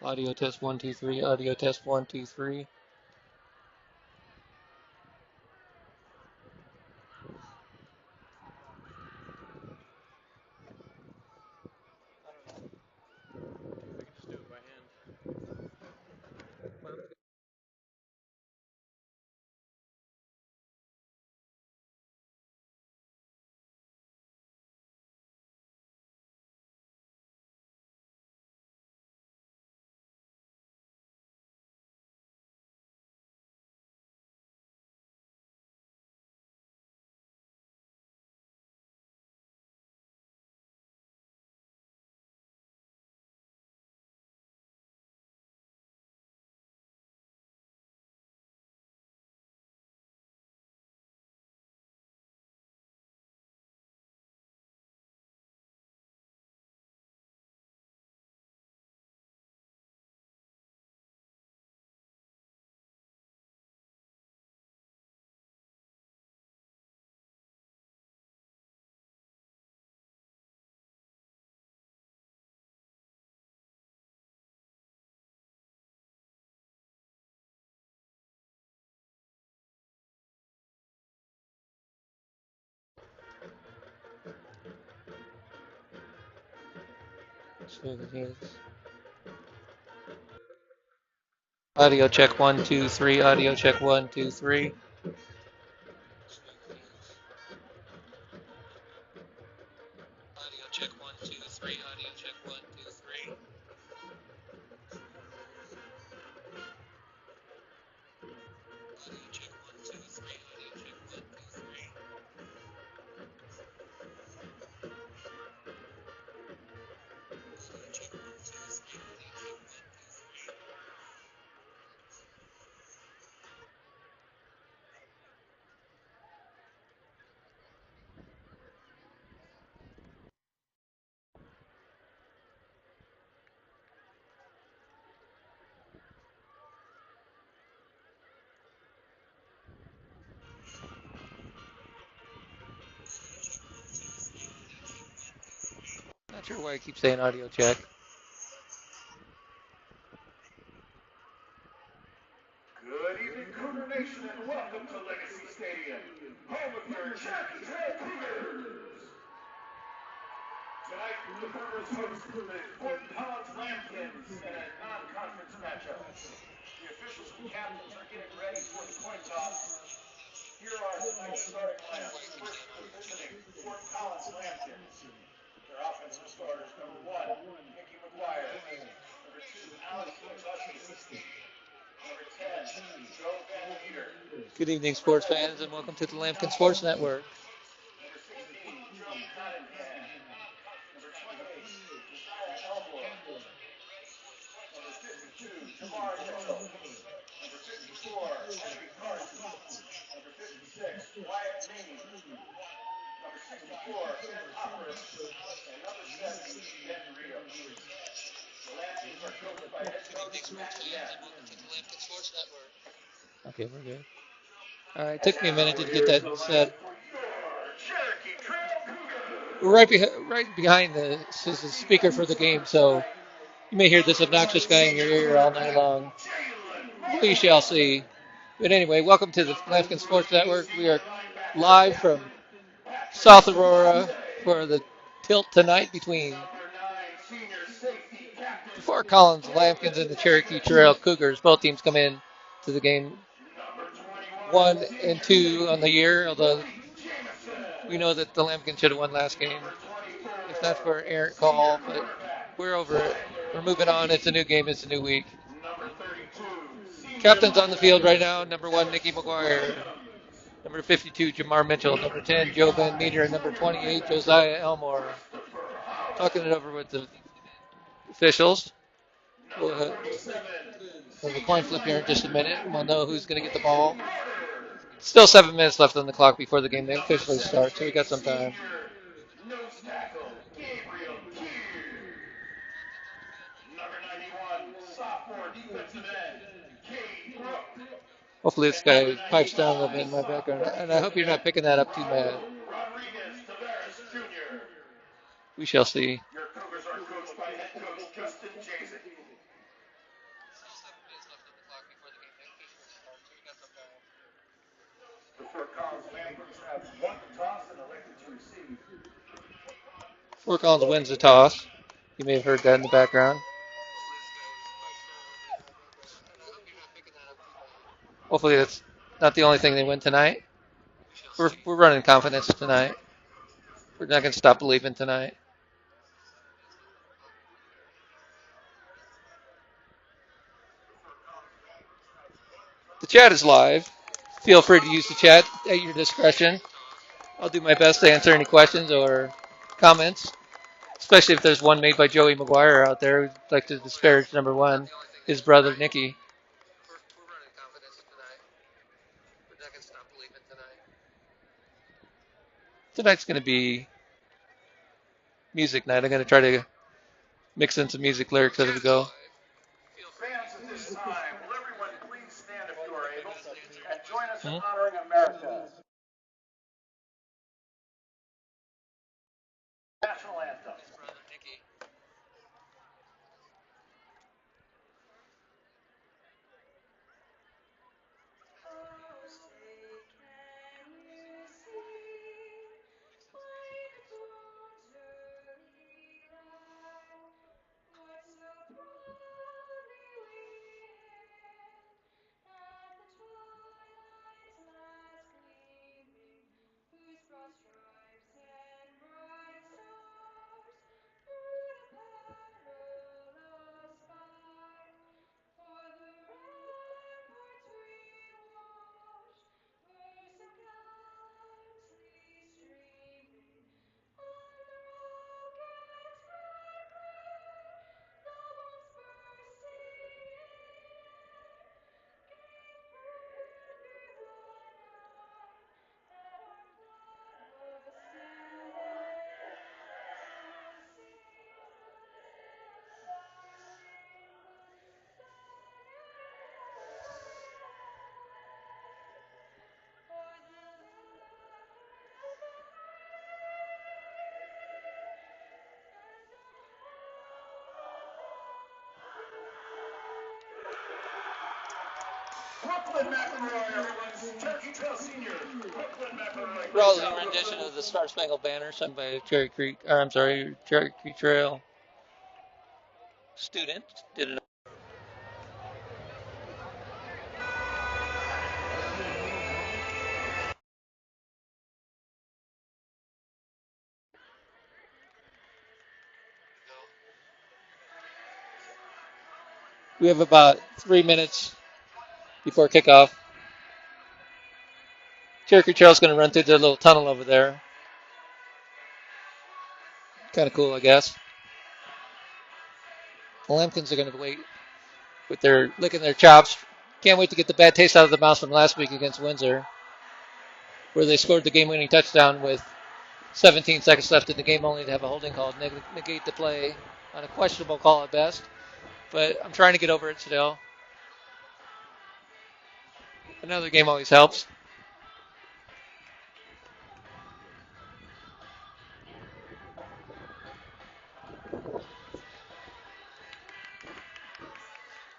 Audio test 1 2 3. Audio test 1 2 3. Audio check 1 2 3. Audio check 1 2 3. Audio check 1 2 3. Audio check 1 2 3. Audio check 1 2 3. Audio check 1 2 3. Audio check 1 2 3. Audio check 1 2 3. Not sure why I keep saying audio check. Good evening, Cougar Nation, and welcome to Legacy Stadium, home of your Cherokee Cougars. Tonight, the Cougars host the Fort Collins Lambkins in a non-conference matchup. The officials and captains are getting ready for the coin toss. Here are tonight's starting lineups. First, visiting Fort Collins Lambkins. Their offensive starters: number 1, Mickey McGuire; number 2, Alex Winchowski; number 10, Joe Van Meter; Good evening, sports fans, and welcome to the Lambkin Sports Network. number 16, Joe Cottingham; number 28, Josiah Elmore; number 52, Jamar Mitchell; number 54, Henry Carson; number 56, Wyatt Meany; number 64, Ben Hopper; and number 7, Ben Rio. The Lambkins are coached by head coach Matt Gadd. Okay, we're good. All right, took me a minute to get that set. We're right behind the speaker for the game, so you may hear this obnoxious guy in your ear all night long. We shall see. But anyway, welcome to the Lambkin Sports Network. We are live from South Aurora for the tilt tonight between the Fort Collins Lambkins and the Cherokee Trail Cougars. Both teams come in to the game 1 and 2 on the year, although we know that the Lambkins should have won last game. If not for an errant call, but we're over it. We're moving on. It's a new game. It's a new week. Captains on the field right now. Number 1, Nicky McGuire. Number 52, Jamar Mitchell. Number 10, Joe Van Meter. Number 28, Josiah Elmore. Talking it over with the officials. We'll have a coin flip here in just a minute. We'll know who's going to get the ball. Still 7 minutes left on the clock before the game officially starts, so we got some time. Hopefully this guy pipes down a little bit in my background, and I hope you're not picking that up too bad. We shall see. Your Cougars are coached by head coach Justin Jason. The Fort Collins Lamkins have won the toss and elected to receive. Fort Collins wins the toss. You may have heard that in the background. Hopefully that's not the only thing they win tonight. We're running confidence tonight. We're not going to stop believing tonight. The chat is live. Feel free to use the chat at your discretion. I'll do my best to answer any questions or comments, especially if there's one made by Joey McGuire out there who'd like to disparage number one, his brother Nicky. Tonight's going to be music night. I'm going to try to mix in some music lyrics as we go. Fans at this time, will everyone please stand if you are able and join us in honoring America. National anthem. Brooklyn McElroy, everyone's Cherokee Trail Senior. Brooklyn McElroy. Rousing rendition of the Star Spangled Banner sung by Cherokee Trail student. Did it. We have about 3 minutes before kickoff. Cherokee Trail's going to run through the little tunnel over there. Kind of cool, I guess. The Lambkins are going to wait with their licking their chops. Can't wait to get the bad taste out of the mouth from last week against Windsor, where they scored the game-winning touchdown with 17 seconds left in the game, only to have a holding call to negate the play on a questionable call at best. But I'm trying to get over it still. Another game always helps.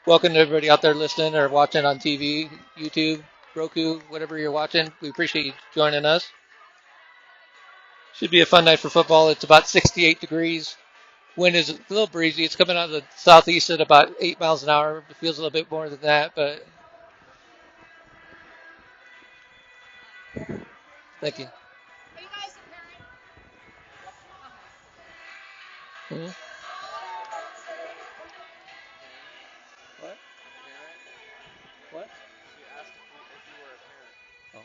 Welcome to everybody out there listening or watching on TV, YouTube, Roku, whatever you're watching. We appreciate you joining us. Should be a fun night for football. It's about 68 degrees. Wind is a little breezy. It's coming out of the southeast at about 8 miles an hour. It feels a little bit more than that, but thank you. Are you guys a parent? Hmm? What? What? She asked if you were a parent. Oh.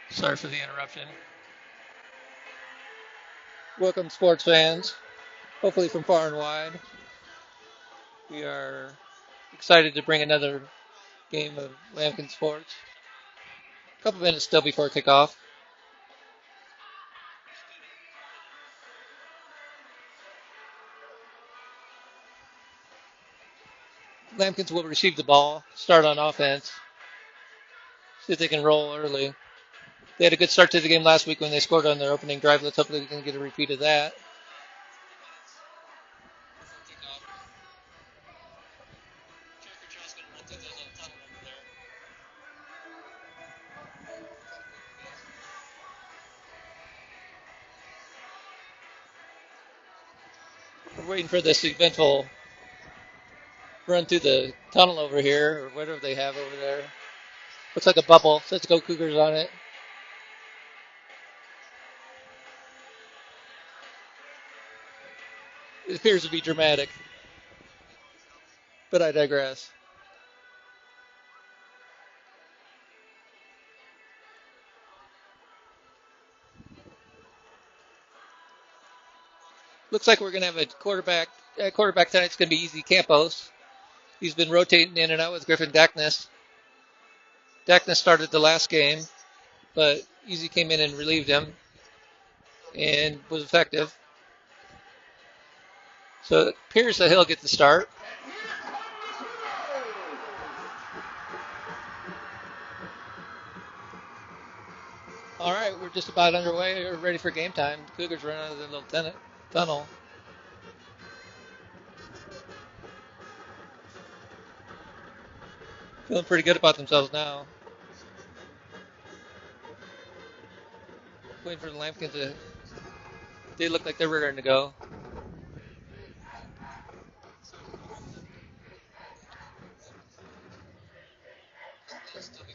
Sorry for the interruption. Welcome, sports fans, hopefully from far and wide. We are excited to bring another game of Lambkin sports. A couple minutes still before kickoff. Lambkins will receive the ball, start on offense, see if they can roll early. They had a good start to the game last week when they scored on their opening drive. Let's hope they can get a repeat of that. We're waiting for this eventful run through the tunnel over here, or whatever they have over there. Looks like a bubble. Says Go Cougars on it. It appears to be dramatic, but I digress. Looks like we're going to have a quarterback. Quarterback tonight's going to be Easy Campos. He's been rotating in and out with Griffin Dackness. Dackness started the last game, but Easy came in and relieved him and was effective. So it appears that he'll get the start. All right, we're just about underway. We're ready for game time. The Cougars run out of the little tunnel. Feeling pretty good about themselves now. Waiting for the Lambkin to... They look like they're ready to go.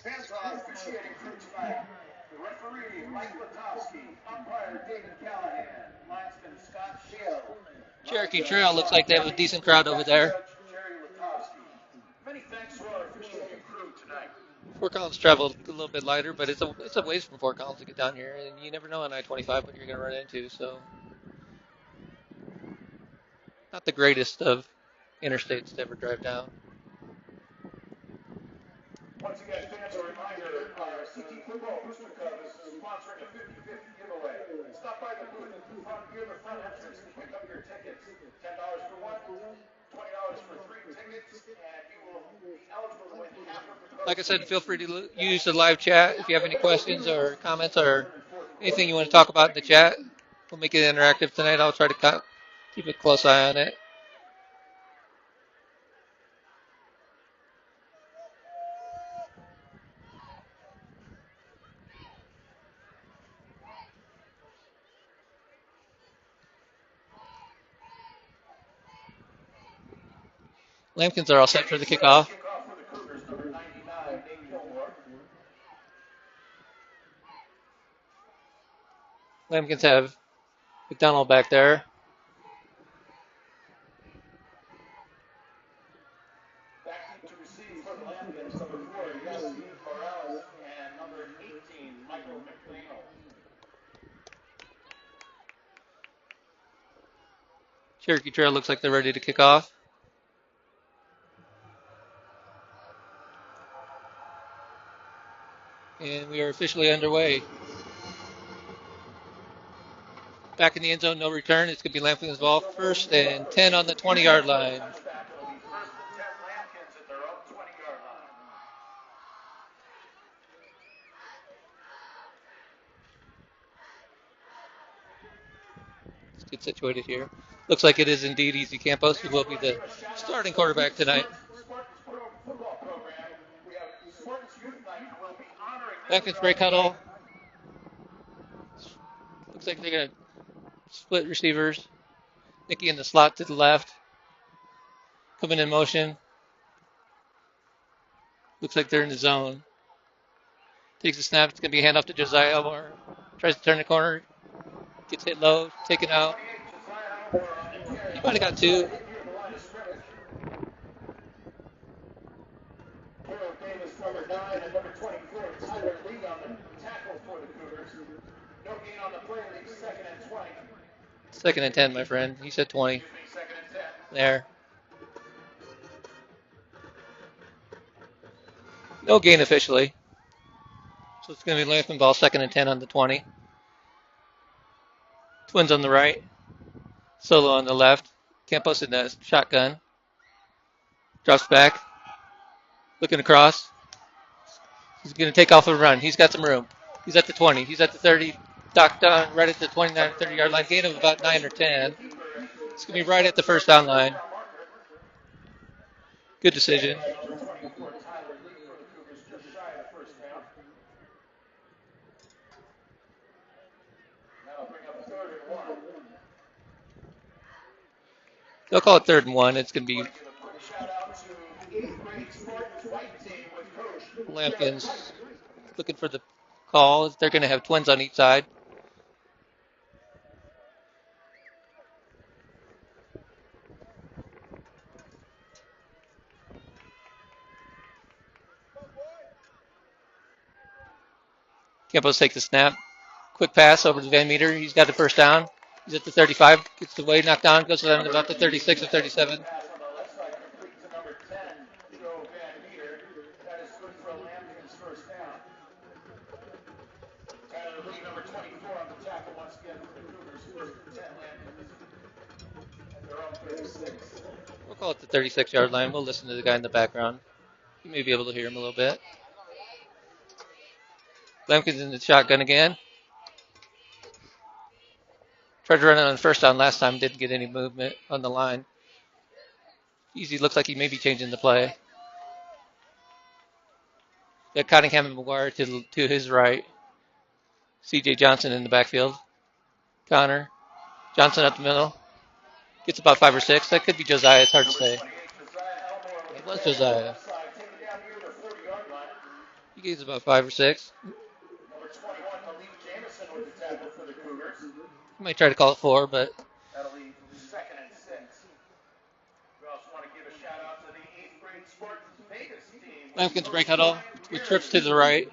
Fans are officiating for tonight. The referee, Mike Latowski. Umpire, David Callahan. Linesman, Scott Shield. Cherokee Trail looks like they have a decent crowd over there. Jerry Latowski. Many thanks to our officiating crew tonight. Fort Collins traveled a little bit lighter, but it's a ways from Fort Collins to get down here, and you never know on I-25 what you're going to run into. So, not the greatest of interstates to ever drive down. Once again, fans, a reminder, our CT Football Booster Club is sponsoring a 50/50 giveaway. Stop by the booth near the front entrance and pick up your tickets. $10 for one, $20 for three tickets, and you will be eligible to win half of the... Like I said, feel free to use the live chat if you have any questions or comments or anything you want to talk about in the chat. We'll make it interactive tonight. I'll try to keep a close eye on it. Lambkins are all set for the kickoff. Lambkins have McDonald back there. Back to receive for the Lambkins, number 4, Yasmin Morales, and number 18, Michael McDaniel. Cherokee Trail looks like they're ready to kick off. And we are officially underway. Back in the end zone, no return. It's going to be Lambkin's ball. First and 10 on the 20-yard line. Let's get situated here. Looks like it is indeed Easy Campos, who will be the starting quarterback tonight. Lambkin's break huddle. Looks like they're going to split receivers. Nicky in the slot to the left. Coming in motion. Looks like they're in the zone. Takes a snap. It's going to be a handoff to Josiah Elmore. Tries to turn the corner. Gets hit low. Taken out. He might have got two. Davis, number 9, and number 24, Tyler Lee on the tackle for the Cougars. No gain on the play, leaves 2nd and 20. 2nd and 10, my friend. He said 20. 2nd and 10. There. No gain officially. So it's going to be Lambkin ball, 2nd and 10 on the 20. Twins on the right. Solo on the left. Campos in the shotgun. Drops back. Looking across. He's going to take off a run. He's got some room. He's at the 20. He's at the 30. Docked down right at the 29, 30-yard line. Gain of about 9 or 10. It's going to be right at the first down line. Good decision. They'll call it 3rd and 1. It's going to be Shout out to the 8th grade Spartans white team with Coach Lambkin's looking for the call. They're going to have twins on each side. Campos takes the snap. Quick pass over to Van Meter. He's got the first down. He's at the 35. Gets the way knocked down. Goes down to about the 36 or 37. pass on the left side complete to number 10, Joe Van Meter. That is good for Lambkin's first down. And it'll be number 24 on the tackle once again for the Cougars. First and 10 Lambkins at their own 36. We'll call it the 36-yard line. We'll listen to the guy in the background. You may be able to hear him a little bit. Lambkin's in the shotgun again. Tried to run it on first down last time. Didn't get any movement on the line. Easy looks like he may be changing the play. Got Cottingham and McGuire to his right. C.J. Johnson in the backfield. Connor. Johnson up the middle. Gets about 5 or 6. That could be Josiah. It's hard to say. It was Josiah. He gets about 5 or 6. Number 21, Malik Jameson with the tackle for the Cougars. He might try to call it 4, but That'll leave 2nd and 6. We also want to give a shout out to the 8th grade Spartans Vegas team. Lambkin's break huddle with trips to the right.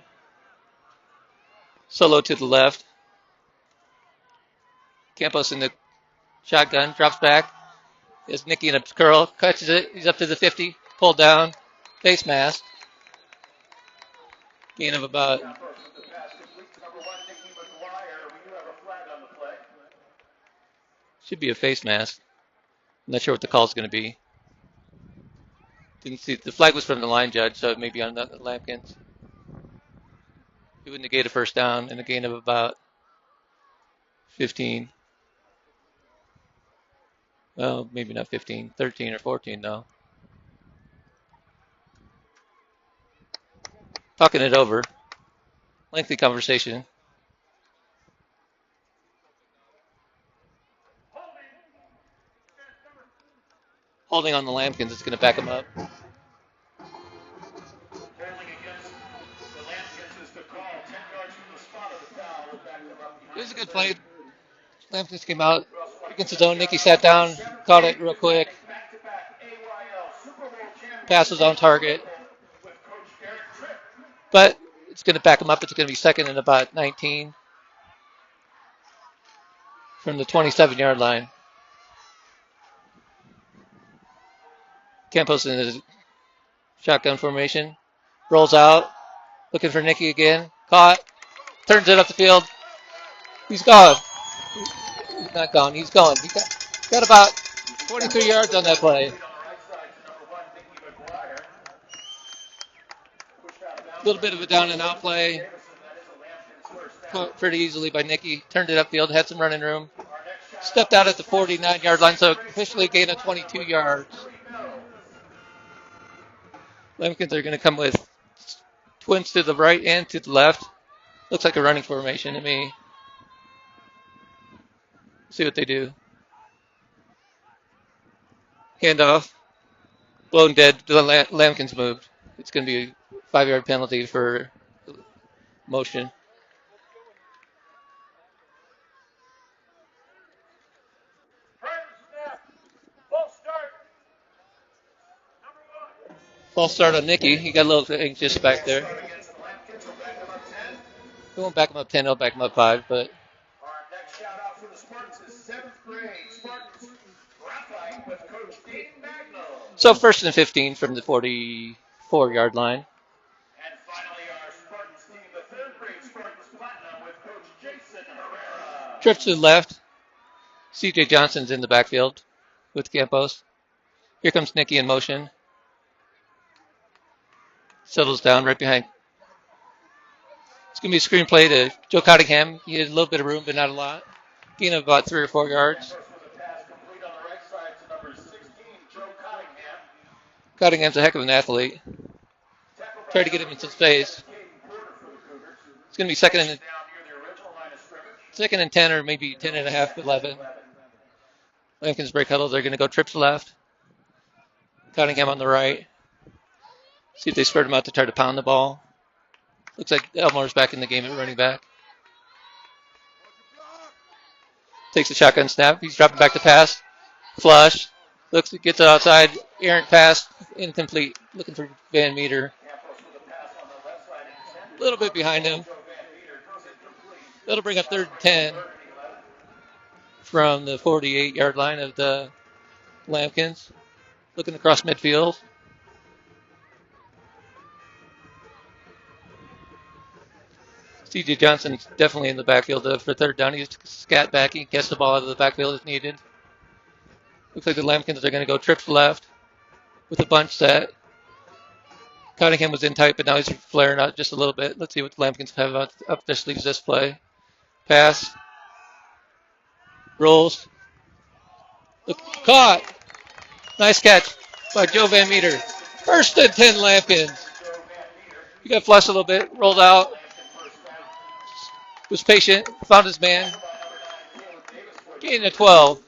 Solo to the left. Campos in the shotgun. Drops back. There's Nicky in a curl. Catches it. He's up to the 50. Pulled down. Face mask. Gain of about... Should be a face mask. I'm not sure what the call is going to be. Didn't see. The flag was from the line judge, so it may be on the Lambkins. He would negate a first down and a gain of about 15. Well, maybe not 15. 13 or 14, though. Talking it over. Lengthy conversation. Holding on the Lambkins, it's going to back him up. It was a good play. Lambkins came out against his own. Nicky sat down, caught it real quick. Pass was on target. But it's going to back him up. It's going to be 2nd and about 19 from the 27-yard line. Campos in his shotgun formation. Rolls out. Looking for Nicky again. Caught. Turns it up the field. He's gone. He's not gone. He's gone. He got about 23 yards on that play. A little bit of a down and out play. Caught pretty easily by Nicky. Turned it upfield. Had some running room. Stepped out at the 49-yard line, so officially a gain of 22 yards. Lambkins are going to come with twins to the right and to the left. Looks like a running formation to me. See what they do. Handoff. Blown dead. The Lambkins moved. It's going to be a 5-yard penalty for motion. False start on Nicky. He got a little anxious back there. We won't back him up 10, he'll back him up 5, but. Our next shout out for the Spartans is 7th grade Spartans Graphite with Coach Dean Magno. So 1st and 15 from the 44-yard line. And finally our Spartans team, the 3rd grade Spartans Platinum with Coach Jason Herrera. Trips to the left. C.J. Johnson's in the backfield with Campos. Here comes Nicky in motion. Settles down right behind. It's going to be a screenplay to Joe Cottingham. He had a little bit of room, but not a lot. Gain of about 3 or 4 yards. Cottingham's a heck of an athlete. Try to get him in some space. It's going to be second and 10 or maybe 10 and a half, 11. Lambkin's break huddle. They're going to go trips left. Cunningham on the right. See if they spread him out to try to pound the ball. Looks like Elmore's back in the game at running back. Takes a shotgun snap. He's dropping back to pass. Flush. Looks, gets it outside. Errant pass. Incomplete. Looking for Van Meter. A little bit behind him. That'll bring up 3rd and 10 from the 48-yard line of the Lambkins. Looking across midfield. C.J. Johnson definitely in the backfield for 3rd down. He's scat back. He gets the ball out of the backfield if needed. Looks like the Lambkins are going to go trips left with a bunch set. Cunningham was in tight, but now he's flaring out just a little bit. Let's see what the Lambkins have up their sleeves this play. Pass. Rolls. Look, caught. Nice catch by Joe Van Meter. 1st and 10 Lambkins. He got flushed a little bit, rolled out. Was patient, found his man. Gain of 12.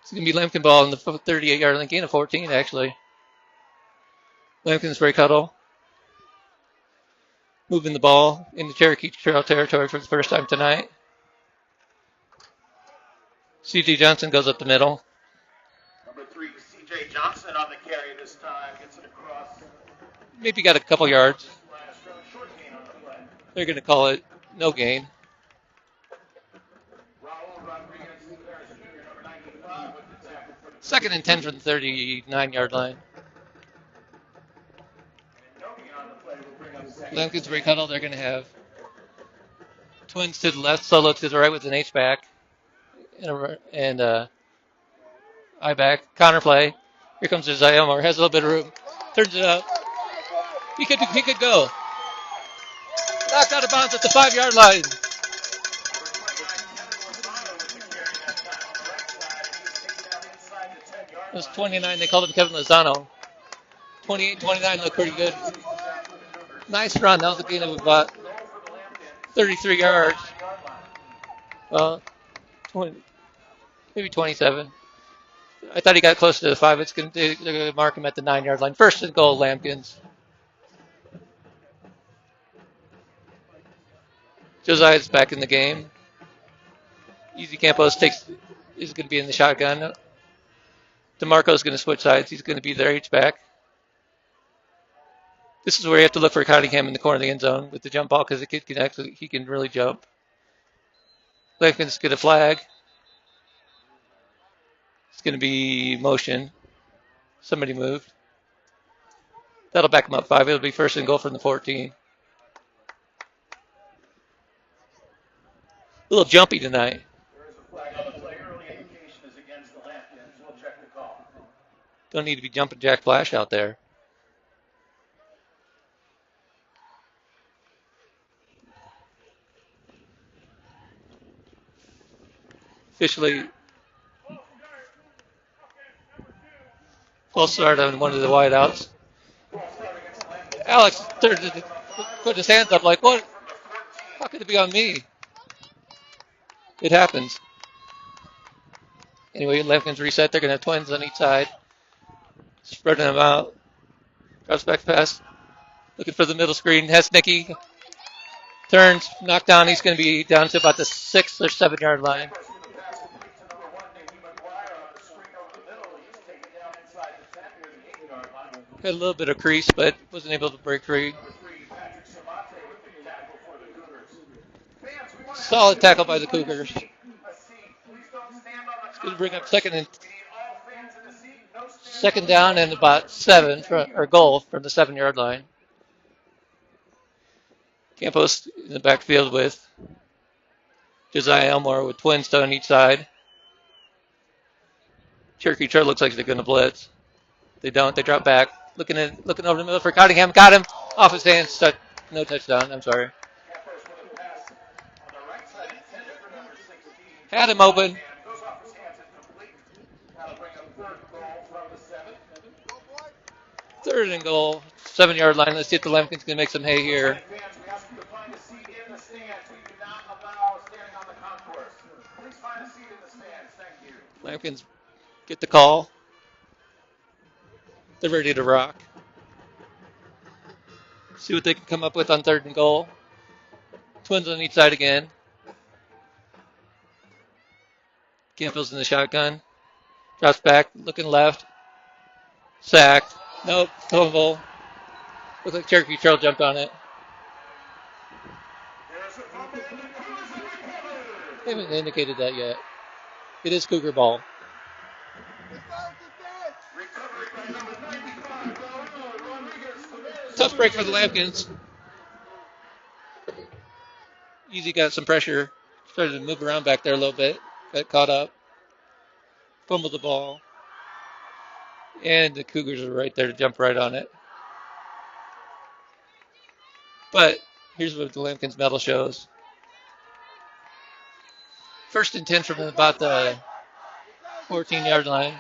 It's going to be Lambkin ball in the 38-yard line. Gain of 14, actually. Lambkin's break huddle. Moving the ball into Cherokee Trail territory for the first time tonight. C.J. Johnson goes up the middle. Number 3, C.J. Johnson on the carry this time. Gets it across. Maybe got a couple yards. They're going to call it no gain. 2nd and 10 from the 39-yard line. Lambkin's break huddle. They're going to have Twins to the left, Solo to the right with an H-back and I-back. Counter play. Here comes Josiah Elmore. Has a little bit of room. Turns it up. He could go. Knocked out of bounds at the 5-yard line. It was 29. They called him Kevin Lozano. 28-29 looked pretty good. Nice run. That was a gain of about 33 yards. 20, maybe 27. I thought he got close to the 5. They're going to mark him at the 9-yard line. 1st and goal, Lambkins. Josiah's back in the game. Easy Campos is going to be in the shotgun. DeMarco's going to switch sides. He's going to be their H-back. This is where you have to look for Cunningham in the corner of the end zone with the jump ball because the kid he can really jump. Lambkins get a flag. It's going to be motion. Somebody moved. That'll back him up 5. It'll be 1st and goal from the 14. A little jumpy tonight. There is a flag on the play. Early indication is against the Lambkins. We'll check the call. Don't need to be jumping Jack Flash out there. Officially, false start on one of the wideouts. Alex put his hands up like, what? How could it be on me? It happens. Anyway, Lambkins reset. They're going to have Twins on each side. Spreading them out. Drops back pass. Looking for the middle screen. Hesnicki turns, knocked down. He's going to be down to about the 6 or 7 yard line. Had a little bit of crease, but wasn't able to break free. Solid tackle by the Cougars. It's going to bring up second down and about 7 or goal from the 7 yard line. Campos in the backfield with Josiah Elmore with Twins on each side. Cherokee Trail looks like they're going to blitz. They don't. They drop back. Looking over the middle for Cunningham. Got him off his hands. No touchdown. I'm sorry. Had him open. 3rd and goal. 7 yard line. Let's see if the Lambkins can make some hay here. a seat in the stands. Thank you. Lambkins get the call. They're ready to rock. See what they can come up with on 3rd and goal. Twins on each side again. Campbell's in the shotgun. Drops back, looking left. Sacked. Nope, fumble. Looks like Cherokee Trail jumped on it. There's a fumble and the Cougars have recovered. They haven't indicated that yet. It is Cougar ball. Recovery by number 95, Raul Rodriguez. Tough break for the Lambkins. Easy got some pressure. Started to move around back there a little bit. Got caught up. Fumbled the ball. And the Cougars are right there to jump right on it. But here's what the Lambkins medal shows. 1st and 10 from about the 14-yard line.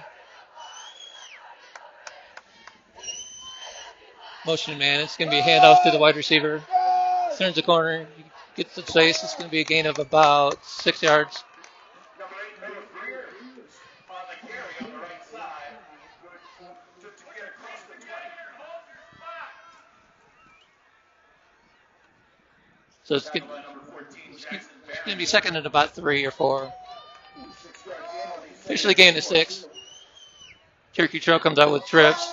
Motion man. It's going to be a handoff to the wide receiver. Turns the corner. Gets the space. It's going to be a gain of about 6 yards. Number 8, Miller Freer, on the carry on the right side. Just to get across the 20. So it's going to be 2nd and about 3 or 4. Officially gain of 6. Cherokee Trail comes out with trips.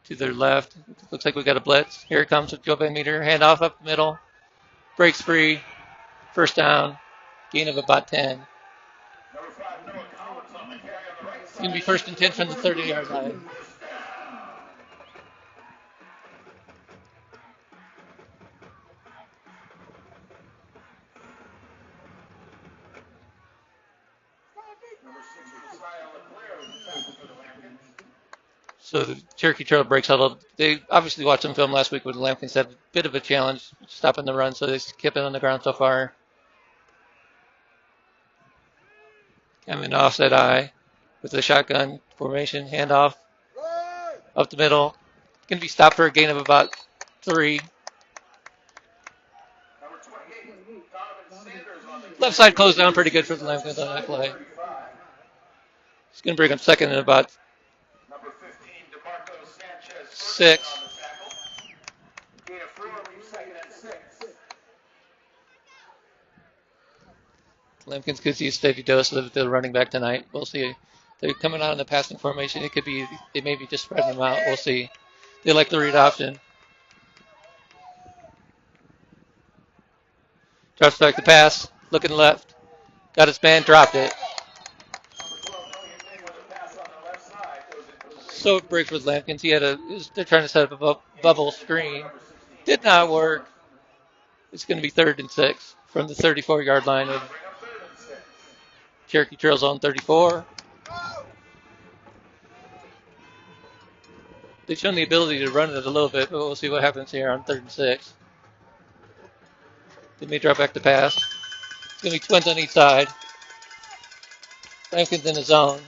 To their left. Looks like we got a blitz. Here it comes with Joe Van Meter. Handoff up the middle. Breaks free. 1st down. Gain of about 10. It's going to be 1st and 10 from the 30-yard line. So the Cherokee Trail breaks out. They obviously watched some film last week with the Lambkins had a bit of a challenge stopping the run, so they kept it on the ground so far. Coming offside eye with the shotgun formation, handoff up the middle. Going to be stopped for a gain of about 3. Left side closed down pretty good for the Lambkins on that play. It's going to bring up 2nd and about 6. Lambkins could see a steady dose of the running back tonight. We'll see. They're coming out in the passing formation. It could be they may be just spreading them out. We'll see. They like the read option. Drops back the pass. Looking left. Got his man. Dropped it. So it breaks with Lambkins. They're trying to set up a bubble screen. Did not work. It's going to be 3rd and 6 from the 34-yard line of Cherokee Trail zone 34. They've shown the ability to run it a little bit, but we'll see what happens here on 3rd and 6. They may drop back the pass. It's going to be twins on each side. Lambkins in the zone.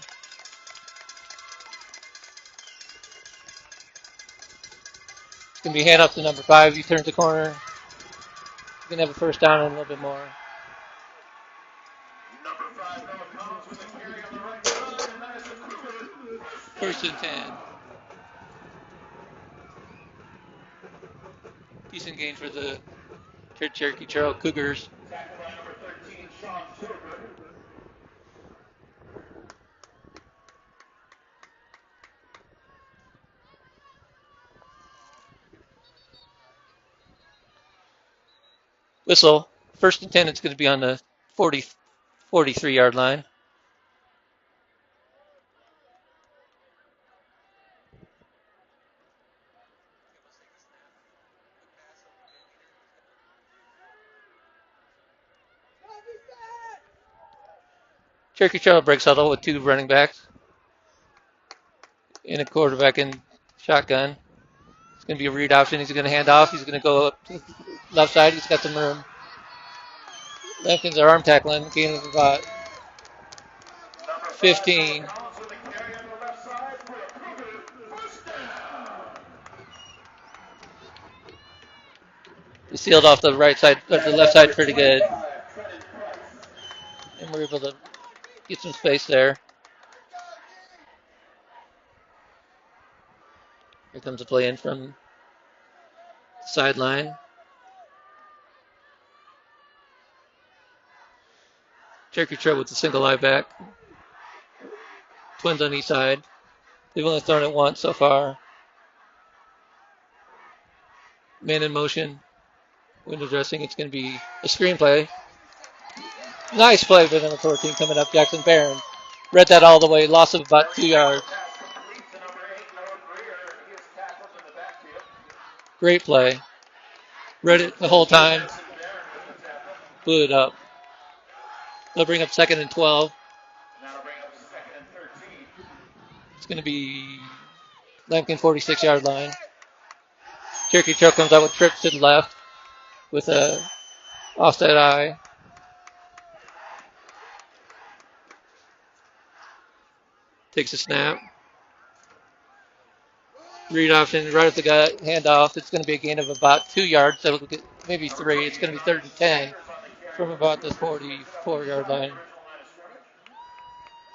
It's going to be hand up to number 5. He turns the corner. He's going to have a 1st down and a little bit more. Number 5, Noah Collins with a carry on the right side, and that is a Cougar. 1st and 10. Decent gain for the Cherokee Trail Cougars. Tackled by number 13, Sean Silver. Whistle. 1st and 10. It's going to be on the 43-yard line. Cherokee Trail breaks huddle with 2 running backs and a quarterback in shotgun. It's going to be a read option. He's going to hand off. He's going to go up to the left side. He's got some room. Lambkins are arm tackling. Gain of about 15. We sealed off the right side, or the left side pretty good. And we're able to get some space there. Here comes a play in from the sideline. Cherokee Trail with the single eye back. Twins on each side. They've only thrown it once so far. Man in motion. Window dressing. It's going to be a screenplay. Nice play by number 14 coming up. Jackson Barron. Read that all the way. Loss of about 2 yards. Great play. Read it the whole time. Blew it up. They'll bring up 2nd and 12. It's going to be Lambkin 46-yard line. Cherokee Trail comes out with trips to the left with a offset eye. Takes a snap. Read option right at the gut, handoff. It's going to be a gain of about 2 yards. So we'll get maybe 3. It's going to be 3rd and 10 from about the 44-yard line.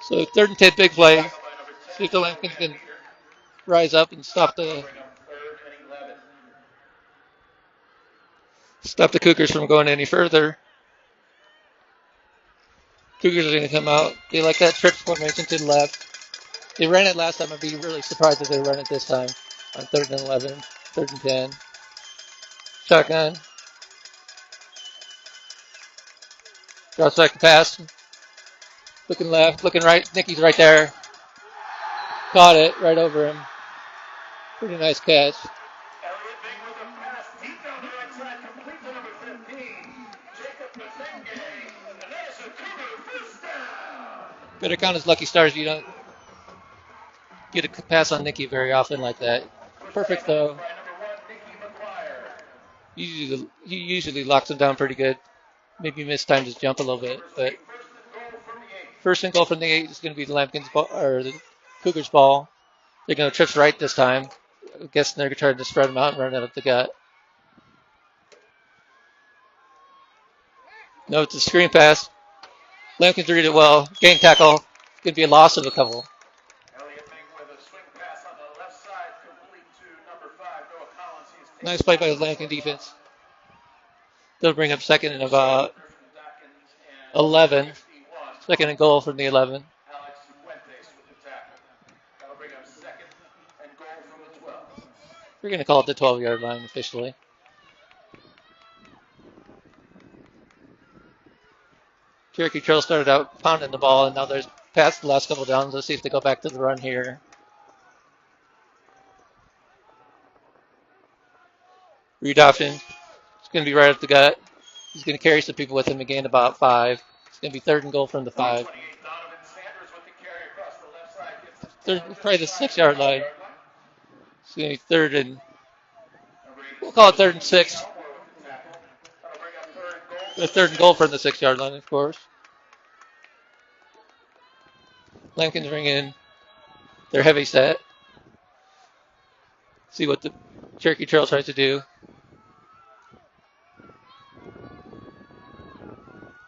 So 3rd and 10, big play. See if the Lambkins can rise up and stop the Cougars from going any further. Cougars are going to come out. They like that trip formation to the left. They ran it last time. I'd be really surprised if they run it this time on 3rd and 11, 3rd and 10. Shotgun. Drops back to pass. Looking left, looking right. Nicky's right there. Caught it right over him. Pretty nice catch. Better count his lucky stars. You don't get a pass on Nicky very often like that. Perfect throw. He usually locks him down pretty good. Maybe mistimed his jump a little bit, but first and goal from the 8 is going to be the Lambkins ball, or the Cougars ball. They're going to trips right this time. I'm guessing they're trying to spread them out and run it up the gut. No, it's a screen pass. Lambkins read it well. Gang tackle. It's going to be a loss of a couple. Nice play by the Lambkin defense. They'll bring up 2nd and about 11. 2nd and goal from the 11. We're going to call it the 12-yard line officially. Cherokee Trail started out pounding the ball, and now they're past the last couple downs. Let's see if they go back to the run here. Read option. It's going to be right up the gut. He's going to carry some people with him again, about 5. It's going to be 3rd and goal from the 5. Probably the 6-yard line. It's going to be 3rd and, we'll call it 3rd and 6. The 3rd and goal from the 6-yard line, of course. Lambkins bring in their heavy set. See what the Cherokee Trail tries to do.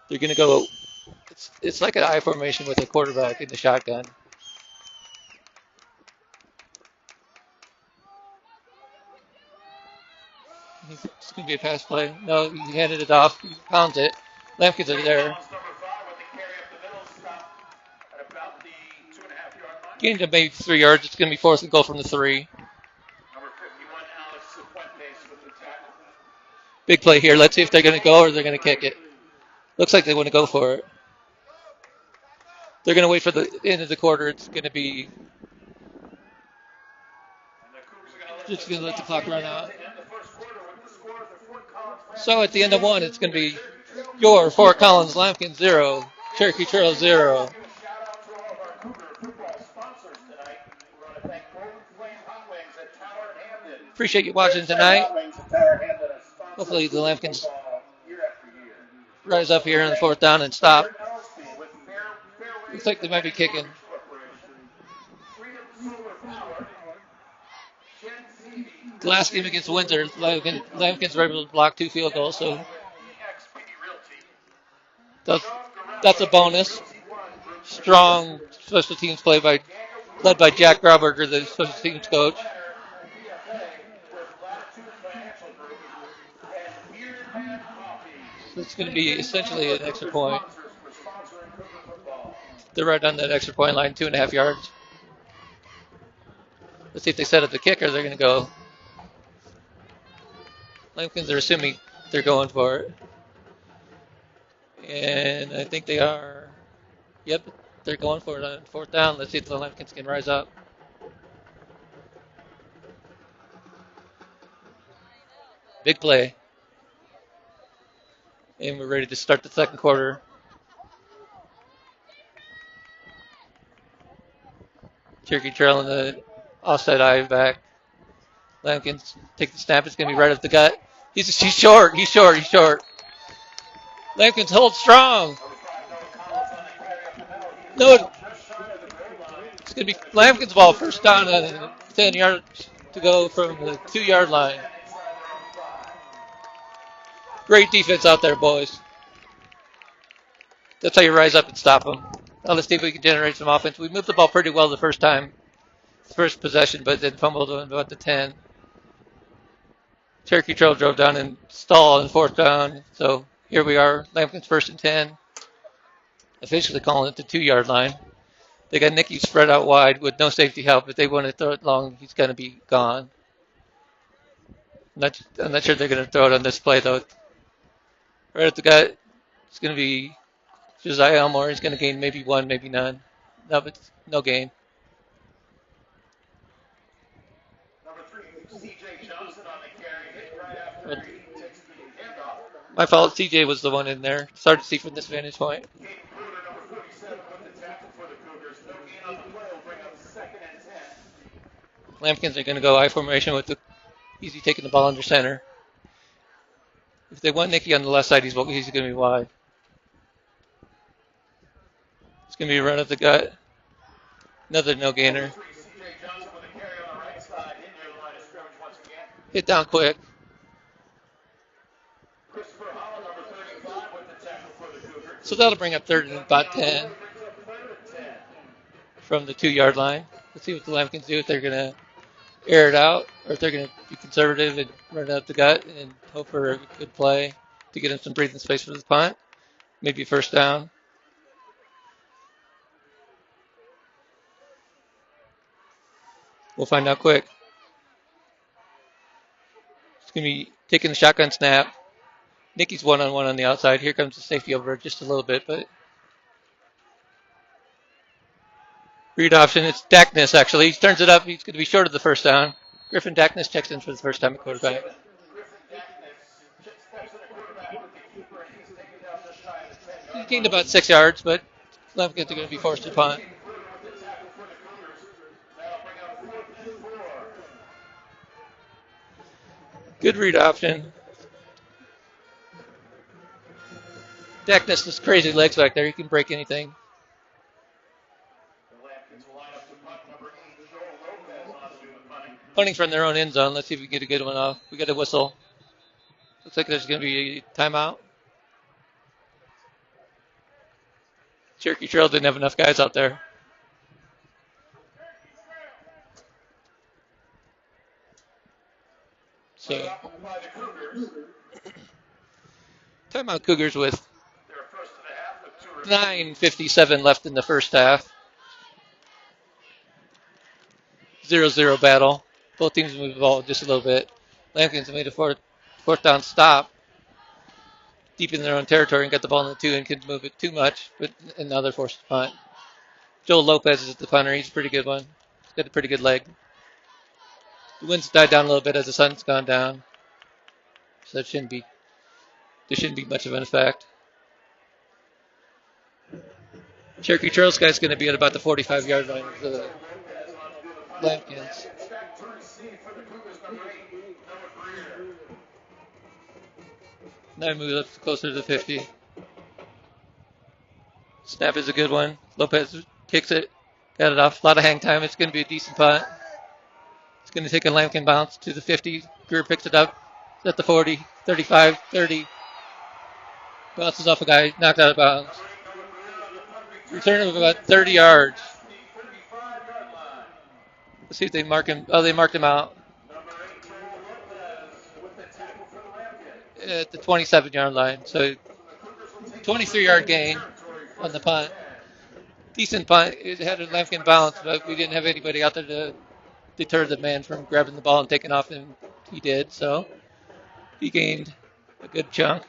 They're going to go, it's like an I formation with a quarterback in the shotgun. It's going to be a pass play. No, he handed it off. He pounds it. Lambkins are there. Gained to maybe 3 yards. It's going to be 4th and goal from the 3. Big play here. Let's see if they're going to go or they're going to kick it. Looks like they want to go for it. They're going to wait for the end of the quarter. It's going to be just going to let the clock run out. So at the end of 1, it's going to be your Fort Collins Lambkin 0, Cherokee Trail 0. Appreciate you watching tonight. Hopefully the Lambkins rise up here on the 4th down and stop. Looks like they might be kicking. last game against Windsor, Lambkins were able to block 2 field goals, so that's, that's a bonus. Strong special teams play led by Jack Grauberger, the special teams coach. So it's going to be essentially an extra point. They're right on that extra point line, 2.5 yards. Let's see if they set up the kicker. They're going to go. Lambkins are assuming they're going for it. And I think they are. Yep, they're going for it on 4th down. Let's see if the Lambkins can rise up. Big play. And we're ready to start the second quarter. Cherokee trailing the offside eye back. Lambkins take the snap. It's going to be right up the gut. He's short. He's short. Lambkins hold strong. No, it's going to be Lambkins' ball. First down and 10 yards to go from the 2-yard line. Great defense out there, boys. That's how you rise up and stop them. Now let's see if we can generate some offense. We moved the ball pretty well the first possession, but then fumbled on about the 10. Cherokee Trail drove down and stalled on 4th down. So here we are, Lambkins 1st and 10. Officially calling it the 2-yard line. They got Nicky spread out wide with no safety help. If they want to throw it long, he's going to be gone. I'm not sure they're going to throw it on this play, though. Right at the gut, it's going to be Josiah Elmore. He's going to gain maybe 1, maybe none. No, but no gain. My fault. CJ was the one in there. It's hard to see from this vantage point. Lambkins are going to go I formation with the Easy taking the ball under center. If they want Nicky on the left side, he's going to be wide. It's going to be a run at the gut. Another no gainer. Hit down quick. So that'll bring up 3rd and about 10 from the 2-yard line. Let's see what the Lambkins do, if they're going to air it out or if they're going to be conservative and run out the gut and hope for a good play to get them some breathing space for the punt. Maybe 1st down. We'll find out quick. It's going to be taking the shotgun snap. Nicky's one-on-one on the outside. Here comes the safety over just a little bit, but read option. It's Dackness, actually. He turns it up. He's going to be short of the 1st down. Griffin Dackness checks in for the first time at quarterback. He gained about 6 yards, but Lambkins are going to be forced to punt. Good read option. Dackness has crazy legs back there. He can break anything. Punting from their own end zone. Let's see if we can get a good one off. We got a whistle. Looks like there's going to be a timeout. Cherokee Trail didn't have enough guys out there. So, timeout Cougars with 9:57 left in the first half. 0-0 battle. Both teams moved the ball just a little bit. Lambkins made a fourth down stop deep in their own territory and got the ball in the 2 and couldn't move it too much, but now they're forced to punt. Joel Lopez is the punter. He's a pretty good one. He's got a pretty good leg. The wind's died down a little bit as the sun's gone down, so there shouldn't be much of an effect. Cherokee Trail's guy's going to be at about the 45-yard line of the Lambkins. Now I move up closer to the 50. Snap is a good one. Lopez kicks it. Got it off. A lot of hang time. It's going to be a decent punt. It's going to take a Lambkin bounce to the 50. Greer picks it up at the 40, 35, 30. Bounces off a guy, knocked out of bounds. Return of about 30 yards. Let's see if they mark him. Oh, they marked him out at the 27-yard line. So 23-yard gain on the punt. Decent punt. It had a Lambkin bounce, but we didn't have anybody out there to deter the man from grabbing the ball and taking off, and he did. So he gained a good chunk.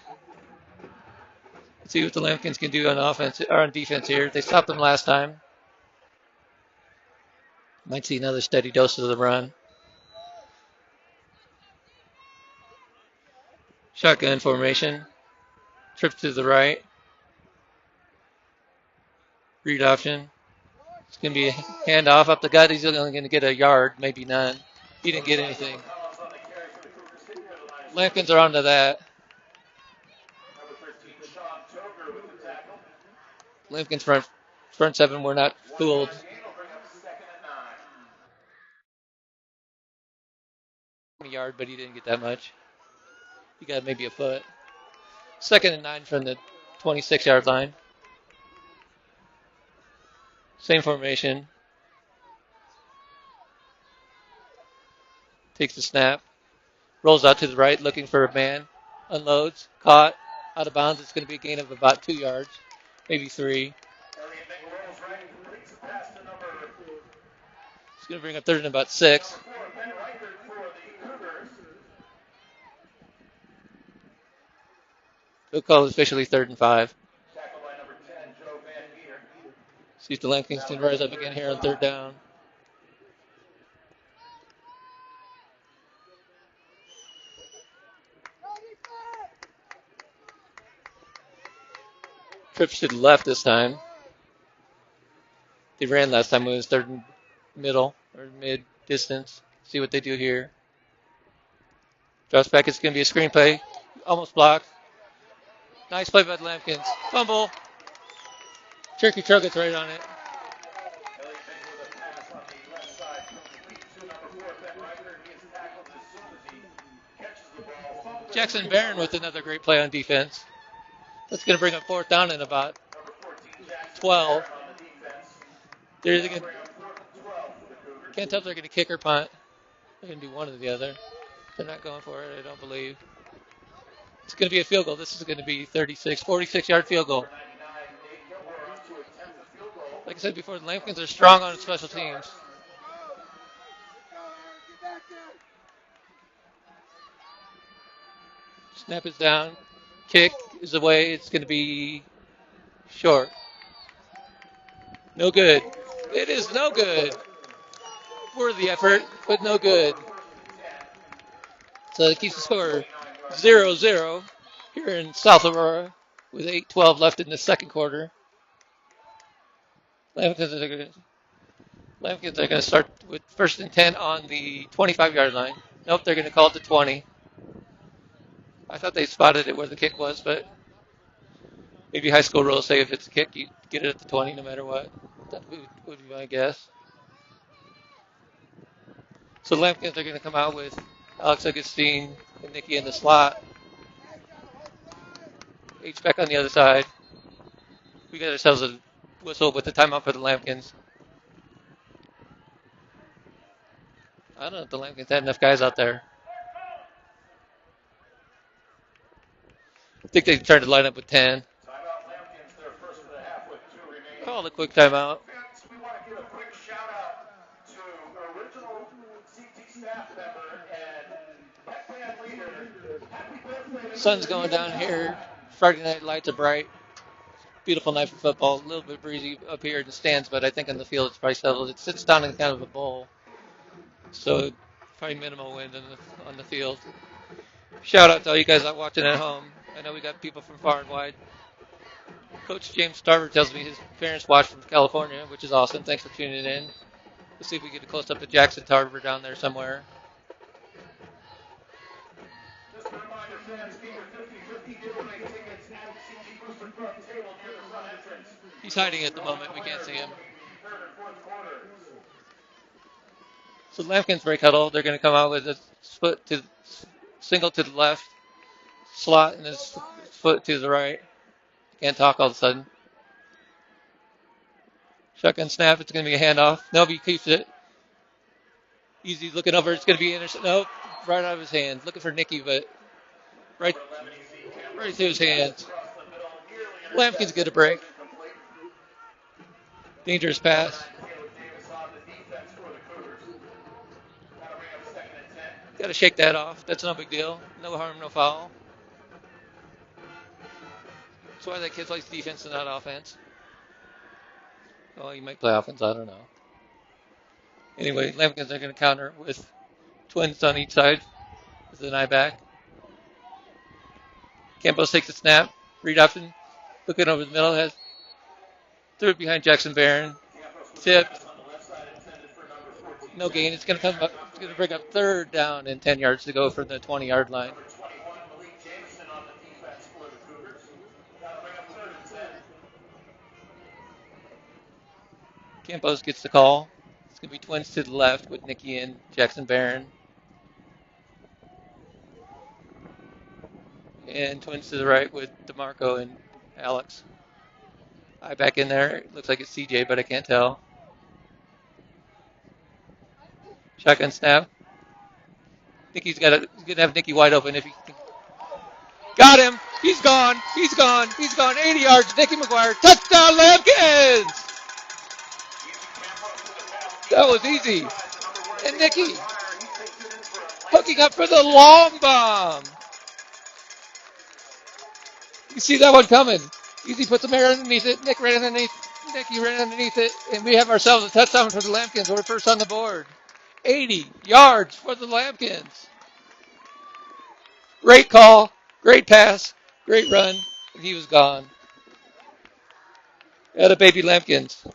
Let's see what the Lambkins can do on offense or on defense here. They stopped them last time. Might see another steady dose of the run. Shotgun formation. Trip to the right. Read option. It's going to be a handoff up the gut. He's only going to get a yard, maybe none. He didn't get anything. Lambkins are onto that. Lambkins front seven were not fooled. A yard, but he didn't get that much. He got maybe a foot. 2nd and 9 from the 26-yard line. Same formation. Takes the snap. Rolls out to the right, looking for a man. Unloads. Caught. Out of bounds. It's going to be a gain of about 2 yards. Maybe 3. It's going to bring up 3rd and about 6. They'll call it officially 3rd and 5. See if the Lambkins can rise up again here on 3rd down. Trips to the left this time. They ran last time when it was 3rd and middle or mid distance. See what they do here. Drops back. It's going to be a screen play. Almost blocked. Nice play by the Lambkins. Fumble. Cherokee Trail gets right on it. Jackson Barron with another great play on defense. That's going to bring up 4th down in about 12. They're either can't tell if they're going to kick or punt. They're going to do one or the other. They're not going for it, I don't believe. It's going to be a field goal. This is going to be 46-yard field goal. Like I said before, the Lambkins are strong on special teams. Snap is down. Kick is away. It's going to be short. No good. It is no good. Worthy effort, but no good. So it keeps the score 0-0 here in South Aurora with 8:12 left in the second quarter. Lambkins are going to start with 1st and 10 on the 25-yard line. Nope, they're going to call it the 20. I thought they spotted it where the kick was, but maybe high school rules say if it's a kick, you get it at the 20 no matter what. That would be my guess. So Lambkins are going to come out with Alex Augustine and Nikki in the slot. H-back on the other side. We got ourselves a whistle with the timeout for the Lambkins. I don't know if the Lambkins had enough guys out there. I think they tried to line up with 10. Call a quick timeout. We want to give a quick shout out to original CT staff member and fan leader. Happy birthday. Sun's going down here. Friday night lights are bright. Beautiful night for football. A little bit breezy up here in the stands, but I think on the field it's probably settled. It sits down in kind of a bowl, so probably minimal wind on the field. Shout out to all you guys out watching at home. I know we got people from far and wide. Coach James Starver tells me his parents watch from California, which is awesome. Thanks for tuning in. We'll see if we get a close up to Jackson Tarver down there somewhere. Just a reminder, fans, be your 50-50 giveaway tickets at CT Booster Club table near the front entrance. He's hiding at the moment. We can't see him. So Lambkin's break huddle. They're going to come out with a split to single to the left, slot, and a foot to the right. Can't talk all of a sudden. Shotgun snap. It's going to be a handoff. Nope, keeps it. Easy looking over. It's going to be intercepted. Nope, right out of his hands. Looking for Nicky, but right through his hands. Lambkin's going to break. Dangerous pass. Got to shake that off. That's no big deal. No harm, no foul. That's why that kid likes defense and not offense. Oh, he might play offense. I don't know. Anyway, Lambkins are going to counter with twins on each side with an eye back. Campos takes a snap. Read option. Looking over the middle. Has threw it behind Jackson Barron. Tipped. No gain. It's going to come up. It's going to bring up third down and 10 yards to go from the 20-yard line. Campos gets the call. It's going to be twins to the left with Nicky and Jackson Barron. And twins to the right with DeMarco and Alex. Eye back in there. It looks like it's CJ, but I can't tell. Shotgun snap. He's going to have Nicky wide open if he can. Got him. He's gone. He's gone. He's gone. 80 yards. Nicky McGuire. Touchdown, Lambkins. That was easy. And Nicky hooking up for the long bomb. You see that one coming. Easy puts the air underneath it. Nicky ran underneath it. And we have ourselves a touchdown for the Lambkins. We're first on the board. 80 yards for the Lambkins. Great call. Great pass. Great run. And he was gone. At a baby Lambkins.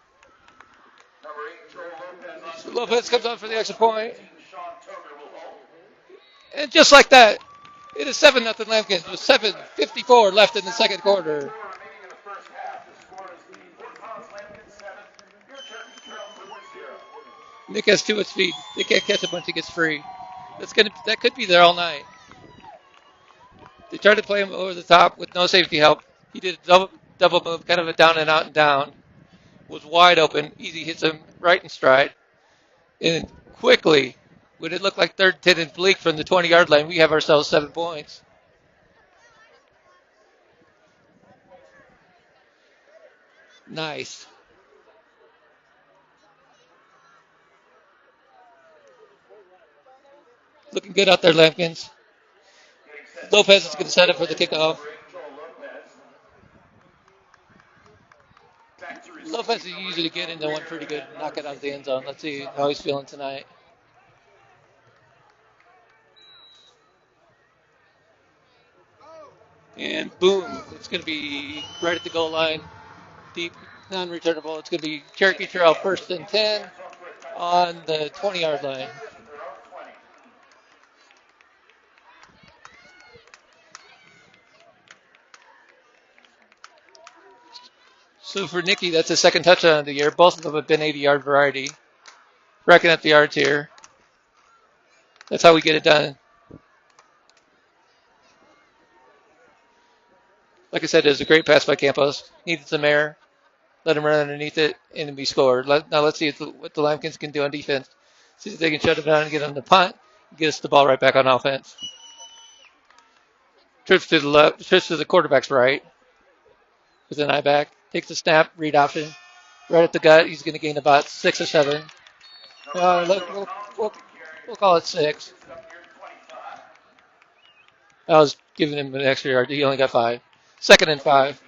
So Lopez comes on for the extra point. And just like that, it is 7-0 Lambkins with 7:54 left in the second quarter. Nick has two at speed. They can't catch him once he gets free. That could be there all night. They tried to play him over the top with no safety help. He did a double move, kind of a down and out and down. Was wide open. Easy hits him right in stride. And quickly, when it looked like third and 10 and bleak from the 20-yard line, we have ourselves 7 points. Nice. Looking good out there, Lambkins. Lopez is going to set up for the kickoff. Lopez is usually get into one pretty good and knock it out of the end zone. Let's see how he's feeling tonight. And boom, it's going to be right at the goal line. Deep, non-returnable. It's going to be Cherokee Trail first and 10 on the 20-yard line. So for Nicky, that's his second touchdown of the year. Both of them have been 80-yard variety. Racking up the yards here. That's how we get it done. Like I said, it was a great pass by Campos. Needed some air. Let him run underneath it, and we scored. Now let's see what the Lambkins can do on defense. See if they can shut him down and get on the punt. Get us the ball right back on offense. Trips to the left. Trips to the quarterback's right. With an eye back. Takes the snap. Read option. Right at the gut. He's going to gain about 6 or 7. We'll call it 6. I was giving him an extra yard. He only got 5. 2nd and 5.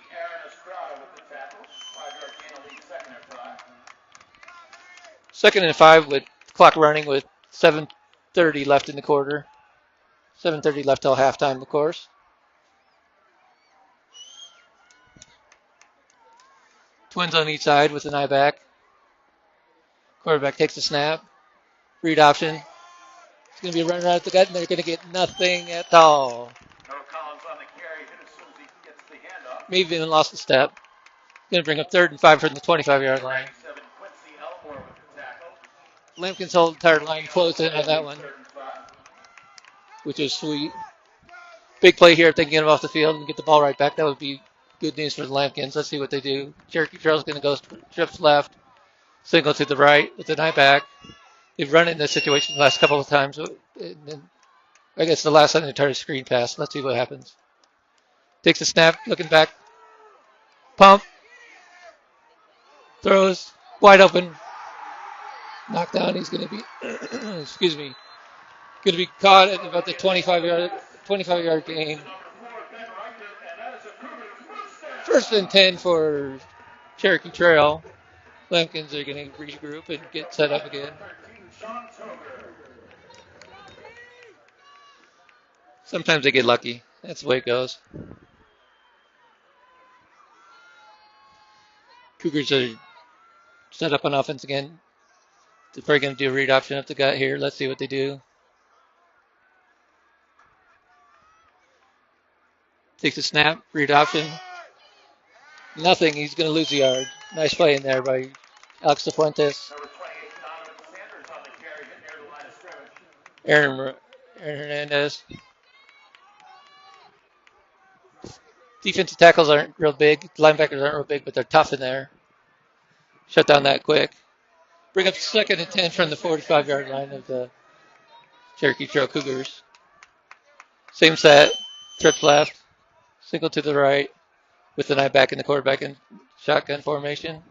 2nd and 5 with clock running with 7:30 left in the quarter. 7:30 left till halftime, of course. Twins on each side with an eye back. Quarterback takes the snap. Read option. It's going to be a run right at the gut, and they're going to get nothing at all. Maybe even lost a step. Going to bring up 3rd and 5 from the 25-yard line. Lambkin's whole entire line closed in on that one, which is sweet. Big play here if they can get him off the field and get the ball right back. That would be good news for the Lambkins. Let's see what they do. Cherokee Trail's going to go trips left, single to the right with the eye back. They've run in this situation the last couple of times. And then, I guess the last time they tried a screen pass. Let's see what happens. Takes a snap, looking back. Pump. Throws. Wide open. Knocked down. He's going to be, excuse me, going to be caught at about the 25-yard gain. First and 10 for Cherokee Trail. Lambkins are going to regroup and get set up again. Sometimes they get lucky. That's the way it goes. Cougars are set up on offense again. They're probably going to do a read option up the gut here. Let's see what they do. Takes a snap, read option. Nothing. He's going to lose a yard. Nice play in there by Alex Cifuentes. Aaron Hernandez. Defensive tackles aren't real big. Linebackers aren't real big, but they're tough in there. Shut down that quick. Bring up second and 10 from the 45-yard line of the Cherokee Trail Cougars. Same set. Trip left. Single to the right. With the eye back in the quarterback in shotgun formation.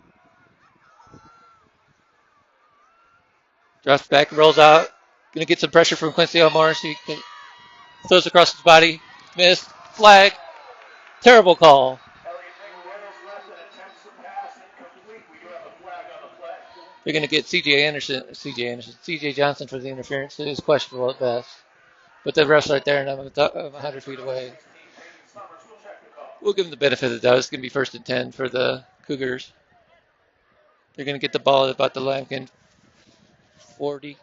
Drops back, rolls out. Going to get some pressure from Quincy Elmore. So he throws across his body. Missed. Flag. Terrible call. They're going to get CJ Johnson for the interference. It is questionable at best. But the ref's right there, and I'm 100 feet away. We'll give them the benefit of the doubt. It's going to be first and 10 for the Cougars. They're going to get the ball at about the Lambkin 40.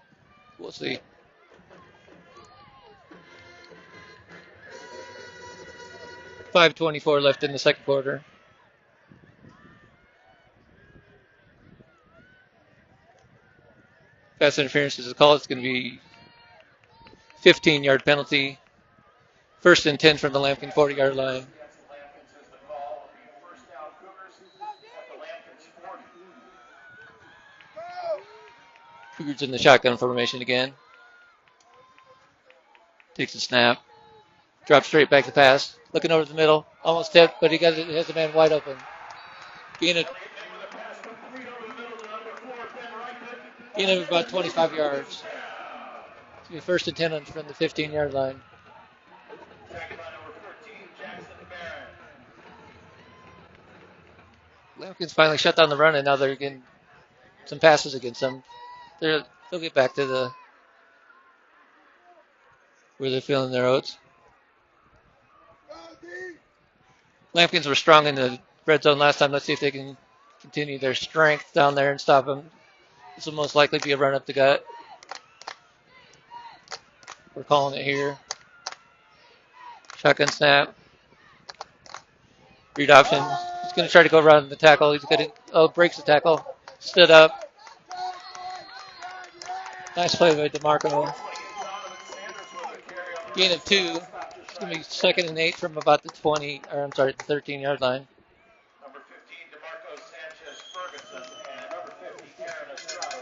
We'll see. .5:24 left in the second quarter. Pass interference is a call. It's going to be 15-yard penalty. First and 10 from the Lambkin 40-yard line. Cougars in the shotgun formation again. Takes a snap. Drops straight back to pass. Looking over the middle. Almost tipped, but he has a man wide open. Gain of about 25 yards. It's going to be first and 10 from the 15-yard line. Lambkin's finally shut down the run, and now they're getting some passes against them. They'll get back to where they're feeling their oats. Lambkins were strong in the red zone last time. Let's see if they can continue their strength down there and stop them. This will most likely be a run up the gut. We're calling it here. Shotgun snap. Read option. He's going to try to go around the tackle. He's going to, breaks the tackle. Stood up. Nice play by DeMarco. Gain of 2. It's going to be second and 8 from about the 13-yard line. Number 15, DeMarco Sanchez Ferguson, and number 50, Karen Estrada.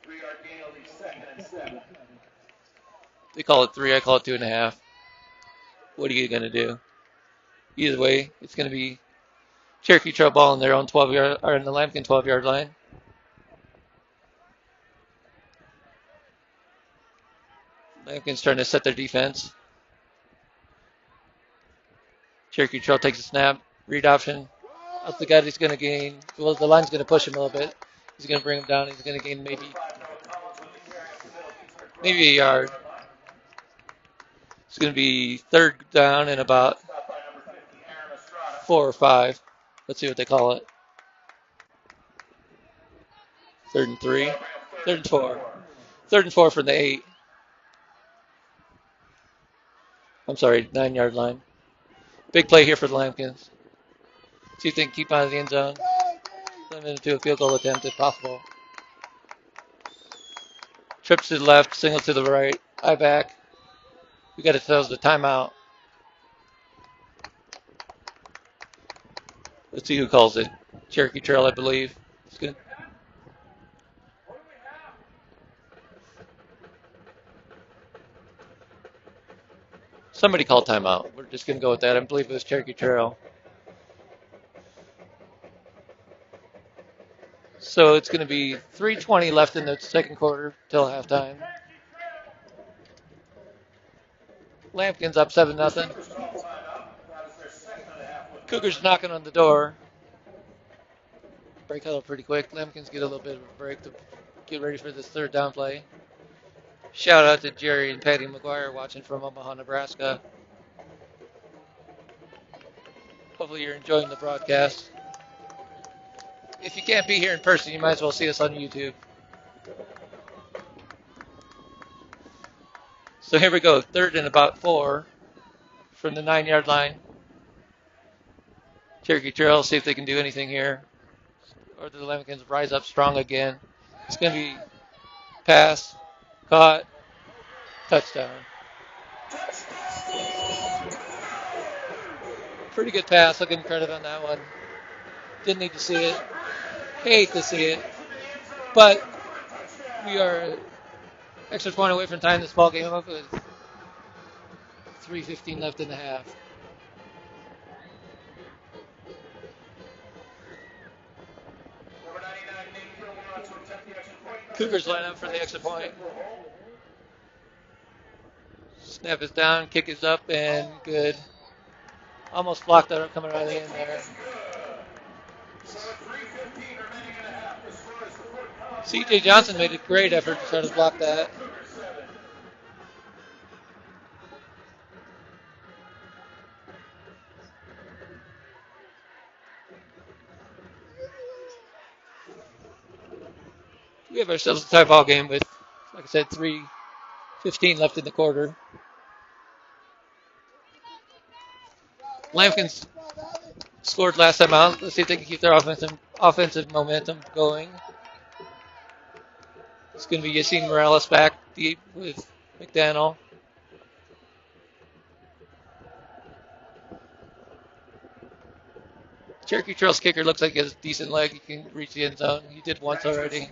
3-yard gain will be second and 7. They call it 3. I call it 2.5. What are you going to do? Either way, it's going to be Cherokee Trail ball in their own 12-yard, or in the Lambkin 12-yard line. Lambkin's trying to set their defense. Cherokee Trail takes a snap. Read option. Up the gut, he's going to gain. Well, the line's going to push him a little bit. He's going to bring him down. He's going to gain maybe a yard. It's going to be third down and about 4 or 5. Let's see what they call it. 3rd and 3. 3rd and 4. 3rd and 4 from the 8. I'm sorry, 9-yard line. Big play here for the Lambkins. See if they can keep out of the end zone. them into a field goal attempt if possible. Trips to the left, single to the right, eye back. We got ourselves a timeout. Let's see who calls it. Cherokee Trail, I believe. It's good. Somebody called timeout. We're just going to go with that. I believe it was Cherokee Trail. So it's going to be 3:20 left in the second quarter till halftime. Lambkin's up 7-0. Cougars knocking on the door. Break huddle pretty quick. Lambkin's get a little bit of a break to get ready for this third down play. Shout out to Jerry and Patty McGuire watching from Omaha, Nebraska. Hopefully you're enjoying the broadcast. If you can't be here in person, you might as well see us on YouTube. So here we go, 3rd and about 4 from the 9-yard line. Cherokee Trail, see if they can do anything here. Or the Lambkins rise up strong again. It's going to be pass, caught, touchdown. Pretty good pass. I'll give him credit on that one. Didn't need to see it. Hate to see it. But we are extra point away from tying this ball game up with 3:15 left in the half. Cougars line up for the extra point. Snap is down, kick is up, and good. Almost blocked that up coming out of the end there. C.J. Johnson made a great effort to try to block that. We have ourselves a tie ball game with, like I said, 3:15 left in the quarter. Lambkins scored last time out. Let's see if they can keep their offensive momentum going. It's going to be Yacine Morales back deep with McDaniel. Cherokee Trail's kicker looks like he has a decent leg. He can reach the end zone. He did once already.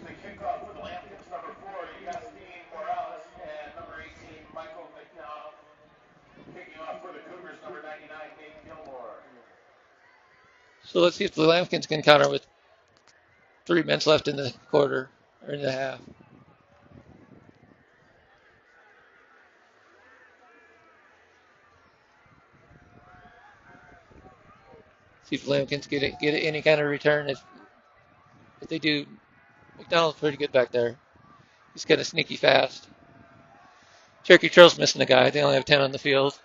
So let's see if the Lambkins can counter with 3 minutes left in the quarter, or in the half. See if the Lambkins get any kind of return. If they do, McDonald's pretty good back there. He's kind of sneaky fast. Cherokee Trail's missing a guy. They only have 10 on the field.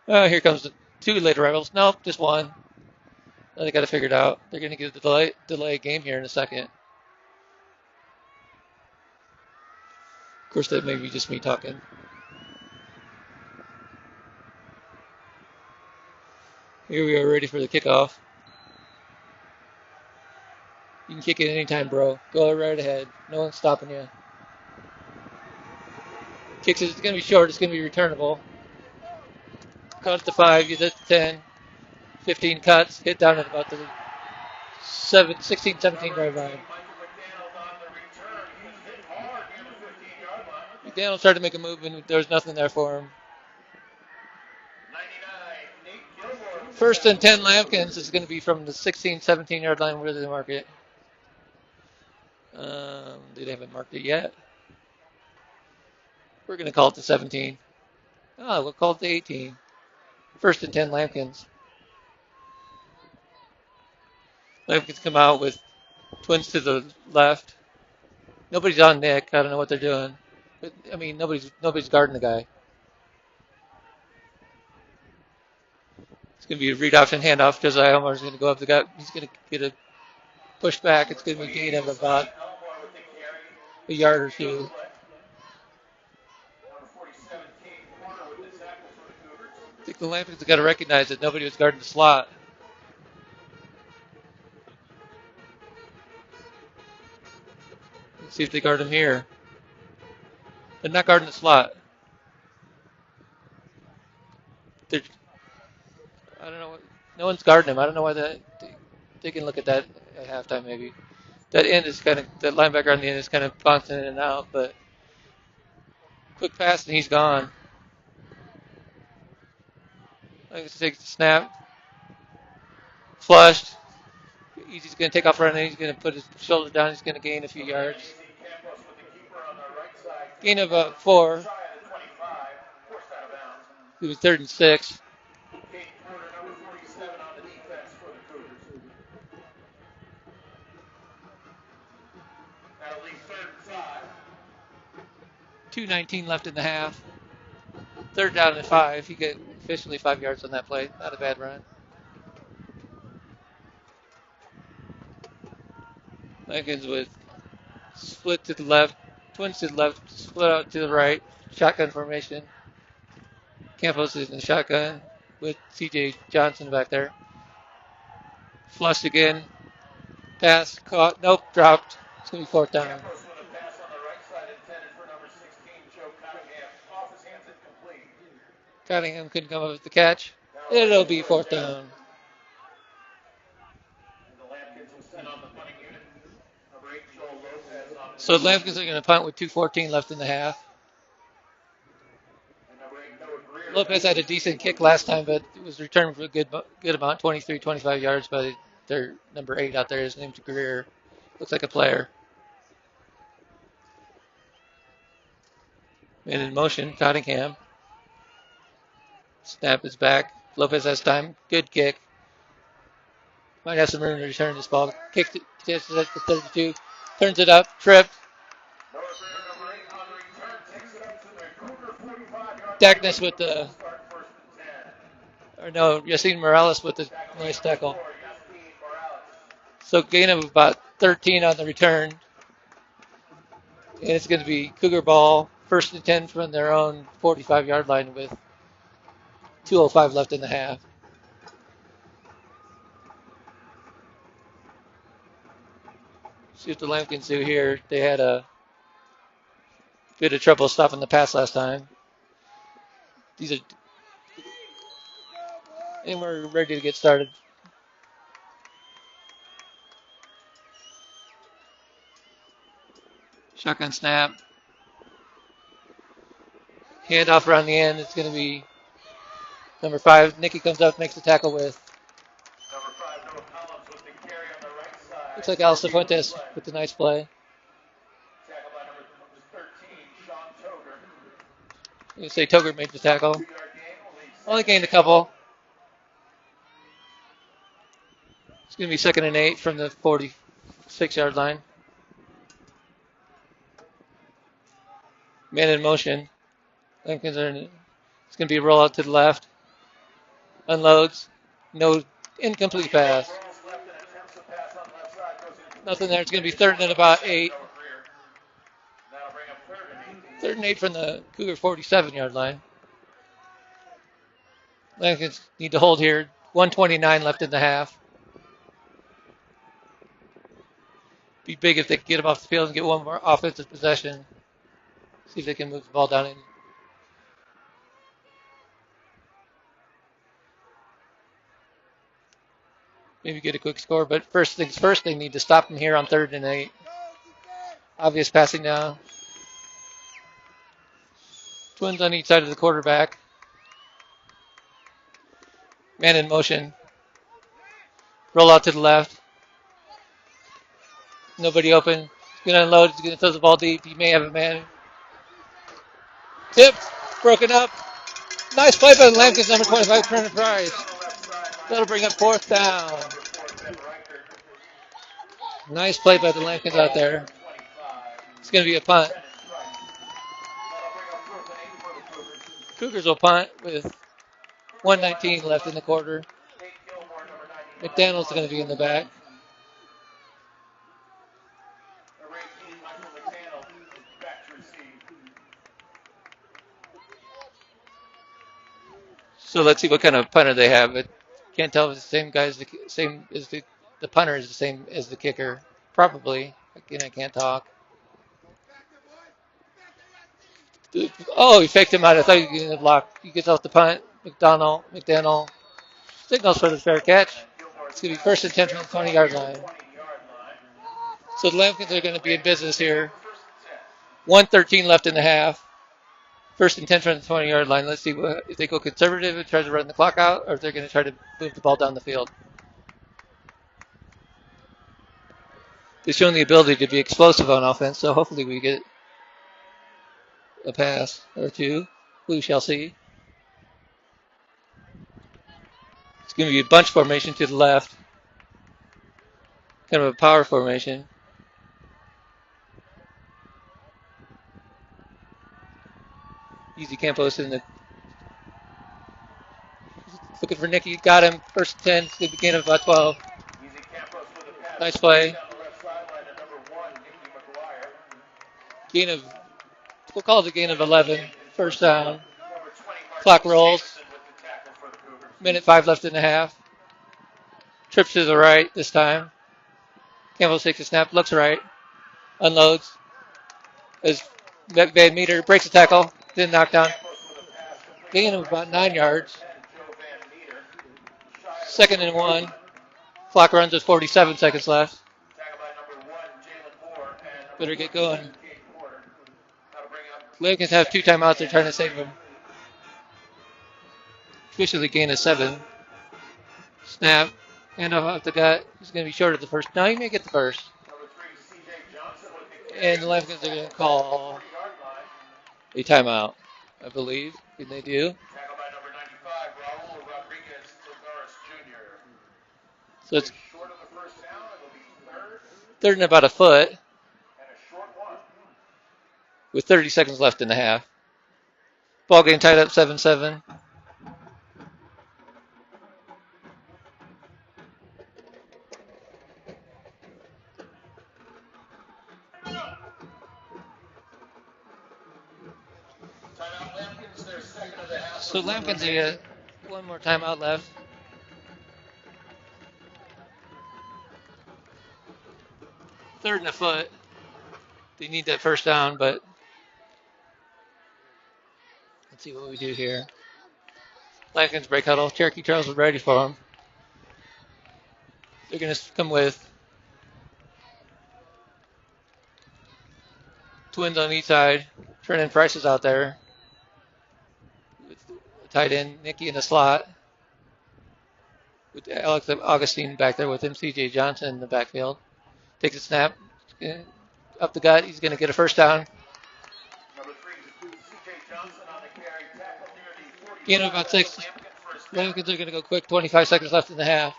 Oh, here comes the 2 late arrivals. Nope, just 1. Now they got it figured out. They're going to get a delay game here in a second. Of course, that may be just me talking. Here we are ready for the kickoff. You can kick it anytime, bro. Go right ahead. No one's stopping you. Kicks it. It's going to be short. It's going to be returnable. Cut it to 5. Use it to 10. 15 cuts. Hit down at about the 16, 17 yard line. McDaniel tried to make a move, and there was nothing there for him. 1st and 10 Lambkins is going to be from the 16, 17 yard line where they mark it. They haven't marked it yet. We're going to call it the 17. We'll call it the 18. 1st and 10 Lambkins. Lambkins come out with twins to the left. Nobody's on Nick. I don't know what they're doing. But, I mean, nobody's guarding the guy. It's going to be a read option handoff. Josiah Elmore's going to go up the guy. He's going to get a push back. It's going to be a gain of about a yard or 2. I think the Lambkins have got to recognize that nobody was guarding the slot. See if they guard him here. They're not guarding the slot. They're, I don't know. No one's guarding him. I don't know why that. They can look at that at halftime maybe. That end is kind of that linebacker on the end is kind of bouncing in and out, but quick pass and he's gone. Let's take the snap. Flushed. He's going to take off running. He's going to put his shoulder down. He's going to gain a few yards. Gain of about 4. It was 3rd and 6. .219 left in the half. 3rd down and 5. He got officially 5 yards on that play. Not a bad run. Lambkin with split to the left, twins to the left, split out to the right, shotgun formation. Campos is in the shotgun with C.J. Johnson back there. Flushed again. Pass, caught, nope, dropped. It's going to be 4th down. Cunningham couldn't come up with the catch. It'll be 4th down. So Lambkin's are going to punt with 2:14 left in the half. Lopez had a decent kick last time, but it was returned for a good amount, 23, 25 yards by their number 8 out there. His name's Greer. Looks like a player. And in motion, Cunningham. Snap is back. Lopez has time. Good kick. Might have some room to return this ball. Kicked it, gets it at the 32. Turns it up. Tripped. Dagness with the... Or no, Yacine Morales with the nice tackle. So gain of about 13 on the return. And it's going to be Cougar ball. 1st and 10 from their own 45-yard line with 2:05 left in the half. See what the Lambkins do here. They had a bit of trouble stopping the pass last time. And we're ready to get started. Shotgun snap. Handoff around the end. It's going to be number 5. Nicky comes up, makes the tackle with. Looks like Alistair Fuentes with the nice play. I'm going to say Toger made the tackle. Only gained a couple. It's going to be 2nd and 8 from the 46-yard line. Man in motion. Lambkins are in it. It's going to be a rollout to the left. Unloads. No incomplete pass. Nothing there. It's going to be 3rd and about 8. 3rd and 8 from the Cougar 47-yard line. Lambkins need to hold here. 1:29 left in the half. Be big if they can get him off the field and get one more offensive possession. See if they can move the ball down in. Maybe get a quick score, but first things first, they need to stop him here on 3rd and 8. Obvious passing now. Twins on each side of the quarterback. Man in motion. Roll out to the left. Nobody open. He's going to unload. He's going to throw the ball deep. He may have a man. Tipped. Broken up. Nice play by the Lambkins, number 25, Turner Price. That'll bring up 4th down. Nice play by the Lambkins out there. It's going to be a punt. Cougars will punt with 1:19 left in the quarter. McDaniel's going to be in the back. So let's see what kind of punter they have. But can't tell if it's the same guy as the punter is the same as the kicker. Probably. Again, I can't talk. Oh, he faked him out. I thought he was getting the block. He gets off the punt. McDaniel signals for the fair catch. It's going to be first and 10 from the 20-yard line. So the Lambkins are going to be in business here. 1:13 left in the half. First and 10 from the 20-yard line. Let's see if they go conservative and try to run the clock out, or if they're going to try to move the ball down the field. They've shown the ability to be explosive on offense, so hopefully we get a pass or two. We shall see. It's going to be a bunch formation to the left. Kind of a power formation. Easy Campos in the. Looking for Nicky. Got him. First and 10. It's going to be gain of about 12. Nice play. Gain of. We'll call it a gain of 11. First down. Clock rolls. Minute 5 left in the half. Trips to the right this time. Campbell takes a snap. Looks right. Unloads. As bad meter breaks a tackle. Then knocked down. Gain of about 9 yards. Second and 1. Clock runs with 47 seconds left. Better get going. Lambkins have 2 timeouts. They're trying to save them. Officially gain of 7. Snap. Hand off the gut. He's going to be short of the first. No, he may get the first. And the Lambkins are going to call a timeout, I believe. Did they do? So it's third and about a foot with 30 seconds left in the half. Ball game tied up 7-7. So Lambkins got one more timeout left. Third and a foot. They need that first down, but let's see what we do here. Lambkins break huddle. Cherokee Charles is ready for them. They're going to come with twins on each side. Trenton Price is out there. Tight end Nicky in the slot. With Alex Augustine back there with him. CJ Johnson in the backfield. Takes a snap. Up the gut. He's going to get a first down. Gain of about 6. Lambkins are going to go quick. 25 seconds left in the half.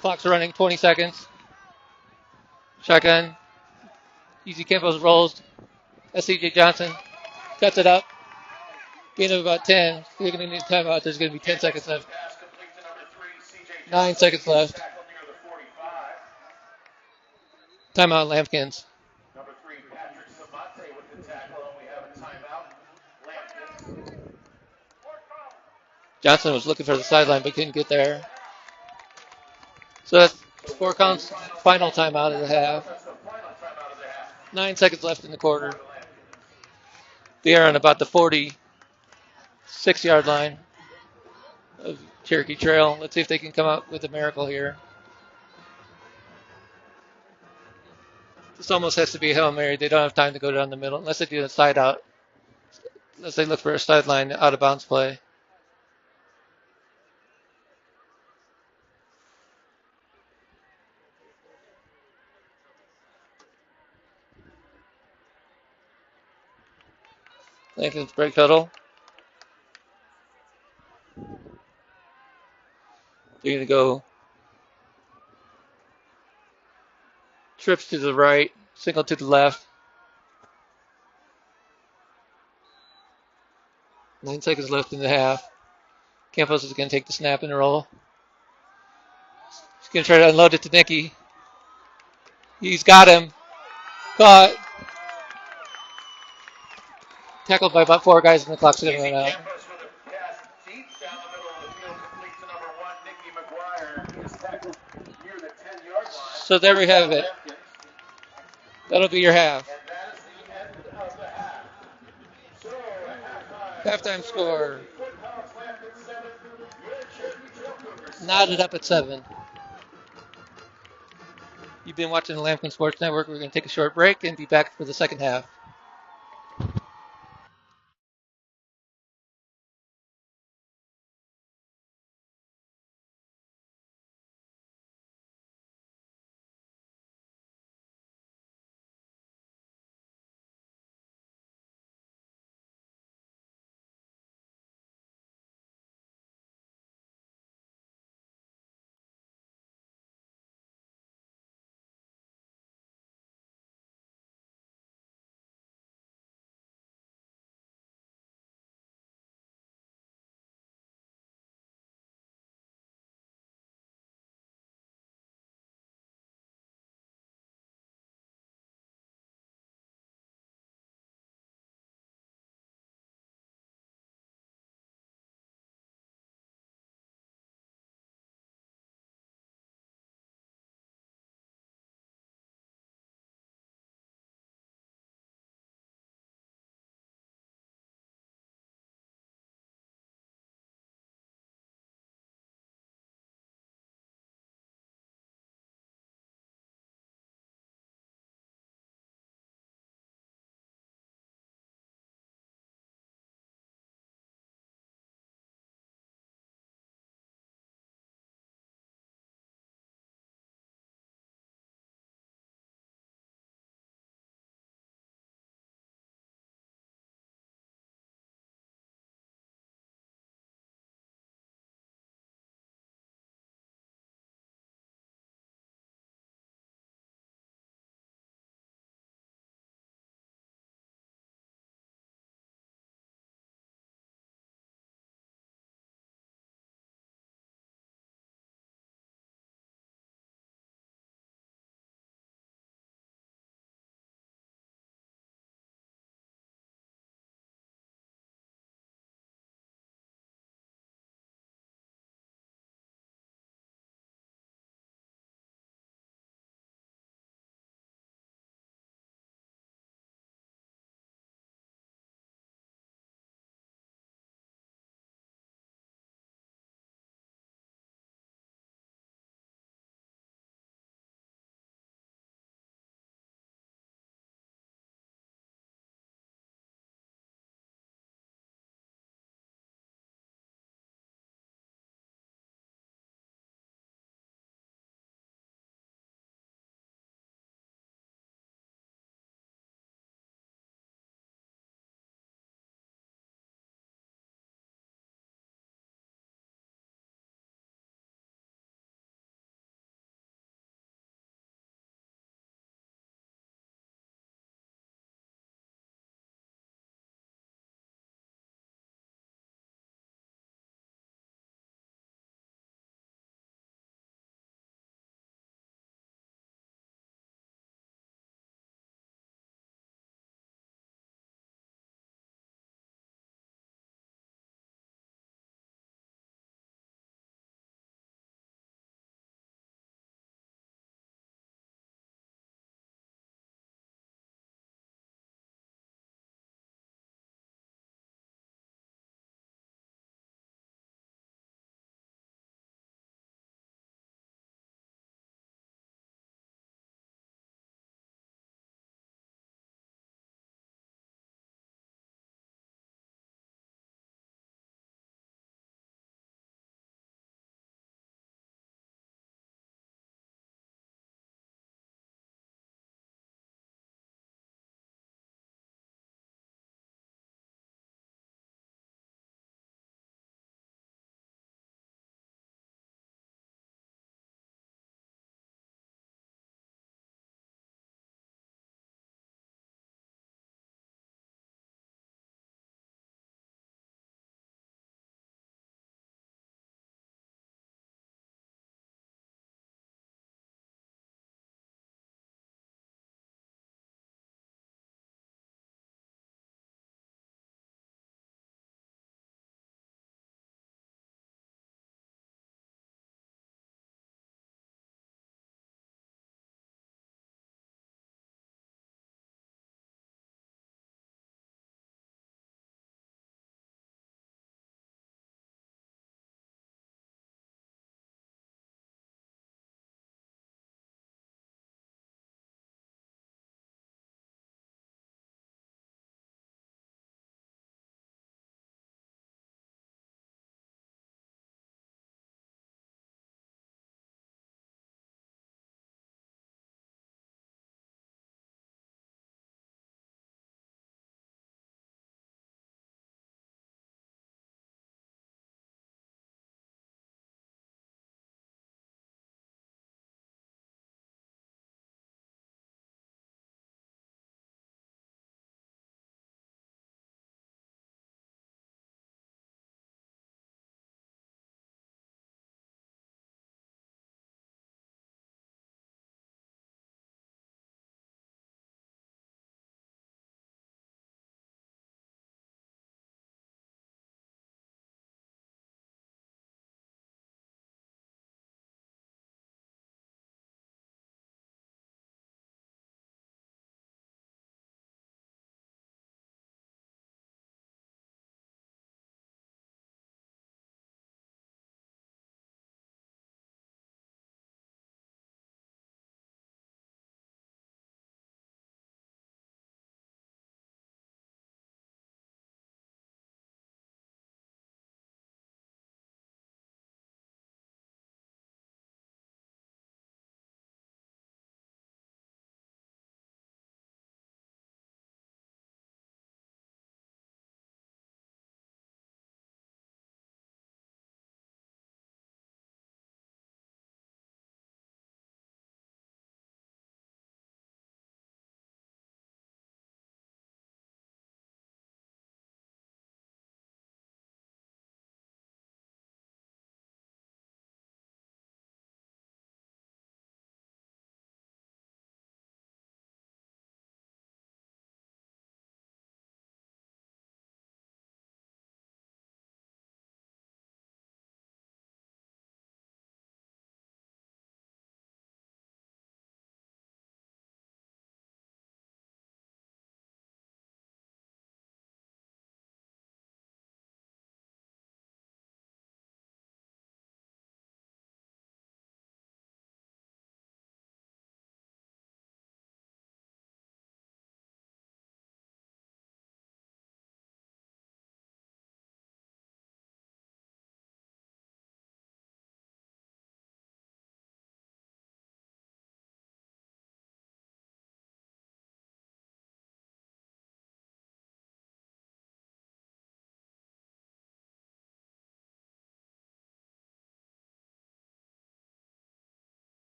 Clock's running. 20 seconds. Shotgun. Easy Campos rolls. That's CJ Johnson. Cuts it up. Gain of about 10. They're going to need a timeout. There's going to be 10 seconds left. 9 seconds left. Timeout, Lambkins. Number 3, Patrick Samate with the tackle, and we have a timeout. Lambkins. Johnson was looking for the sideline, but couldn't get there. So that's 4 counts. Final timeout of the half. 9 seconds left in the quarter. They are on about the 46-yard line of Cherokee Trail. Let's see if they can come up with a miracle here. This almost has to be a Hail Mary. They don't have time to go down the middle unless they do a side out. Unless they look for a sideline out of bounds play. Lambkins break huddle. They're going to go trips to the right, single to the left. 9 seconds left in the half. Campos is going to take the snap and roll. He's going to try to unload it to Nicky. He's got him. Caught. Tackled by about 4 guys, and the clock's going to run out. So there we have it. That'll be your half. And that's the end of the half. So at Halftime halftime, score Foothouse Lambkin 7, your Cherokee Trailbreakers 7. knotted up at 7. You've been watching the Lambkin Sports Network. We're going to take a short break and be back for the second half.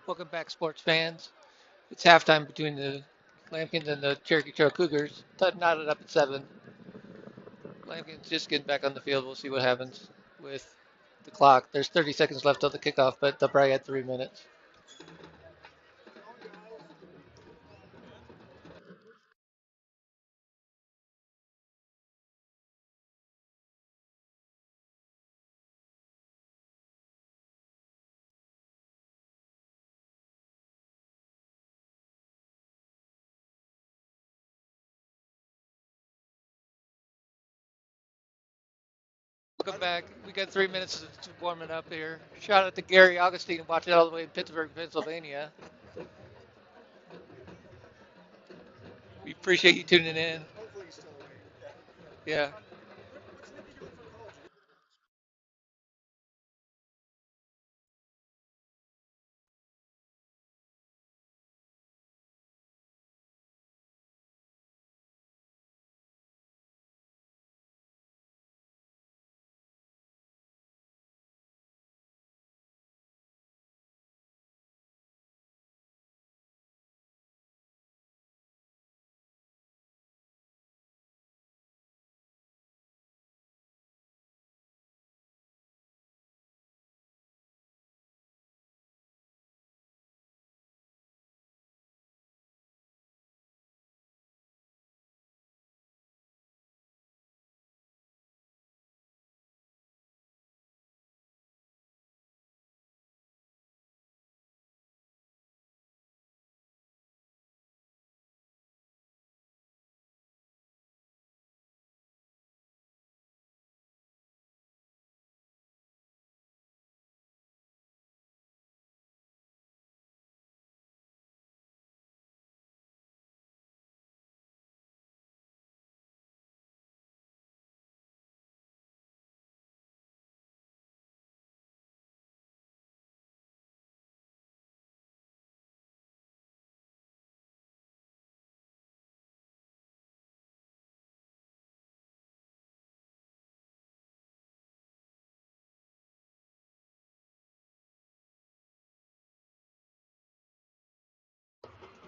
Welcome back, sports fans. It's halftime between the Lambkins and the Cherokee Trail Cougars. Knotted up at 7. Lambkins just getting back on the field. We'll see what happens with the clock. There's 30 seconds left till the kickoff, but they'll probably add 3 minutes. Welcome back. We got 3 minutes to warm it up here. Shout out to Gary Augustine watching all the way in Pittsburgh, Pennsylvania. We appreciate you tuning in. Hopefully he's still awake. Yeah.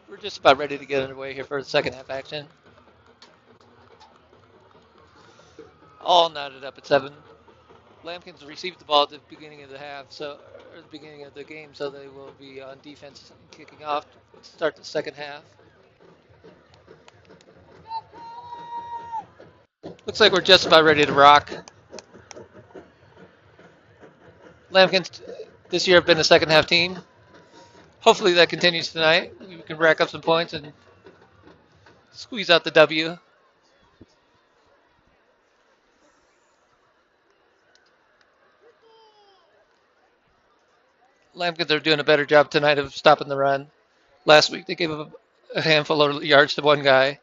We're just about ready to get underway here for the second half action. All knotted up at 7. Lambkins received the ball at the beginning of the half, or the beginning of the game, so they will be on defense kicking off to start the second half. Looks like we're just about ready to rock. Lambkins this year have been a second half team. Hopefully that continues tonight. We can rack up some points and squeeze out the W. Lambkins are doing a better job tonight of stopping the run. Last week they gave up a handful of yards to one guy.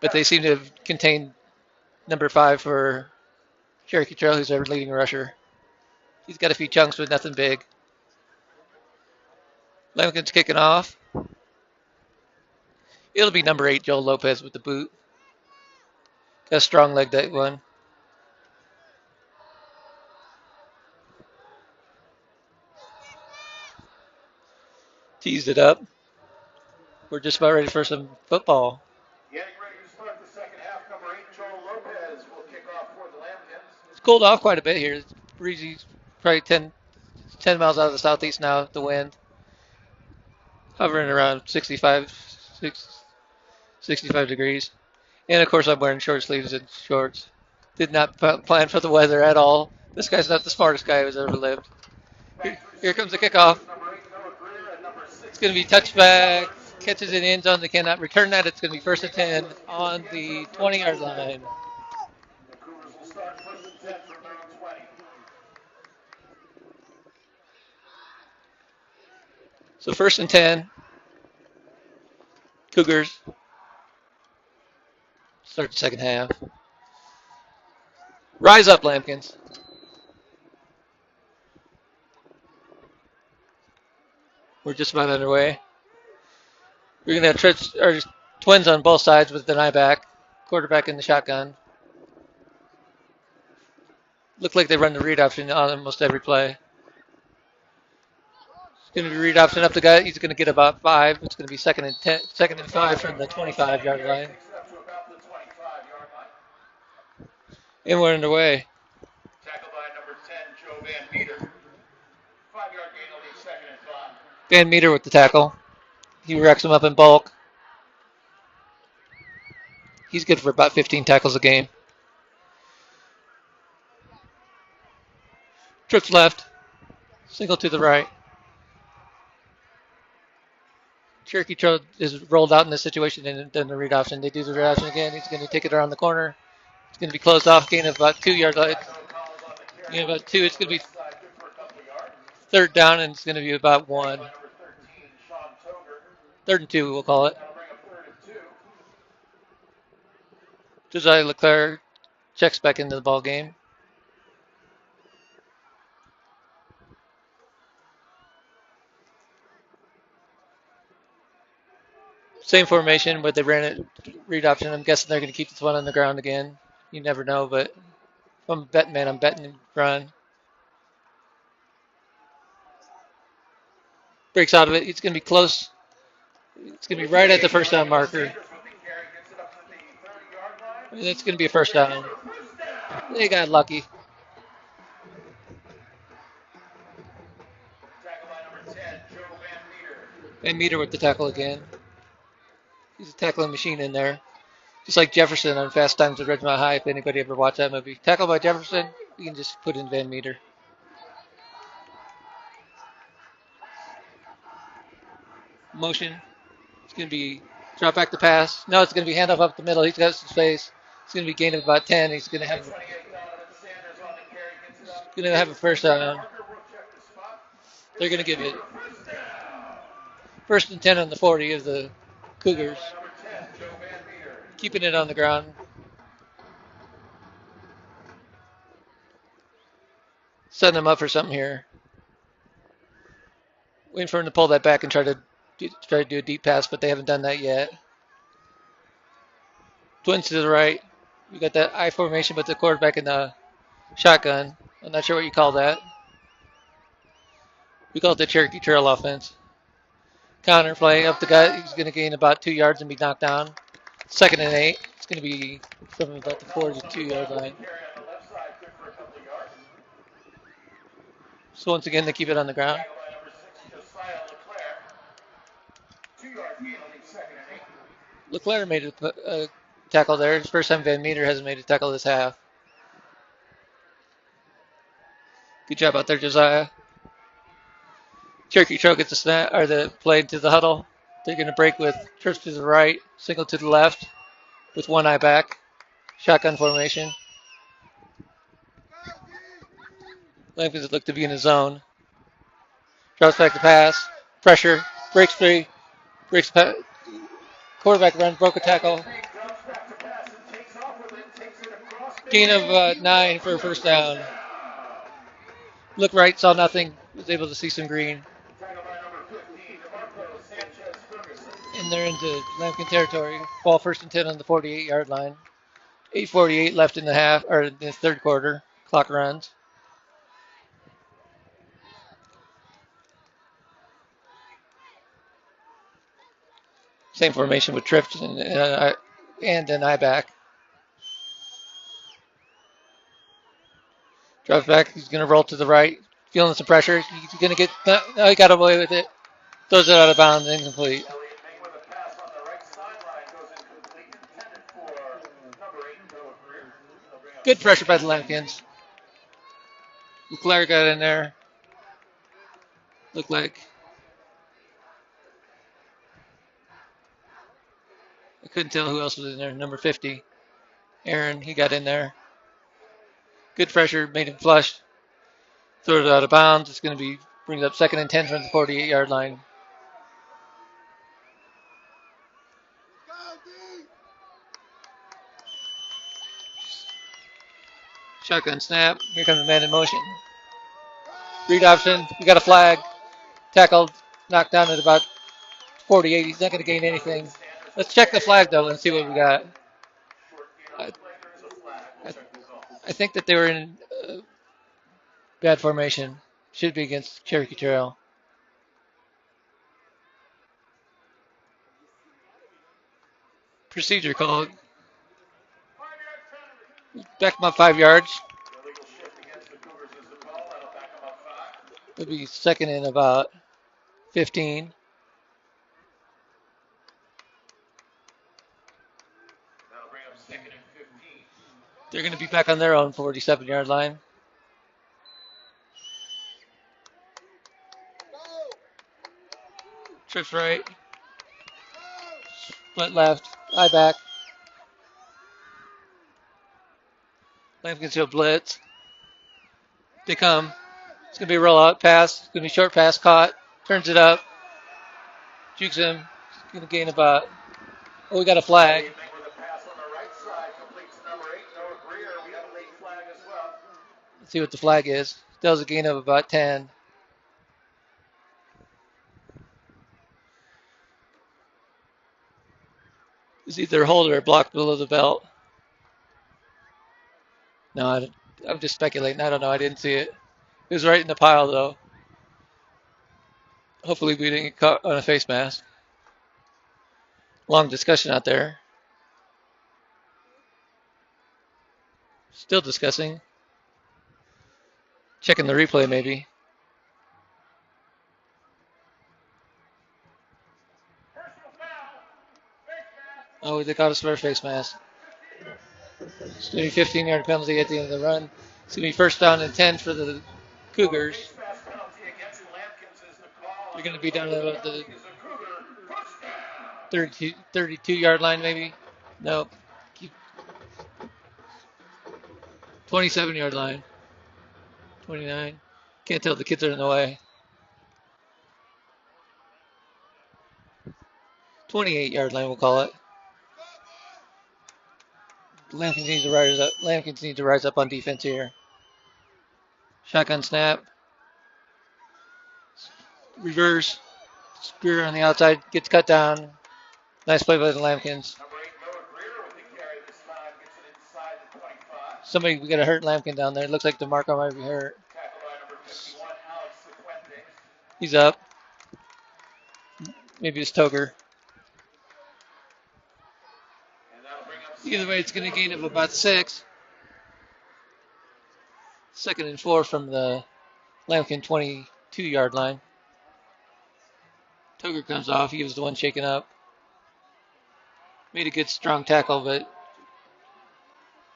But they seem to have contained number 5 for Cherokee Trail, who's their leading rusher. He's got a few chunks, but nothing big. Lambkin's kicking off. It'll be number 8, Joel Lopez, with the boot. Got a strong leg, that one. Teased it up. We're just about ready for some football. Getting ready to start the second half. Number 8, Joel Lopez will kick off for the Lambkins. It's cooled off quite a bit here. It's breezy, probably 10 miles out of the southeast now, the wind. Hovering around 65 degrees. And of course, I'm wearing short sleeves and shorts. Did not plan for the weather at all. This guy's not the smartest guy who's ever lived. Here comes the kickoff. It's going to be touchback. Catches in the end zone. They cannot return that. It's going to be first and 10 on the 20-yard line. The Cougars will start first and 10 from their own 20. So first and 10. Cougars. Start the second half. Rise up, Lambkins. We're just about underway. We're going to have twins on both sides with the deny back. Quarterback in the shotgun. Looked like they run the read option on almost every play. It's going to be read option up the guy. He's going to get about 5. It's going to be second and 10, second and 5 from the 25-yard line. And we're underway. Tackled by number 10, Joe Van Meter. 5-yard gain will be second and 5. Van Meter with the tackle. He wrecks him up in bulk. He's good for about 15 tackles a game. Trips left. Single to the right. Cherokee is rolled out in this situation and then the read option. They do the read option again. He's going to take it around the corner. It's going to be closed off. Gain of about 2 yards. Gain of about 2. It's going to be third down and it's going to be about 1. Third and 2, we'll call it. Josiah Leclerc checks back into the ball game. Same formation, but they ran it read option. I'm guessing they're going to keep this one on the ground again. You never know, but if I'm a betting man, I'm betting run. Breaks out of it. It's going to be close. It's going to be right at the first down marker. It's going to be a first down. They got lucky. Van Meter with the tackle again. He's a tackling machine in there. Just like Jefferson on Fast Times at Ridgemont High, if anybody ever watched that movie. Tackled by Jefferson, you can just put in Van Meter. Motion. It's going to be drop back to pass. No, it's going to be handoff up the middle. He's got some space. It's going to be gain of about 10. He's going to have a first down. They're going to give it first and 10 on the 40 of the Cougars. Keeping it on the ground. Setting them up for something here. Waiting for him to pull that back and try to do a deep pass, but they haven't done that yet. Twins to the right. We got that I formation, but the quarterback in the shotgun. I'm not sure what you call that. We call it the Cherokee Trail offense. Counter play up the gut. He's going to gain about 2 yards and be knocked down. Second and 8. It's going to be from about the 42-yard line. So once again, they keep it on the ground. Leclerc made a tackle there. It's the first time Van Meter hasn't made a tackle this half. Good job out there, Josiah. Cherokee Trail gets the snap or the play to the huddle. They're going to break with trips to the right, single to the left, with one eye back. Shotgun formation. Lambkin look to be in the zone. Drops back to pass. Pressure. Breaks free. Breaks quarterback run. Broke a tackle. Gain of 9 for a first down. Look right, saw nothing. Was able to see some green. And they're into Lambkin territory. Ball first and 10 on the 48-yard line. 8:48 left in the half, or in the third quarter. Clock runs. Same formation with trips and an eye back. Drops back. He's going to roll to the right. Feeling some pressure. He's going to get. No, he got away with it. Throws it out of bounds. Incomplete. Good pressure by the Lambkins. Leclerc got in there. Looked like. I couldn't tell who else was in there. Number 50. Aaron, he got in there. Good pressure, made him flush. Throws it out of bounds. It's going to be, brings up second and 10 from the 48-yard line. Shotgun snap. Here comes the man in motion. Read option. We got a flag. Tackled. Knocked down at about 48. He's not going to gain anything. Let's check the flag, though, and see what we got. I think that they were in Bad formation. Should be against Cherokee Trail. Procedure called. Back him up 5 yards. Illegal shift against the Cougars is the call. That'll back them up 5. It'll be second and about 15. That'll bring up second and 15. They're going to be back on their own 47-yard line. Trips right. Split left. Eye back. Lambkin's going to blitz. They come. It's going to be a rollout pass. It's going to be short pass caught. Turns it up. Jukes him. He's going to gain about. Oh, we got a flag. With a pass on the right side, completes number 8, Noah Greer. We got a late flag as well. Let's see what the flag is. That was a gain of about 10. It's either hold or block below the belt. No, I'm just speculating. I don't know. I didn't see it. It was right in the pile, though. Hopefully we didn't get caught on a face mask. Long discussion out there. Still discussing. Checking the replay, maybe. Oh, they got us for a face mask. It's going to be 15-yard penalty at the end of the run. It's going to be first down and 10 for the Cougars. They're going to be down at the 32-yard line, maybe. Nope. 27-yard line. 29. Can't tell, the kids are in the way. 28-yard line, we'll call it. Lambkin needs to rise up on defense here. Shotgun snap. Reverse. Spear on the outside. Gets cut down. Nice play by the Lambkins. Number 8, Noah Greer with the carry this time. Gets it inside the 25. We got to hurt Lambkin down there. It looks like DeMarco might be hurt. Tackled by number 51, Alex Sequente. He's up. Maybe it's Toker. Either way, it's going to gain of about 6. Second and 4 from the Lambkin 22-yard line. Toker comes off. He was the one shaken up. Made a good strong tackle, but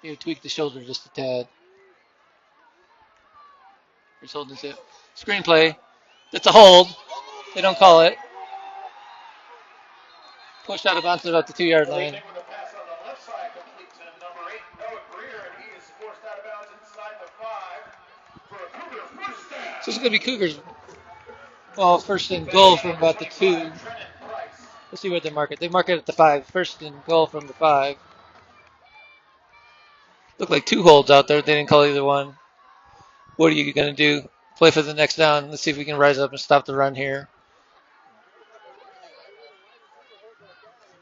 he tweaked the shoulder just a tad. He's holding his hip. Screenplay. That's a hold. They don't call it. Pushed out of bounds about the 2-yard line. So it's going to be Cougars. Well, first and goal from about the 2. Let's see what they mark it. They mark it at the 5. First and goal from the 5. Look like 2 holds out there. They didn't call either one. What are you going to do? Play for the next down. Let's see if we can rise up and stop the run here.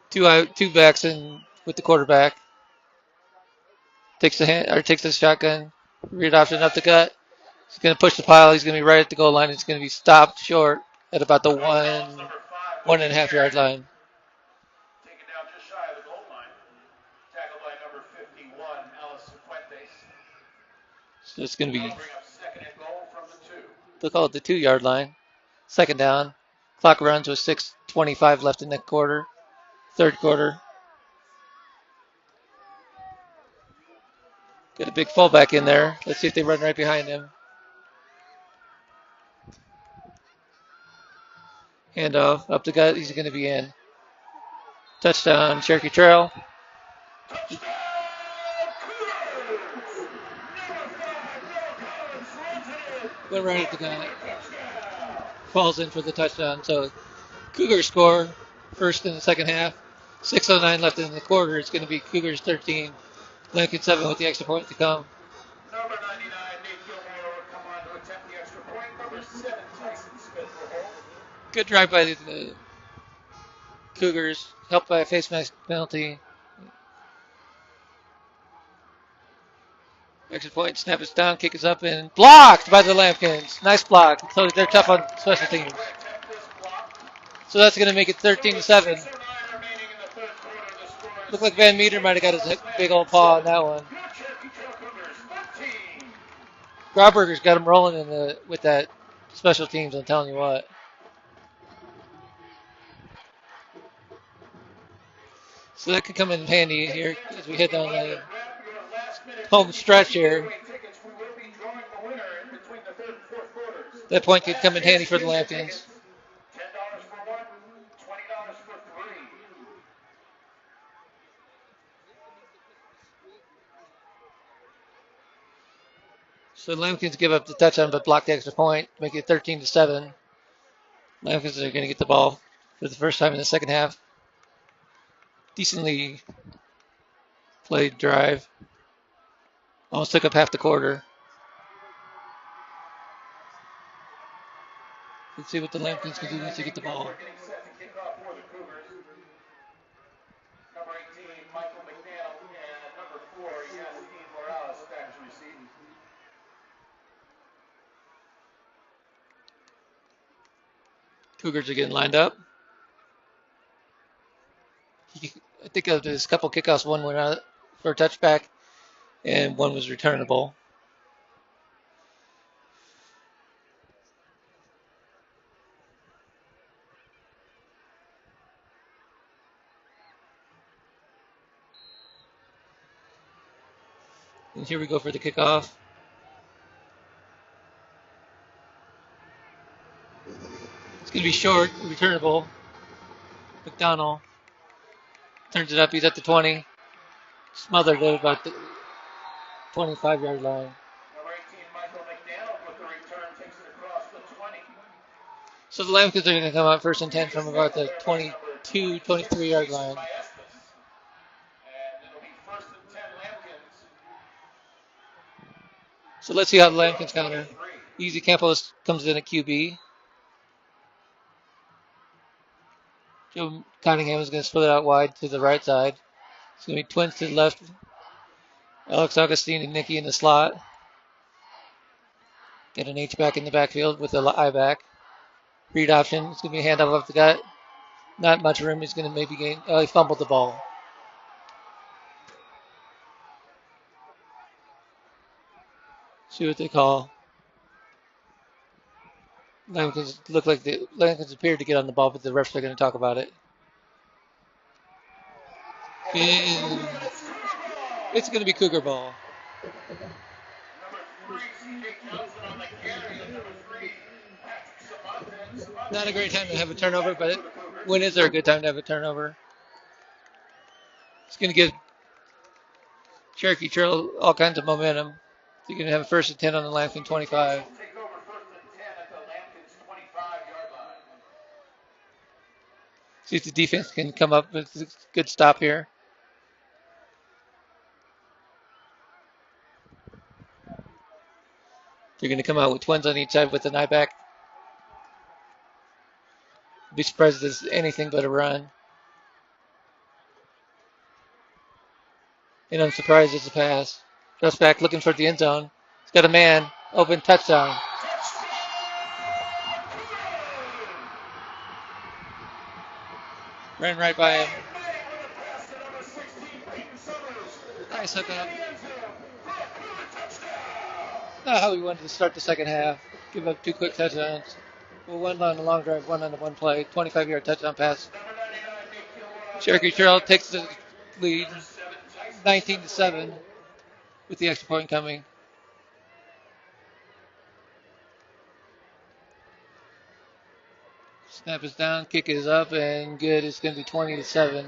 Two backs in with the quarterback. Takes the shotgun. Read option up the gut. He's going to push the pile. He's going to be right at the goal line. It's going to be stopped short at about the 1.5 yard line. Taken down just shy of the goal line. Tackled by number 51, Alice Fuentes. So it's going to be. Bring up second and goal from the 2. They'll call it the 2-yard line. Second down. Clock runs with 6:25 left in the quarter. Third quarter. Got a big fullback in there. Let's see if they run right behind him. Handoff up the gut. He's going to be in. Touchdown, Cherokee Trail. Went right at the gut. Falls in for the touchdown. So Cougars score first in the second half. 6:09 left in the quarter. It's going to be Cougars 13. Lambkin 7 with the extra point to come. Number 99, Nate Gilmore will come on to attempt the extra point. Number 7, Tyson Smith will hold. Good drive by the Cougars, helped by a face mask penalty. Extra point, snap is down, kick is up, and blocked by the Lambkins. Nice block. So they're tough on special teams. So that's going to make it 13-7. Looked like Van Meter might have got his big old paw on that one. Grauberger's got him rolling with that special teams, I'm telling you what. So that could come in handy here as we head down the home stretch here. That point could come in handy for the Lambkins. So Lambkins give up the touchdown but block the extra point, make it 13-7. Lambkins are going to get the ball for the first time in the second half. Decently played drive. Almost took up half the quarter. Let's see what the Lambkins can do once they get the ball. Cougars are getting lined up. I think of this couple kickoffs, one went out for a touchback and one was returnable. And here we go for the kickoff. It's going to be short, returnable. McDonald turns it up. He's at the 20. Smothered at about the 25-yard line. So the Lambkins are going to come out first and 10 from about the 22, 23-yard line. So let's see how the Lambkins counter. Easy Campos comes in at QB. Joe Cunningham is going to split it out wide to the right side. It's going to be twins to the left. Alex Augustine and Nicky in the slot. Get an H-back in the backfield with the I-back. Read option. It's going to be a handoff off the gut. Not much room. He's going to maybe gain. Oh, he fumbled the ball. See what they call. Lambkins look like the Lambkins appeared to get on the ball, but the refs are going to talk about it. And it's going to be Cougar ball. Not a great time to have a turnover, but when is there a good time to have a turnover? It's going to give Cherokee Trail all kinds of momentum. You're going to have a first and 10 on the Lambkin 25. See if the defense can come up with a good stop here. They're going to come out with twins on each side with an I-back. Be surprised if there's anything but a run. And I'm surprised it's a pass. Just back looking for the end zone. He's got a man. Open touchdown. Ran right by him. Nice hookup. Not how we wanted to start the second half. Give up two quick touchdowns. Well, one on the long drive, one on the one play. 25-yard touchdown pass. Cherokee Trail takes the lead, 19-7, with the extra point coming. Snap is down, kick is up, and good. It's going to be 20-7.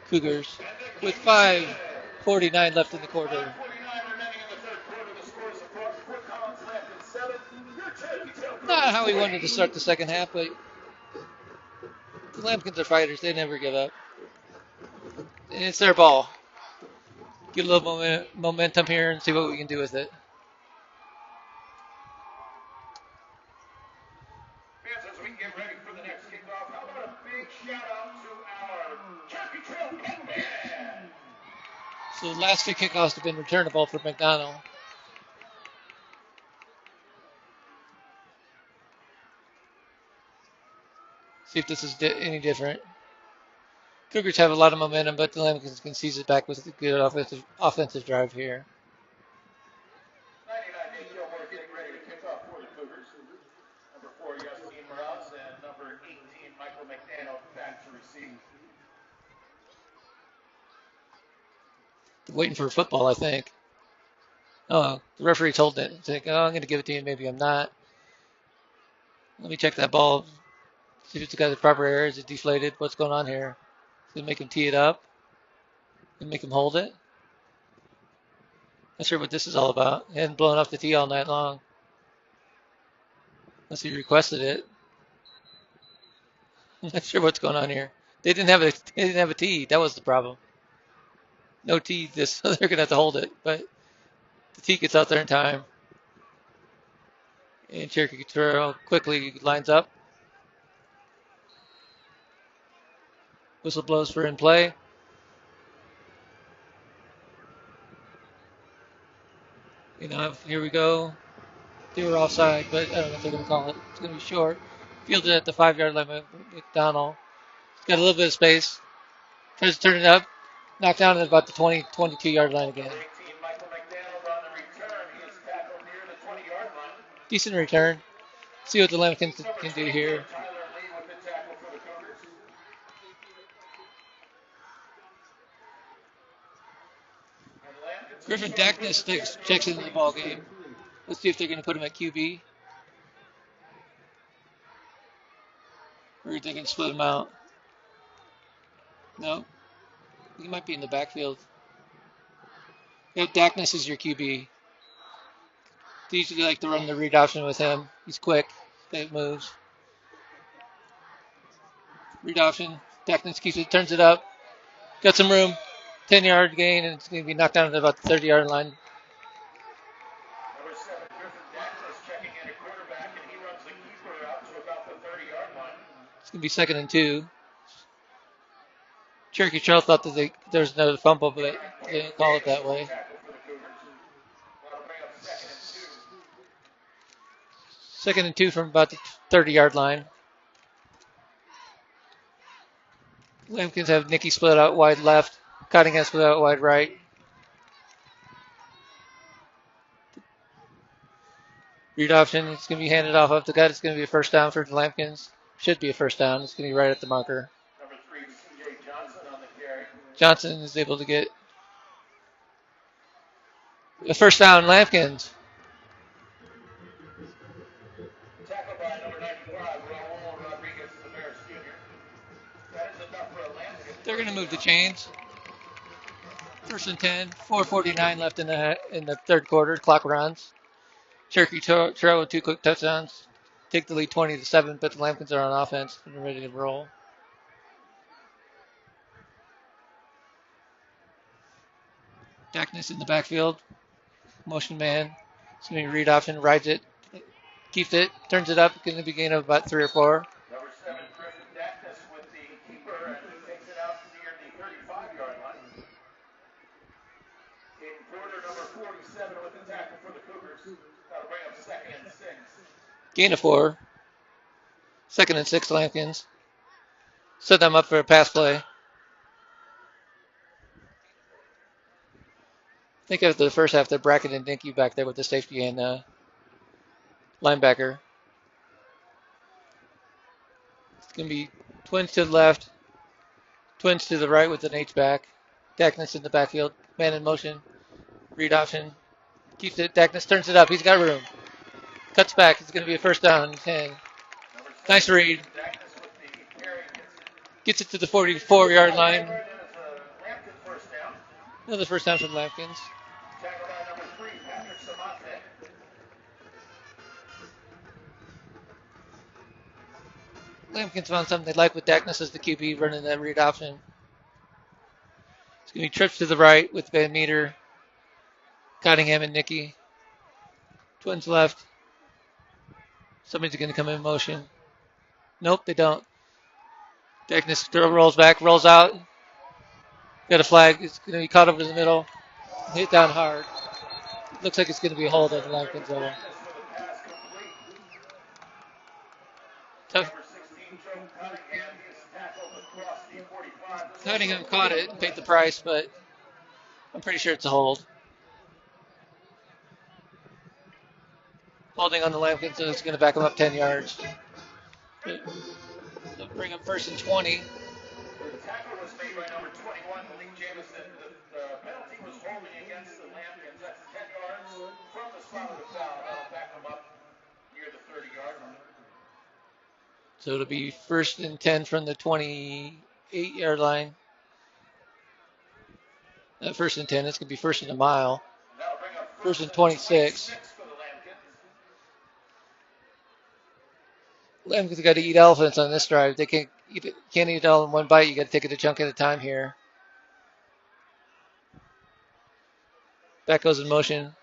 Cougars with 5:49 left in the quarter. Not how we wanted to start the second half, but the Lambkins are fighters. They never give up. And it's their ball. Get a little momentum here and see what we can do with it. Fans, as we get ready for the next kickoff, how about a big shout out to our Cherokee Trail Hitman? So the last two kickoffs have been returnable for McDonald. See if this is any different. Cougars have a lot of momentum, but the Lambkins can seize it back with a good offensive drive here. 99 Nate Gilmore getting ready to kick off for the Cougars. Number 4, Justine Morales, and number 18, Michael McDaniel, back to receive. They're waiting for football, I think. Oh, the referee told it. It's like, oh, I'm going to give it to you. Maybe I'm not. Let me check that ball. See if it's got the proper air. Is it deflated? What's going on here? Is it make him tee it up? And make him hold it? Not sure what this is all about. He hadn't blown off the tee all night long. Unless he requested it. I'm not sure what's going on here. They didn't have a tee. That was the problem. No tee. This they're gonna have to hold it, but the tee gets out there in time. And Cherokee Trail quickly lines up. Whistle blows for in play. You know, here we go. They were offside, but I don't know if they're going to call it. It's going to be short. Fielded at the 5-yard line. McDonald. He's got a little bit of space. Tries to turn it up. Knocked down at about the 22-yard line again. 18, Michael McDaniel on the return. He is tackled near the 20-yard line. Decent return. See what the Lambkins can do here. Tyler Lee with the tackle for the Cougars. Griffin Dackness checks into the ball game. Let's see if they're going to put him at QB. Or if they can split him out. No. He might be in the backfield. Yep, Dackness is your QB. They usually like to run the read option with him. He's quick. It moves. Read option. Dackness keeps it, turns it up. Got some room. 10-yard gain, and it's going to be knocked down at about the 30-yard line. Number 7, Griffin Dackness checking in a quarterback, and he runs the keeper out to about the 30-yard line. It's going to be 2nd and 2. Cherokee Trail thought that there was another fumble, but they didn't call it that way. That'll bring up 2nd and 2. 2nd and 2 from about the 30-yard line. Lambkins have Nicky split out wide left. Cottingham split out wide right. Read option. It's going to be handed off up the gut. It's going to be a first down for the Lambkins. Should be a first down. It's going to be right at the marker. Number 3, C.J. Johnson on the carry. Johnson is able to get a first down, Lambkins. Tackled by number 95, Raul Rodriguez, the Bears junior. That is enough for a Lambkin. They're going to move the chains. 1st and 10, 4:49 left in the third quarter. Clock runs. Cherokee Trail with 2 quick touchdowns. Take the lead 20-7, but the Lambkins are on offense and ready to roll. Dackness in the backfield. Motion man. It's going to be read option. Rides it. Keeps it. Turns it up. Going to be gain of about 3 or 4. Number 7, Griffin Dackness with the keeper, and he takes it out near the 35-yard line. In quarter number 47 with the tackle for the Cougars. That'll bring up 2nd and 6. Gain of 4. 2nd and 6, Lambkins. Set them up for a pass play. I think after the first half, they're bracketing Dinky back there with the safety and linebacker. It's going to be twins to the left, twins to the right with an H-back. Dackness in the backfield, man in motion, read option. Keeps it, Dackness turns it up, he's got room. Cuts back, it's going to be a first down. 10. Nice read. Gets it to the 44-yard line. Another first down from Lambkins. Tackle by number 3, Patrick Samante. Lambkins found something they like with Dackness as the QB running that read option. It's going to be trips to the right with Van Meter, Cottingham, and Nicky. Twins left. Somebody's going to come in motion. Nope, they don't. Dackness rolls back, rolls out. Got a flag. It's going to be caught over the middle. Hit down hard. Looks like it's going to be a hold on the Lambkins level. Tough. Cunningham caught it and paid the price, but I'm pretty sure it's a hold. Holding on the Lambkin, so it's going to back him up 10 yards. They'll bring up 1st and 20. The tackle was made by number 21, Malik Jamison. The penalty was holding against the Lambkins. That's 10 yards from the spot of the foul. That'll back them up near the 30-yard line. So it'll be 1st and 10 from the 28-yard line. Not 1st and 10, it's going to be 1st and a mile. That'll bring up 1st and 26. for the Lambkins. Lambkin's got to eat elephants on this drive. They can't eat it all in one bite. You got to take it a chunk at a time here. Back goes in motion.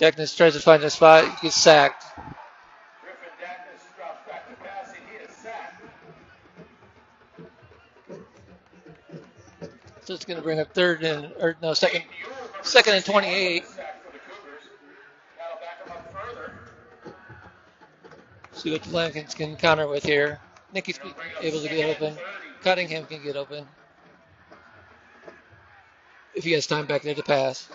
Deckness tries to find a spot. Gets sacked. Griffin Dackness drops back to pass. He is sacked. So it's going to bring up second and 28. Sack for the Cougars. That'll back them up further. See what the Lambkins can counter with here. Nicky's able to get open. Cunningham can get open. If he has time back there to pass.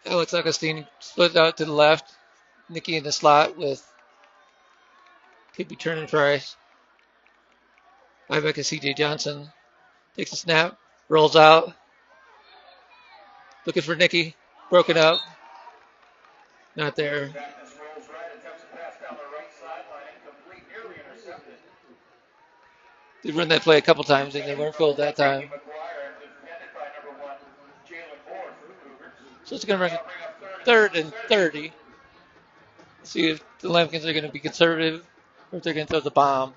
Alex Augustine split out to the left. Nicky in the slot with could be turning Price. Linebacker CJ Johnson takes a snap, rolls out. Looking for Nicky. Broken up. Not there. Dackness rolls right, attempts a pass down the right sideline, incomplete, nearly intercepted. They run that play a couple times and they weren't fooled that time. McGuire, defended by number 1, Jalen Moore for the Cougars. So it's going to bring up 3rd and 30. See if the Lambkins are going to be conservative or if they're going to throw the bomb.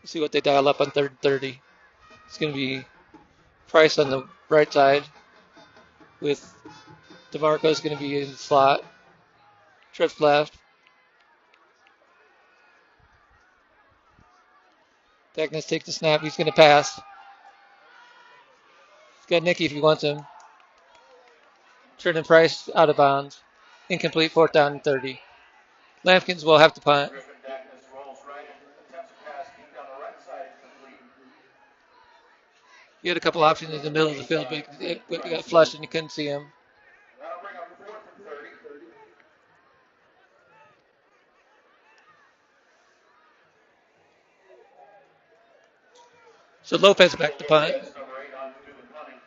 See what they dial up on 3rd and 30. It's going to be Price on the right side with DeMarco's going to be in the slot. Trips left. Dackness takes the snap. He's going to pass. He's got Nicky if he wants him. Turning Price out of bounds. Incomplete, 4th down and 30. Lambkins will have to punt. Griffin Dackness rolls right, attempts a pass deep down the right side, incomplete. He had a couple options in the middle of the field, but it got flushed and you couldn't see him. That'll bring up 4th and 30. So Lopez back to punt. Number 8 on to do the punting.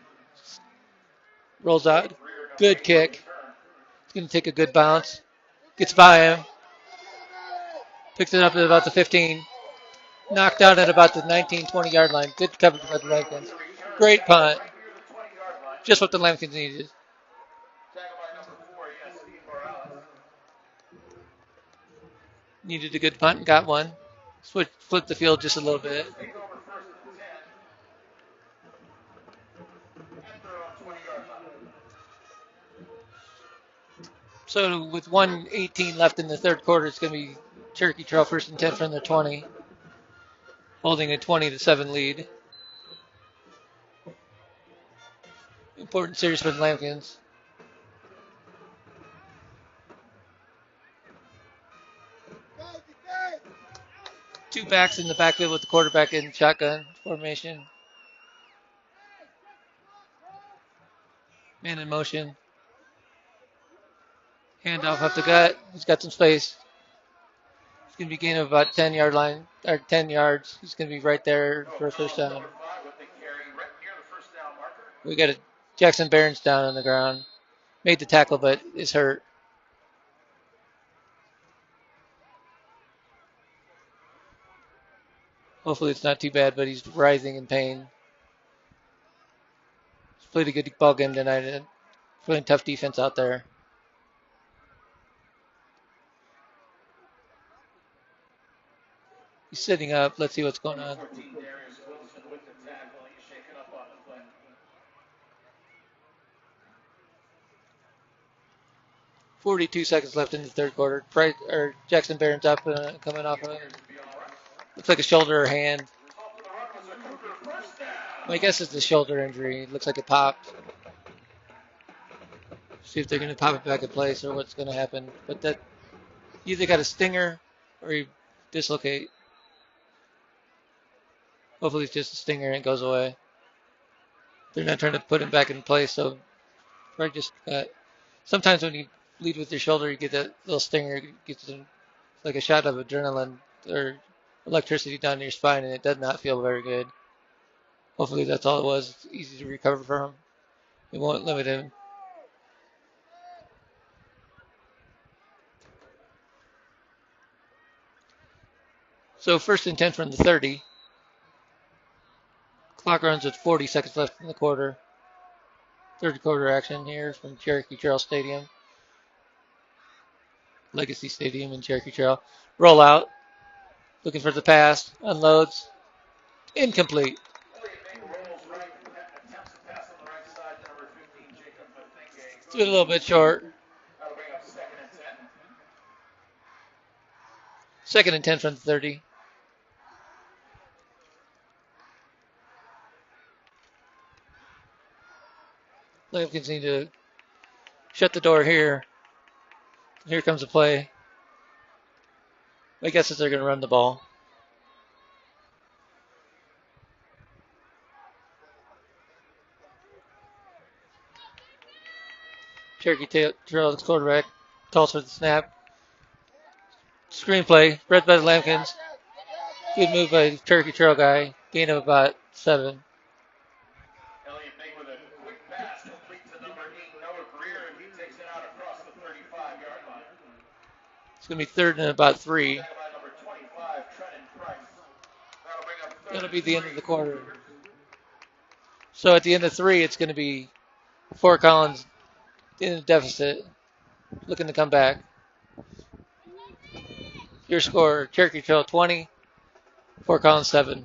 Rolls out. Good kick. It's going to take a good bounce. Gets by him. Picks it up at about the 15. Knocked out at about the 19, 20-yard line. Good coverage by the Lambkins. Great punt. Right near the 20-yard line. Just what the Lambkins needed. Tackled by number 4, yes, Steve Morales. Needed a good punt and got one. Flipped the field just a little bit. Take over 1st and 10. And throw on 20-yard line. So with 1:18 left in the 3rd quarter, it's going to be Cherokee Trail 1st and 10 from the 20. Holding a 20-7 lead. Important series for the Lambkins. Two backs in the backfield with the quarterback in shotgun formation. Man in motion. Handoff up the gut. He's got some space. He's going to be gaining about 10-yard line or 10 yards. He's going to be right there for a first down. We got a Jackson Barron's down on the ground. Made the tackle, but is hurt. Hopefully it's not too bad, but he's writhing in pain. He's played a good ball game tonight. And playing tough defense out there. He's sitting up. Let's see what's going on. 42 seconds left in the 3rd quarter. Jackson Barron's up coming off of it. Looks like a shoulder or hand. My guess is the shoulder injury. It looks like it popped. See if they're going to pop it back in place or what's going to happen. But that you either got a stinger or you dislocate. Hopefully it's just a stinger and it goes away. They're not trying to put him back in place, so right just sometimes when you lead with your shoulder, you get that little stinger. It gets like a shot of adrenaline or electricity down your spine, and it does not feel very good. Hopefully that's all it was. It's easy to recover from. It won't limit him. So first and 10 from the 30. Clock runs with 40 seconds left in the quarter. Third quarter action here from Cherokee Trail Stadium. Legacy Stadium in Cherokee Trail. Roll out. Looking for the pass. Unloads. Incomplete. It's a little bit short. Second and 10 from the 30. Lambkins need to shut the door here. Here comes the play. My guess is they're going to run the ball. Cherokee Trail's quarterback calls for the snap. Screenplay, read by the Lambkins. Good move by the Cherokee Trail guy. Gain of about 7. Elliott Big with a quick pass complete to number 8, Noah Greer, and he takes it out across the 35-yard line. It's going to be third and about 3. Number 25, Trenton Price. That'll be the end of the quarter. So at the end of 3, it's going to be Fort Collins in a deficit, looking to come back. Your score, Cherokee Trail 20, Fort Collins 7.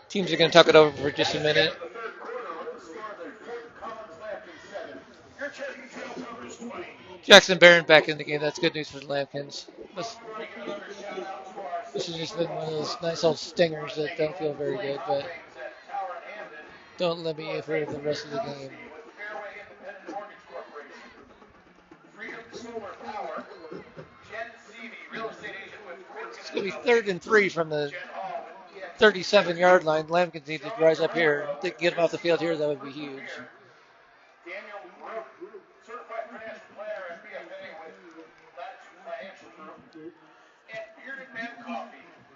Teams are going to talk it over for just a minute. Jackson Barron back in the game. That's good news for the Lambkins. This has just been one of those nice old stingers that don't feel very good, but don't let me in for the rest of the game. It's going to be third and 3 from the 37-yard line. Lambkins need to rise up here. If they can get him off the field here, that would be huge.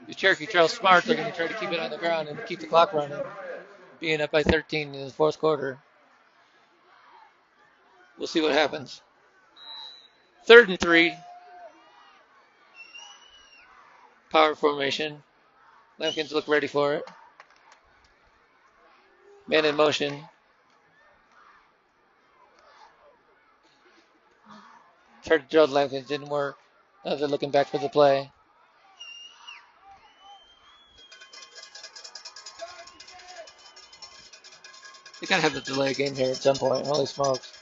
The Cherokee Trail smart. They're going to try to keep it on the ground and keep the clock running, being up by 13 in the fourth quarter. We'll see what happens. Third and 3. Power formation. Lambkins look ready for it. Man in motion. Tried to drill the Lambkins, didn't work. Now they're looking back for the play. They gotta have the delay game here at some point. Holy smokes.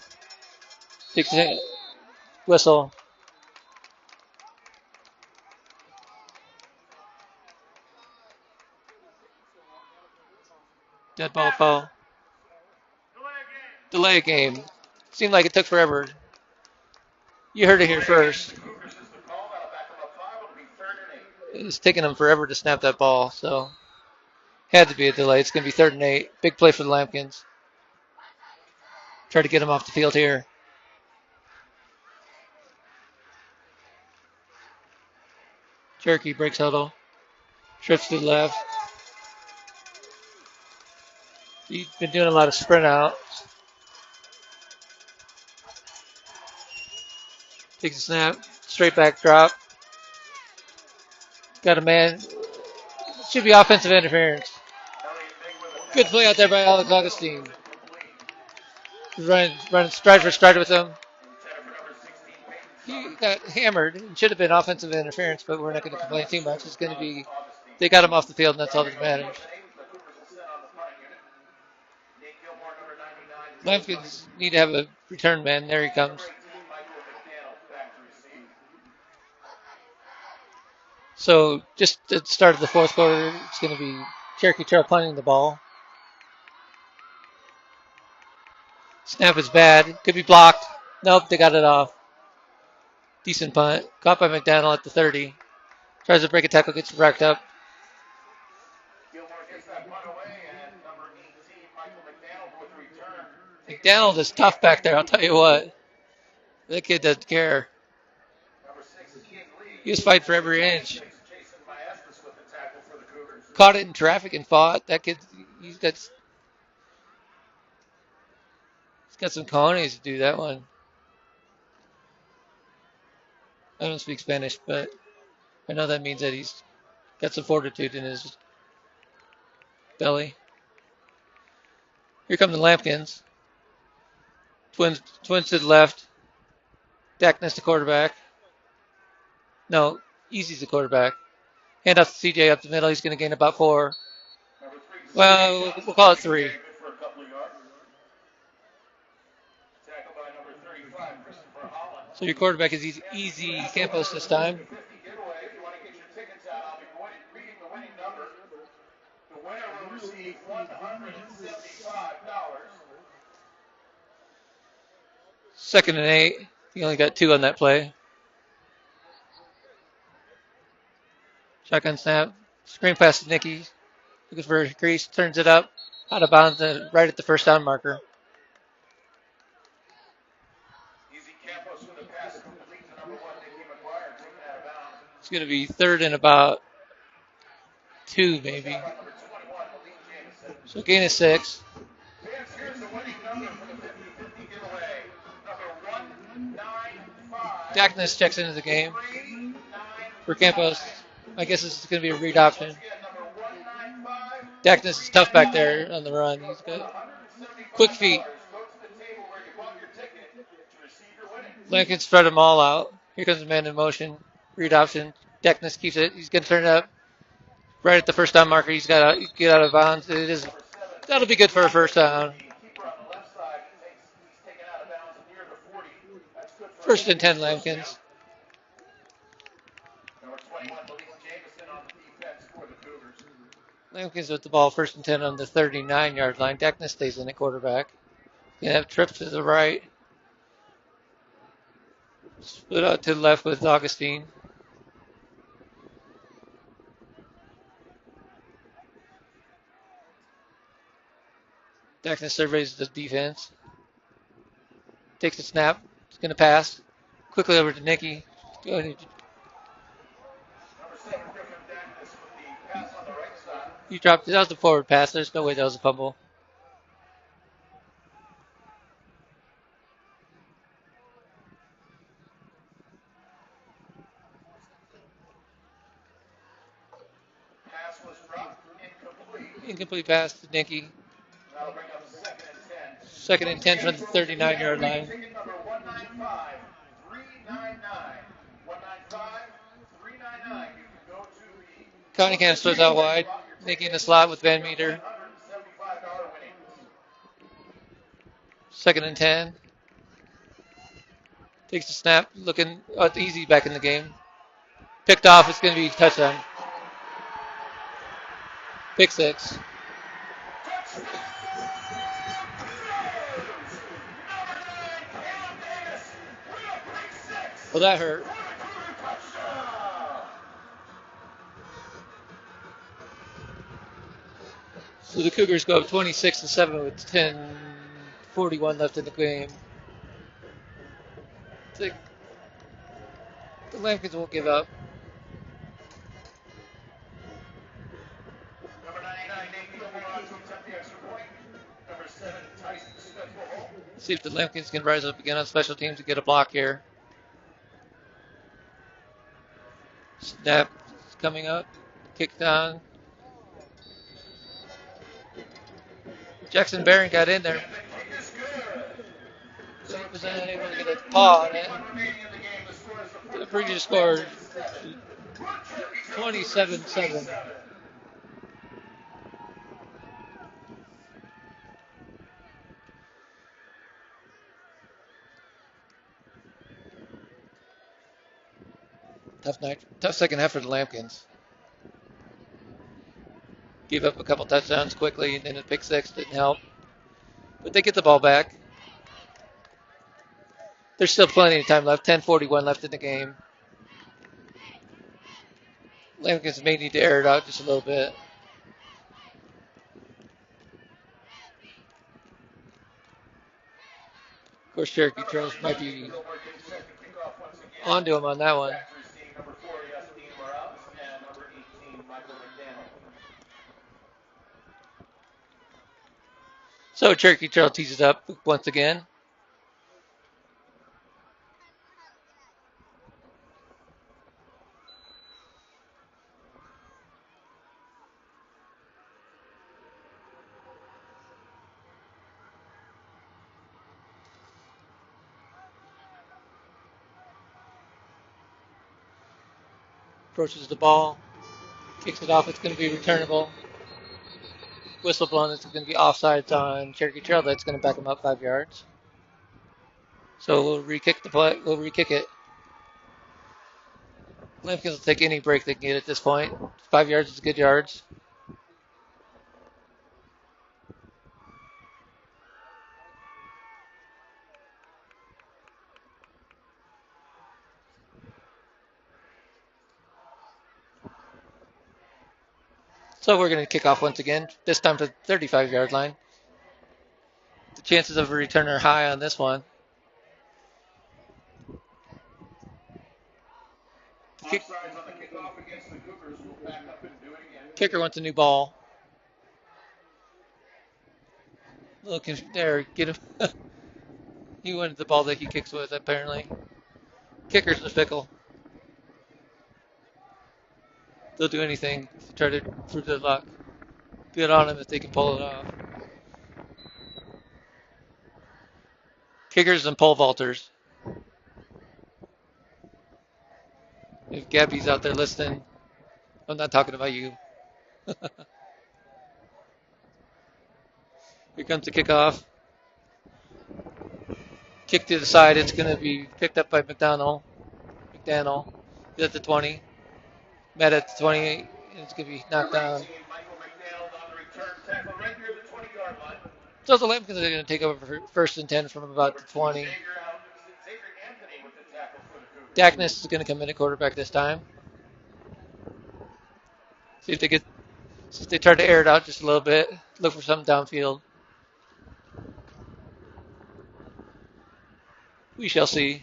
16 whistle. Dead ball call. Delay game. Seemed like it took forever. You heard it here first. It's taking them forever to snap that ball, so had to be a delay. It's going to be third and 8. Big play for the Lambkins. Try to get him off the field here. Cherokee breaks huddle. Trips to the left. He's been doing a lot of sprint out. Takes a snap. Straight back drop. Got a man. Should be offensive interference. Good play out there by Alex Augustine. Running stride for stride with him. He got hammered. It should have been offensive interference, but we're not going to complain too much. It's going to be, they got him off the field, and that's all that matters. Lambkins need to have a return man. There he comes. So just at the start of the fourth quarter, it's going to be Cherokee Trail punting the ball. Snap is bad. Could be blocked. Nope, they got it off. Decent punt. Caught by McDaniel at the 30. Tries to break a tackle, gets wrecked up. Gilmore gets that punt away, and number 18, Michael McDaniel with the return. McDaniel is tough back there, I'll tell you what. That kid doesn't care. Number 6, Ian Lee. He was fighting for every inch. Jason Maestas with the tackle for the Cougars. Caught it in traffic and fought. That kid, he's got some cojones to do that one. I don't speak Spanish, but I know that means that he's got some fortitude in his belly. Here come the Lambkins. Twins to the left. Dackness the quarterback. No, Easy's the quarterback. Hand off to CJ up the middle. He's going to gain about 4. Well, we'll call it 3. So your quarterback is easy Campos this time. Second and 8. He only got 2 on that play. Shotgun snap. Screen pass to Nicky. Looking for Grease. Turns it up. Out of bounds right at the first down marker. It's going to be third and about 2, maybe. So gain of 6. Dackness checks into the game for Campos. I guess this is going to be a read option. Dackness is tough back there on the run. He's got quick feet. Lincoln spread them all out. Here comes the man in motion. Read option. Dackness keeps it. He's going to turn it up right at the first down marker. He's got to get out of bounds. That'll be good for a first down. First and 10, Lambkins. Lambkins with the ball, first and 10 on the 39-yard line. Dackness stays in at quarterback. Going to have trips to the right. Split out to the left with Augustine. Dackness surveys the defense. Takes a snap. He's going to pass. Quickly over to Nicky. He dropped it. That was a forward pass. There's no way that was a fumble. Pass was dropped. Incomplete. Incomplete pass to Nicky. That'll bring up Second and 10 from the 39-yard line. Ticket number 195, 399. 195, 399. You can go to the Cunningham throws out wide. Nicky in the slot with Van Meter. $175 winnings. Second and 10. Takes the snap. Looking easy back in the game. Picked off. It's going to be a touchdown. Pick 6. Well, that hurt. So the Cougars go up 26-7 with 10:41 left in the game. The Lambkins won't give up. Number 99, Nate Gilmore on to attempt the extra point. Number 7, Tyson Smith will hold. See if the Lambkins can rise up again on special teams to get a block here. Snap is coming up. Kick down. Jackson Barron got in there. So he was unable to get a paw on it. The previous score 27-7. Tough night. Tough second half for the Lambkins. Gave up a couple touchdowns quickly, and then a pick 6 didn't help. But they get the ball back. There's still plenty of time left. 10:41 left in the game. Lambkins may need to air it out just a little bit. Of course, Cherokee Trails might be onto him on that one. So Cherokee Trail tees it up once again. Approaches the ball, kicks it off. It's going to be returnable. Whistle blown. It's going to be offsides on Cherokee Trail. That's going to back him up 5 yards. So we'll re-kick the play. We'll re-kick it. Lambkins will take any break they can get at this point. 5 yards is good yards. So we're going to kick off once again, this time to the 35-yard line. The chances of a return are high on this one. Kicker wants a new ball. Looking there, get him. He wanted the ball that he kicks with, apparently. Kicker's the fickle. They'll do anything to try to prove their luck. Good on them if they can pull it off. Kickers and pole vaulters. If Gabby's out there listening, I'm not talking about you. Here comes the kickoff. Kick to the side. It's going to be picked up by McDaniel. He's at the 20. Met at the 28. And it's going to be knocked down. So the Lambkins are going to take over for first and 10 from about the 20. Dackness is going to come in at quarterback this time. See if they try to air it out just a little bit. Look for something downfield. We shall see.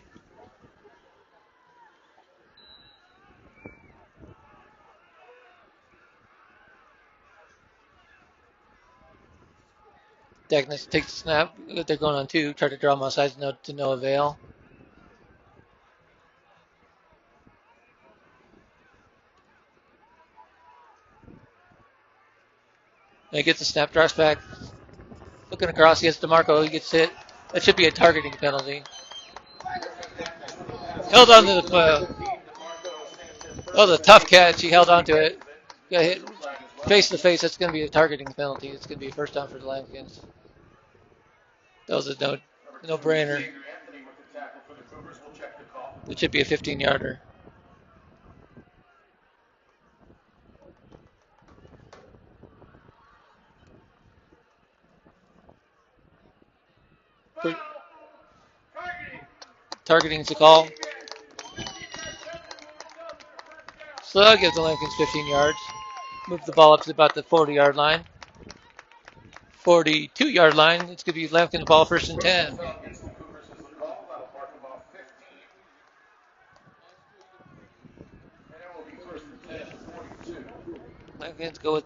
Dackness takes the snap. They're going on 2. Try to draw him outside to no avail. And he gets the snap, drops back. Looking across, he gets DeMarco. He gets hit. That should be a targeting penalty. Held on to the the tough catch. He held on to it. Got hit face to face. That's going to be a targeting penalty. It's going to be a first down for the Lambkins. That was a no-brainer. It should be a 15-yarder. Targeting's the call. So that'll give the Lambkins 15 yards. Move the ball up to about the 40-yard line. 42-yard line. It's going to be Lambkins ball first and 10. Lambkins go with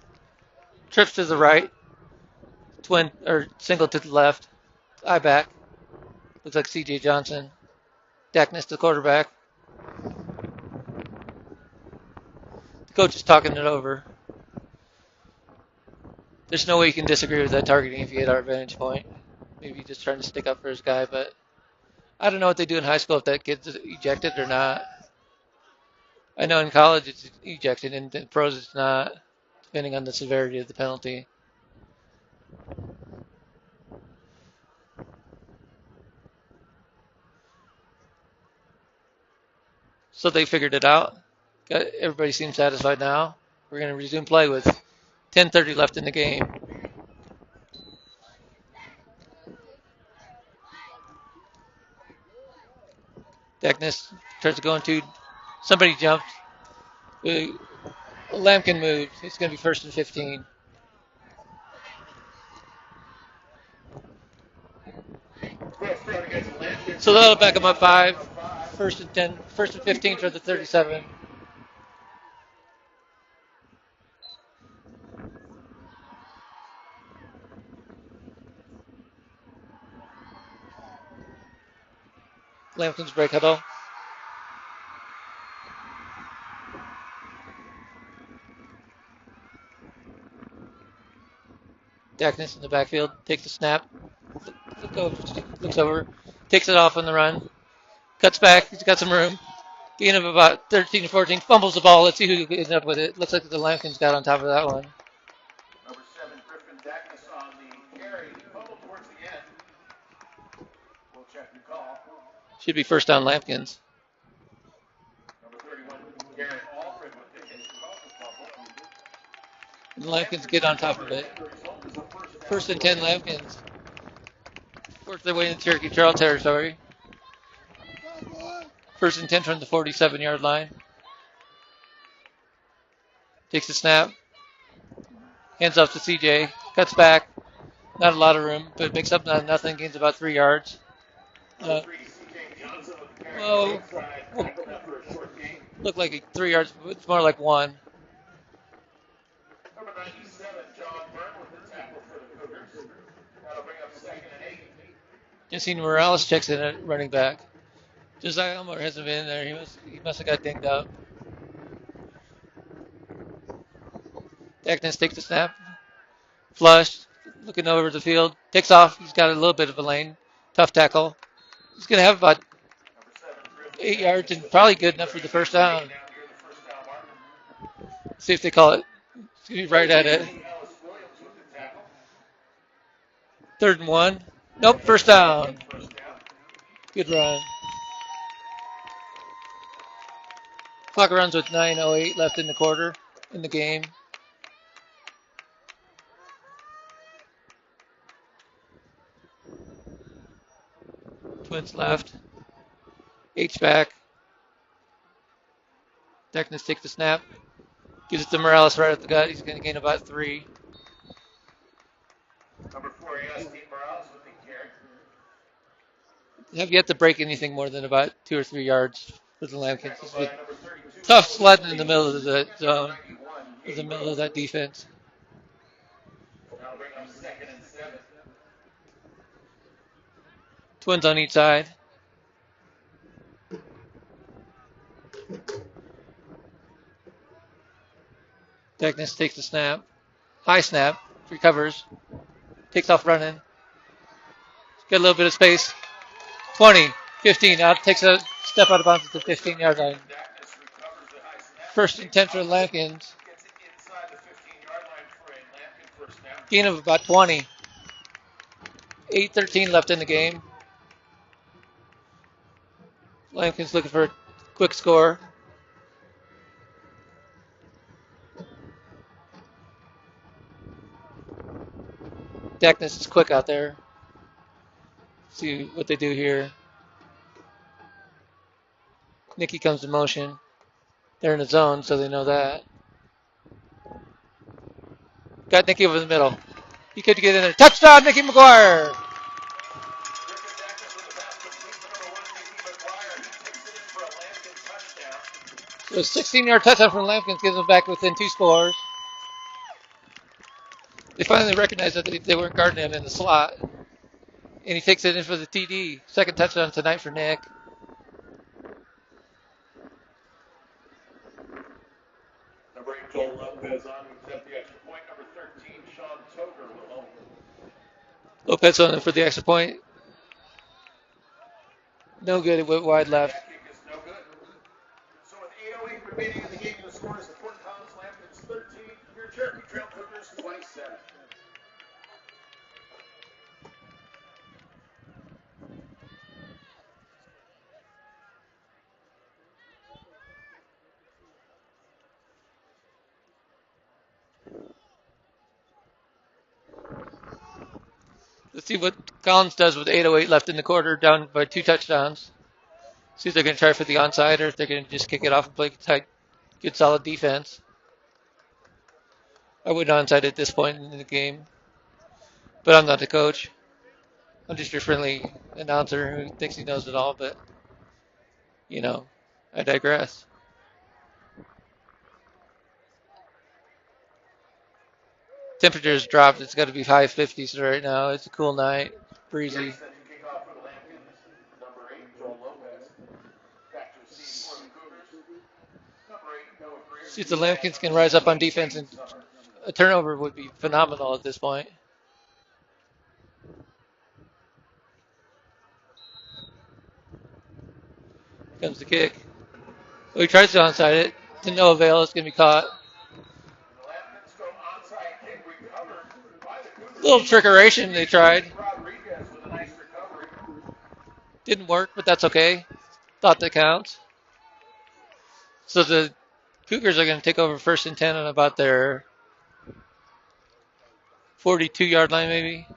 trips to the right. Twin or single to the left. Eye back. Looks like C.J. Johnson. Dackness the quarterback. The coach is talking it over. There's no way you can disagree with that targeting if you hit our vantage point. Maybe just trying to stick up for his guy, but I don't know what they do in high school if that kid's ejected or not. I know in college it's ejected, and in pros it's not, depending on the severity of the penalty. So they figured it out. Everybody seems satisfied now. We're going to resume play with 10:30 left in the game. Deckness tries to go into. Somebody jumped. Lambkin moved. It's going to be 1st and 15. So that'll back them up 5. 1st and 10. 1st and 15 for the 37. Lambkin's break huddle. Deckness in the backfield. Takes the snap. Looks over. Takes it off on the run. Cuts back. He's got some room. Gain of about 13 to 14. Fumbles the ball. Let's see who ends up with it. Looks like the Lambkins got on top of that one. Number 7, Griffin Deckness on the carry. He fumbled towards the end. We'll check the call. Should be first down Lambkins. Number 31, Garrett Alfred with the hit. And the Lambkins get on top of it. 1st and 10 Lambkins. Work their way into Cherokee Trail territory. 1st and 10 from the 47-yard line. Takes the snap. Hands off to CJ. Cuts back. Not a lot of room, but makes up nothing. Gains about 3 yards. Well, look like 3 yards. It's more like 1. Number 97, John Byrne with the tackle for the Cougars. That'll bring up 2nd and 8. Jacine Morales checks in at running back. Josiah Elmore hasn't been in there. He must have got dinged up. Deckness takes the snap. Flush. Looking over the field. Takes off. He's got a little bit of a lane. Tough tackle. He's going to have about 8 yards and probably good enough for the first down. See if they call it. It's going to be right at it. 3rd and 1. Nope, first down. Good run. Clock runs with 9:08 left in the quarter in the game. Twins left. H-back. Deckness takes the snap. Gives it to Morales right at the gut. He's going to gain about 3. Number 4, Dean Morales with the carry. Have yet to break anything more than about 2 or 3 yards for the Lambkins. It's been tough sledding in the middle of the zone, in the middle of that defense. That'll bring up 2nd and 7. Twins on each side. Deckness takes the snap. High snap. Recovers. Takes off running. Got a little bit of space. 20, 15. Out. Takes a step out of bounds at the 15-yard line. 1st and 10 for the Lambkins. Gain of about 20. 8:13 left in the game. Lambkins looking for a quick score. Deckness is quick out there. See what they do here. Nicky comes to motion. They're in the zone, so they know that. Got Nicky over the middle. He could get in there. Touchdown, Nicky McGuire! So a 16-yard touchdown from Lambkin gives them back within 2 scores. They finally recognized that they weren't guarding him in the slot. And he takes it in for the TD. 2nd touchdown tonight for Nick. Number 8, Joel Lopez on to accept the extra point. Number 13, Sean Toger will hold. Lopez on for the extra point. No good. It went wide left. That kick is no good. So with 8:08 remaining in the game, the score is the Fort Collins Lambkins 13, your Cherokee Trail Cougars 27. Let's see what Collins does with 8:08 left in the quarter, down by 2 touchdowns. See if they're going to try for the onside or if they're going to just kick it off and play tight, good solid defense. I wouldn't onside at this point in the game, but I'm not the coach. I'm just your friendly announcer who thinks he knows it all, but, you know, I digress. Temperature's dropped. It's got to be high 50s right now. It's a cool night, breezy. See if the Lambkins can rise up on defense, and a turnover would be phenomenal at this point. Comes the kick. Well, he tries to onside it. To no avail. It's going to be caught. A little trickeration they tried. Didn't work, but that's okay. Thought that counts. So the Cougars are going to take over 1st and 10 on about their 42-yard line, maybe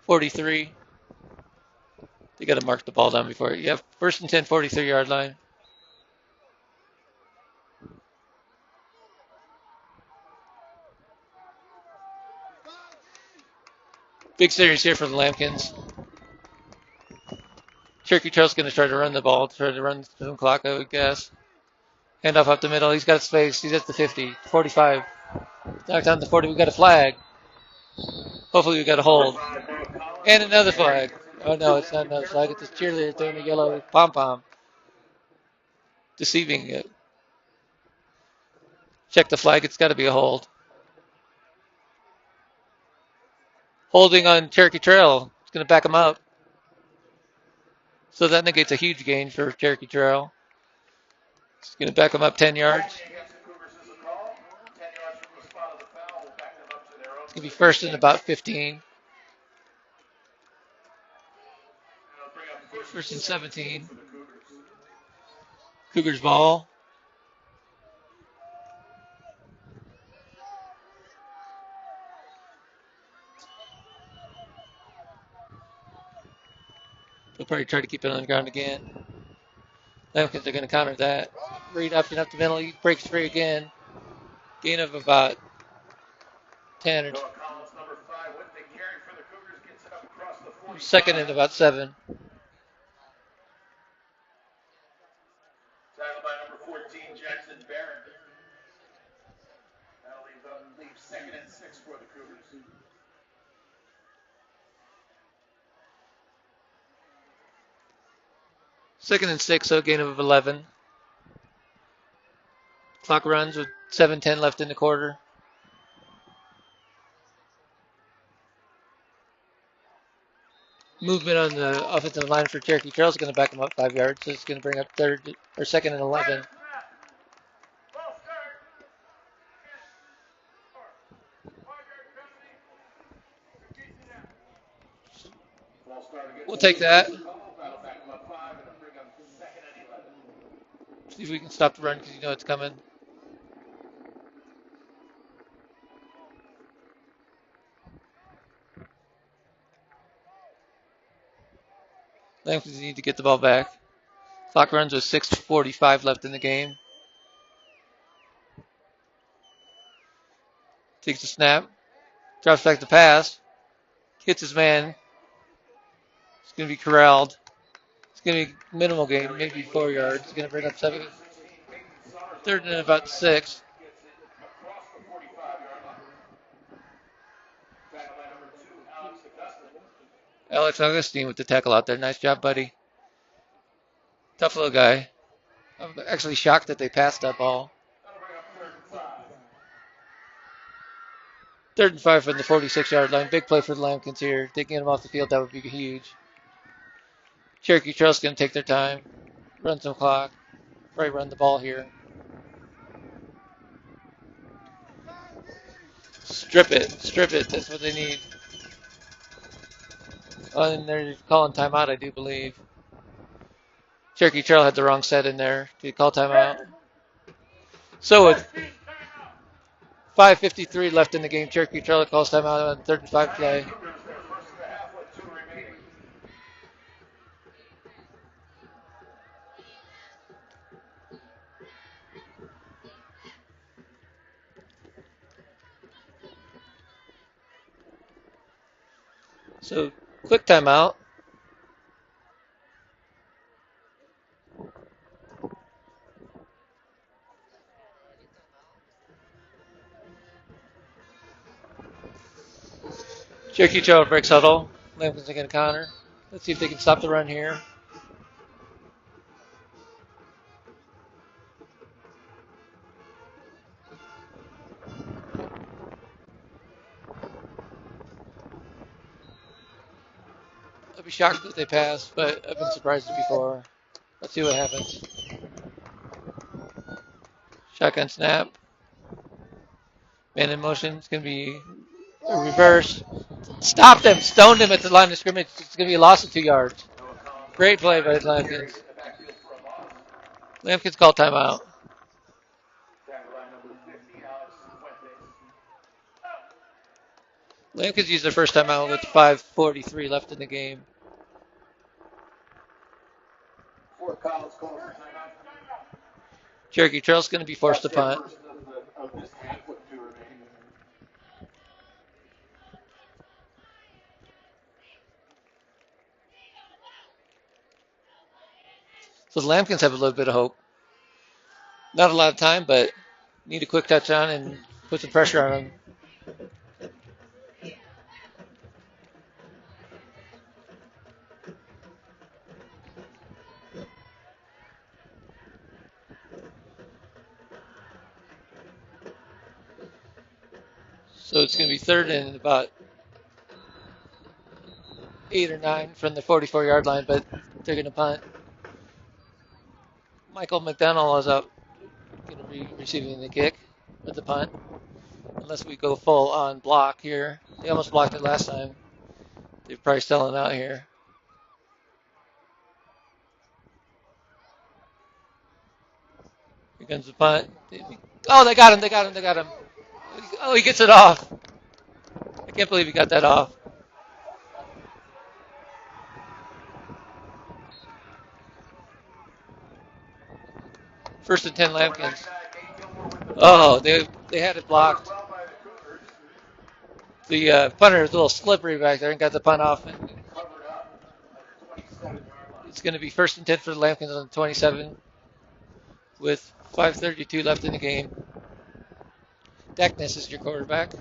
43. They got to mark the ball down before. Yeah, 1st and 10, 43-yard line. Big series here for the Lambkins. Cherokee Trail's going to try to run the ball, try to run some clock, I would guess. Handoff up the middle. He's got space. He's at the 50, 45. Knocked on the 40. We got a flag. Hopefully we got a hold. And another flag. Oh, no, it's not another flag. It's a cheerleader throwing a yellow pom-pom. Deceiving it. Check the flag. It's got to be a hold. Holding on Cherokee Trail. It's going to back him up. So that negates a huge gain for Cherokee Trail. It's going to back him up 10 yards. It's going to be 1st and about 15. 1st and 17. Cougars ball. They'll probably try to keep it on the ground again. Lambkins are going to counter that. Reed option up the middle. He breaks free again. Gain of about 10 or 2nd and about 7. Tackled by number 14, Jackson Barron. That'll leave 2nd and 6 for the Cougars. Second and 6, so a gain of 11. Clock runs with 7:10 left in the quarter. Movement on the offensive line for Cherokee Trail is going to back them up 5 yards, so it's going to bring up 2nd and 11. We'll take that. See if we can stop the run because you know it's coming. Lambkins need to get the ball back. Clock runs with 6:45 left in the game. Takes the snap. Drops back the pass. Hits his man. It's going to be corralled. It's going to be minimal gain, maybe 4 yards. It's going to bring up 7. 3rd and about 6. Alex Augustine with the tackle out there. Nice job, buddy. Tough little guy. I'm actually shocked that they passed that ball. 3rd and 5 from the 46-yard line. Big play for the Lambkins here. Taking him off the field, that would be huge. Cherokee Trail's going to take their time. Run some clock. Probably run the ball here. Strip it. Strip it. That's what they need. Oh, and they're calling timeout, I do believe. Cherokee Trail had the wrong set in there. Did he call timeout? So with 5:53 left in the game, Cherokee Trail calls timeout on 3rd and 5 play. So, quick timeout. Cherokee trail breaks huddle. Lambkin's going to counter. Let's see if they can stop the run here. I'd be shocked if they pass, but I've been surprised before. Let's see what happens. Shotgun snap. Man in motion. It's going to be a reverse. Stopped him. Stoned him at the line of scrimmage. It's going to be a loss of 2 yards. Great play by Lambkin. Lambkin's called timeout. Lambkin's used their first timeout with 5:43 left in the game. Cherokee Trail's going to be forced to punt. So the Lambkins have a little bit of hope. Not a lot of time, but need a quick touchdown and put some pressure on them. So it's going to be third and about 8 or 9 from the 44-yard line, but they're going to punt. Michael McDonald is up, going to be receiving the kick with the punt. Unless we go full on block here. They almost blocked it last time. They're probably selling out here. Here comes the punt. Oh, they got him. Oh, he gets it off. I can't believe he got that off. First and 10 Lambkins. Oh, they had it blocked. The punter is a little slippery back there and got the punt off. And it's going to be first and 10 for the Lambkins on the 27 with 5:32 left in the game. Deckness is your quarterback.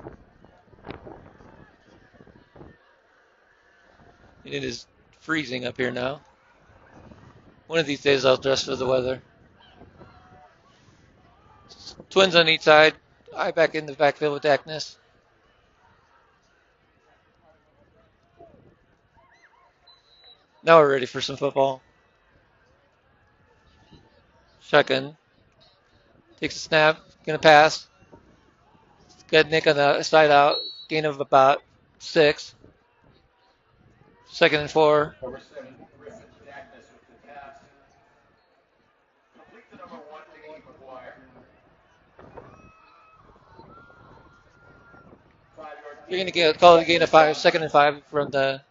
And it is freezing up here now. One of these days I'll dress for the weather. Twins on each side. I back in the backfield with Deckness. Now we're ready for some football. Shotgun. Takes a snap. Gonna pass. Got Nick on the side out. Gain of about 6. Second and 4. You're gonna call it a gain of 5. Second and 5 from the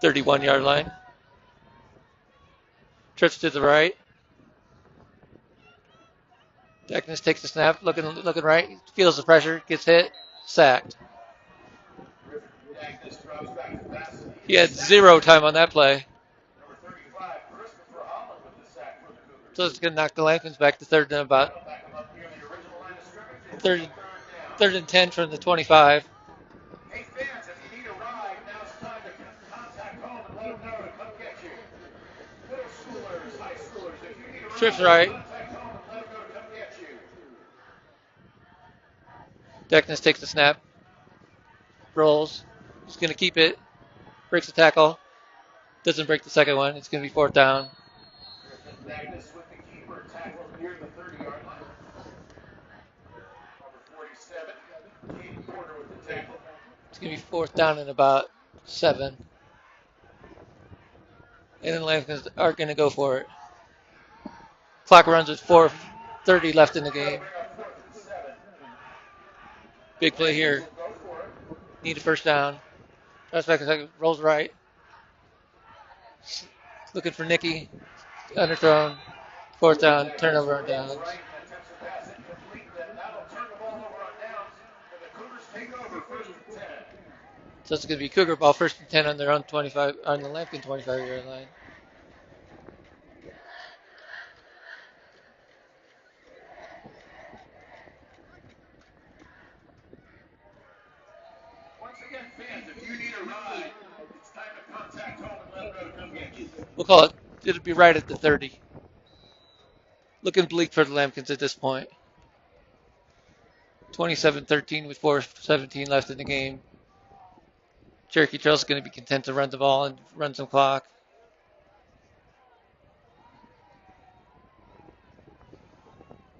31-yard line. Trips to the right. Deckness takes the snap, looking right, feels the pressure, gets hit, sacked. He had 0 time on that play. So it's going to knock the Lambkins back to third and about third and 10 from the 25. Hey fans, if you need a ride, now it's time to contact home and let them know to come get you. Middle schoolers, high schoolers, if you need a ride, Trips right. contact home and let them know to come get you. Deckness takes the snap, rolls. He's going to keep it, breaks the tackle, doesn't break the second one. It's going to be fourth down. Deckness with the keeper, tackle near the 30-yard line. Number 47, Kate Porter with the tackle. It's going to be fourth down in about 7. And then Lambkins are going to go for it. Clock runs with 4:30 left in the game. Big play here. Need a first down. Tries back a second, rolls right. Looking for Nicky. Underthrown. Fourth down, turnover on downs. So it's going to be Cougar ball, 1st and 10 on their own 25, on the Lambkin 25-yard line. Once again, fans, if you need a ride, it's time to contact home and let them know to come get you. We'll call it, it'll be right at the 30. Looking bleak for the Lambkins at this point. 27-13 with 4:17 left in the game. Cherokee Trail's going to be content to run the ball and run some clock.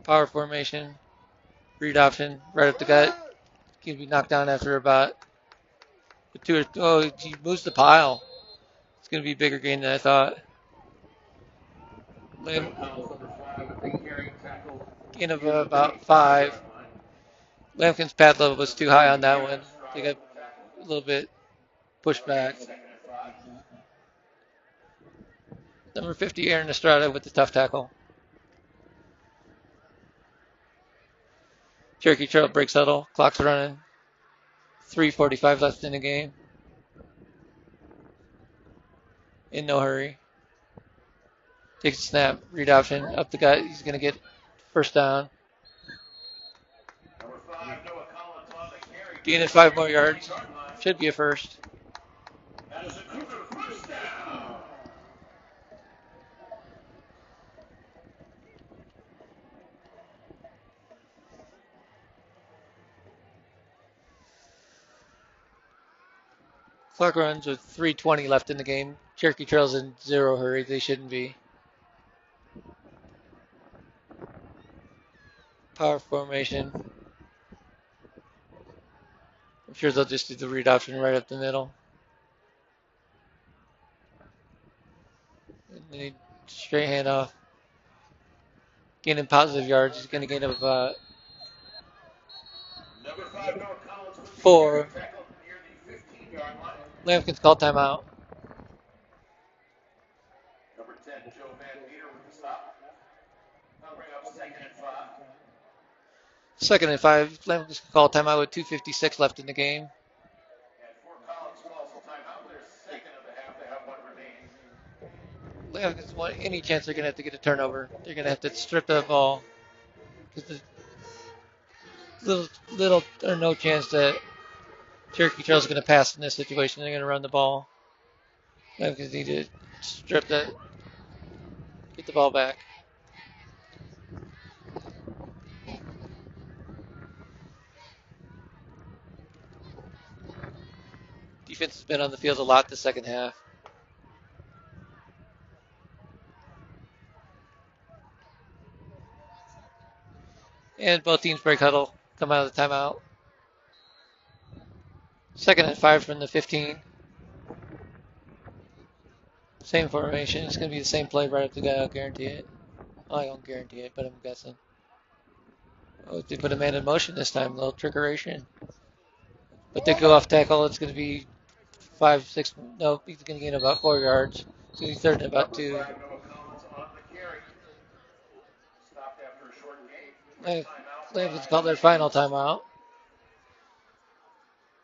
Power formation, read option, right up the gut. Going to be knocked down after about he moves the pile. It's going to be a bigger gain than I thought. Gain of about 5. Lambkin's pad level was too high on that one. They got a little bit pushed back. Number 50, Aaron Estrada with the tough tackle. Cherokee Trail breaks huddle. Clock's running. 3:45 left in the game. In no hurry. Takes a snap. Read option. Up the gut. He's going to get first down. Gain of 5 more yards. Should be a first. Clock runs with 3:20 left in the game. Cherokee Trail's in zero hurry. They shouldn't be. Power formation. I'm sure they'll just do the read option right up the middle. And then straight handoff. Gaining positive yards. He's going to gain up 4. Lambkin's called timeout. Number 10, Joe Van Meter with the stop. That'll bring up 2nd and 5. 2nd and 5. Lambkin's called timeout with 2:56 left in the game. And Fort Collins calls the timeout. There's 2nd of the half. They have 1 remaining. Lambkin's want any chance they're going to have to get a turnover. They're going to have to strip the ball. Because there's little or no chance that Cherokee Trail's going to pass in this situation. They're going to run the ball. Lambkins need to strip that, get the ball back. Defense has been on the field a lot the second half. And both teams break huddle, come out of the timeout. 2nd and 5 from the 15. Same formation. It's going to be the same play right up the gut. I'll guarantee it. Well, I don't guarantee it, but I'm guessing. Oh, they put a man in motion this time. A little trickeration. But they go off tackle. It's going to be 5, 6. No, he's going to gain about 4 yards. So he's 3rd and about 2. Lambkin's called their final timeout.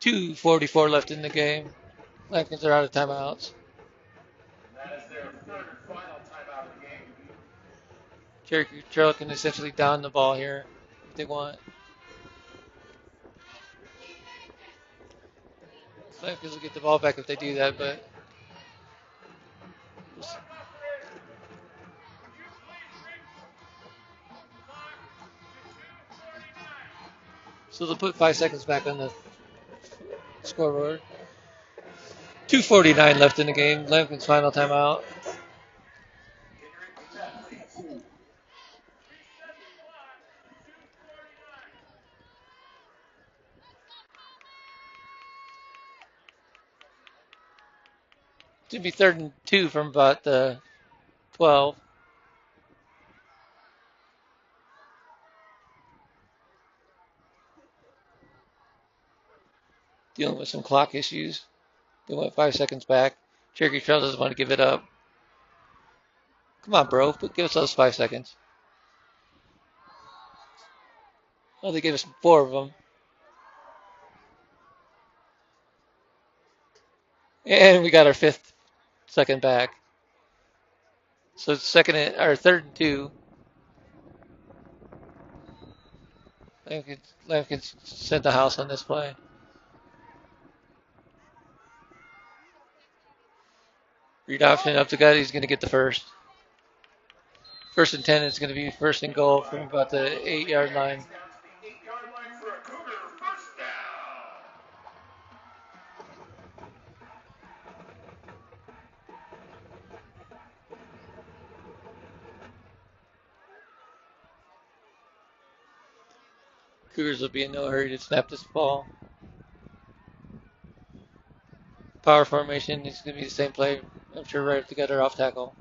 2:44 left in the game. Lambkins are out of timeouts. That is their 3rd and final timeout of the game. Cherokee Trail can essentially down the ball here if they want. Lambkins will get the ball back if they do that, but so they'll put 5 seconds back on the scoreboard. 2:49 left in the game. Lambkin's final timeout. It's going to be 3rd and 2 from about the 12. Dealing with some clock issues. They went 5 seconds back. Cherokee Trail doesn't want to give it up. Come on, bro. Give us those 5 seconds. Oh, they gave us 4 of them. And we got our fifth second back. So or third and 2. Lambkin sent the house on this play. Read option up the gut. He's going to get the first. First and 10 is going to be first and goal from about the 8-yard line. Cougars will be in no hurry to snap this ball. Power formation is going to be the same play. I'm sure right up the gut or off tackle.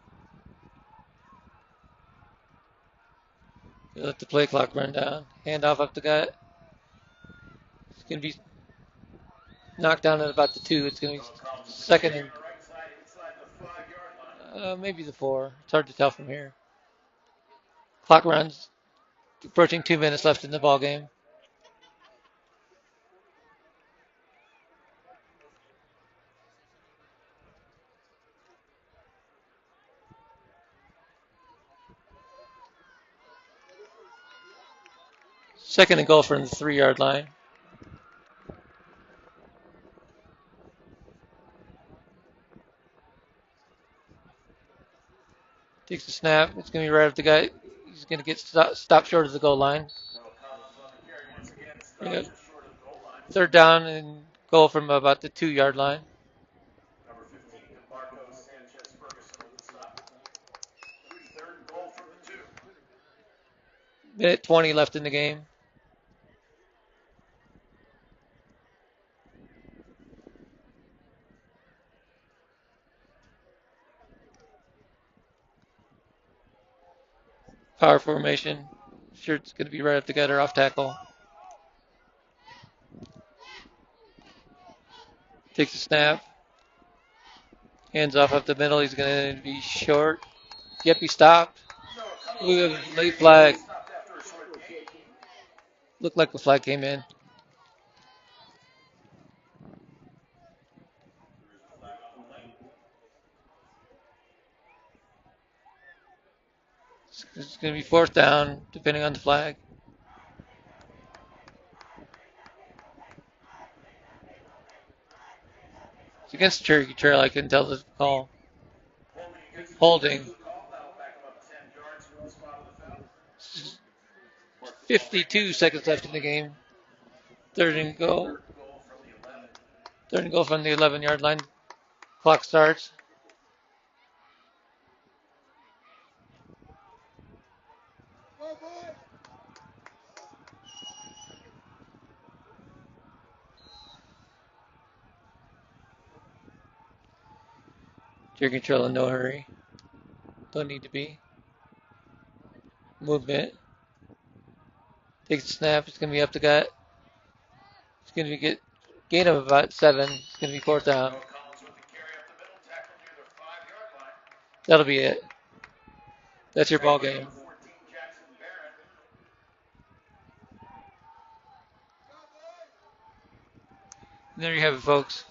You let the play clock run down. Hand off up the gut. It's going to be knocked down at about the 2. It's going to be second and maybe the 4. It's hard to tell from here. Clock runs. Approaching 2 minutes left in the ball game. Second and goal from the 3-yard line. Takes the snap. It's going to be right up the gut. He's going to get stopped short of the goal line. Third down and goal from about the 2-yard line. Minute 20 left in the game. Power formation. Sure, it's going to be right up the gut or off tackle. Takes the snap. Hands off up the middle. He's going to be short. Yep, he stopped. Look at the late flag. Looked like the flag came in. It's going to be fourth down, depending on the flag. It's against the Cherokee Trail. I couldn't tell the call. Holding. 52 seconds left in the game. Third and goal. Third and goal from the 11-yard line. Clock starts. Cherokee Trail in no hurry. Don't need to be. Movement. Takes the snap. It's going to be up the gut. It's going to be gain of about 7. It's going to be fourth down. That'll be it. That's your ball game. And there you have it, folks.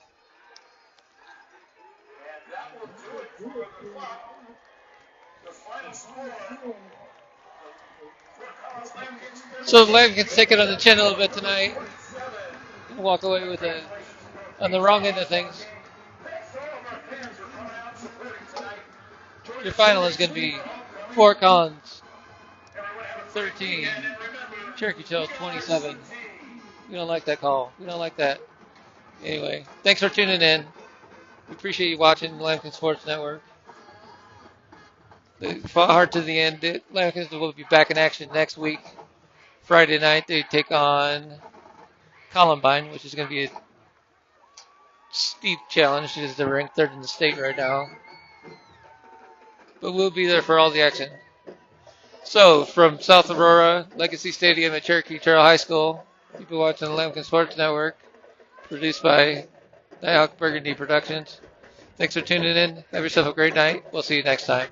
So Lambkin's taking on the chin a little bit tonight. Walk away with on the wrong end of things. Your final is going to be Fort Collins 13, Cherokee Trail 27. We don't like that call. We don't like that. Anyway, thanks for tuning in. We appreciate you watching Lambkin Sports Network. They fought hard to the end. Lambkin will be back in action next week. Friday night, they take on Columbine, which is going to be a steep challenge because they're ranked third in the state right now. But we'll be there for all the action. So, from South Aurora, Legacy Stadium at Cherokee Trail High School, you've been watching the Lambkin Sports Network, produced by Nighthawk Burgundy Productions. Thanks for tuning in. Have yourself a great night. We'll see you next time.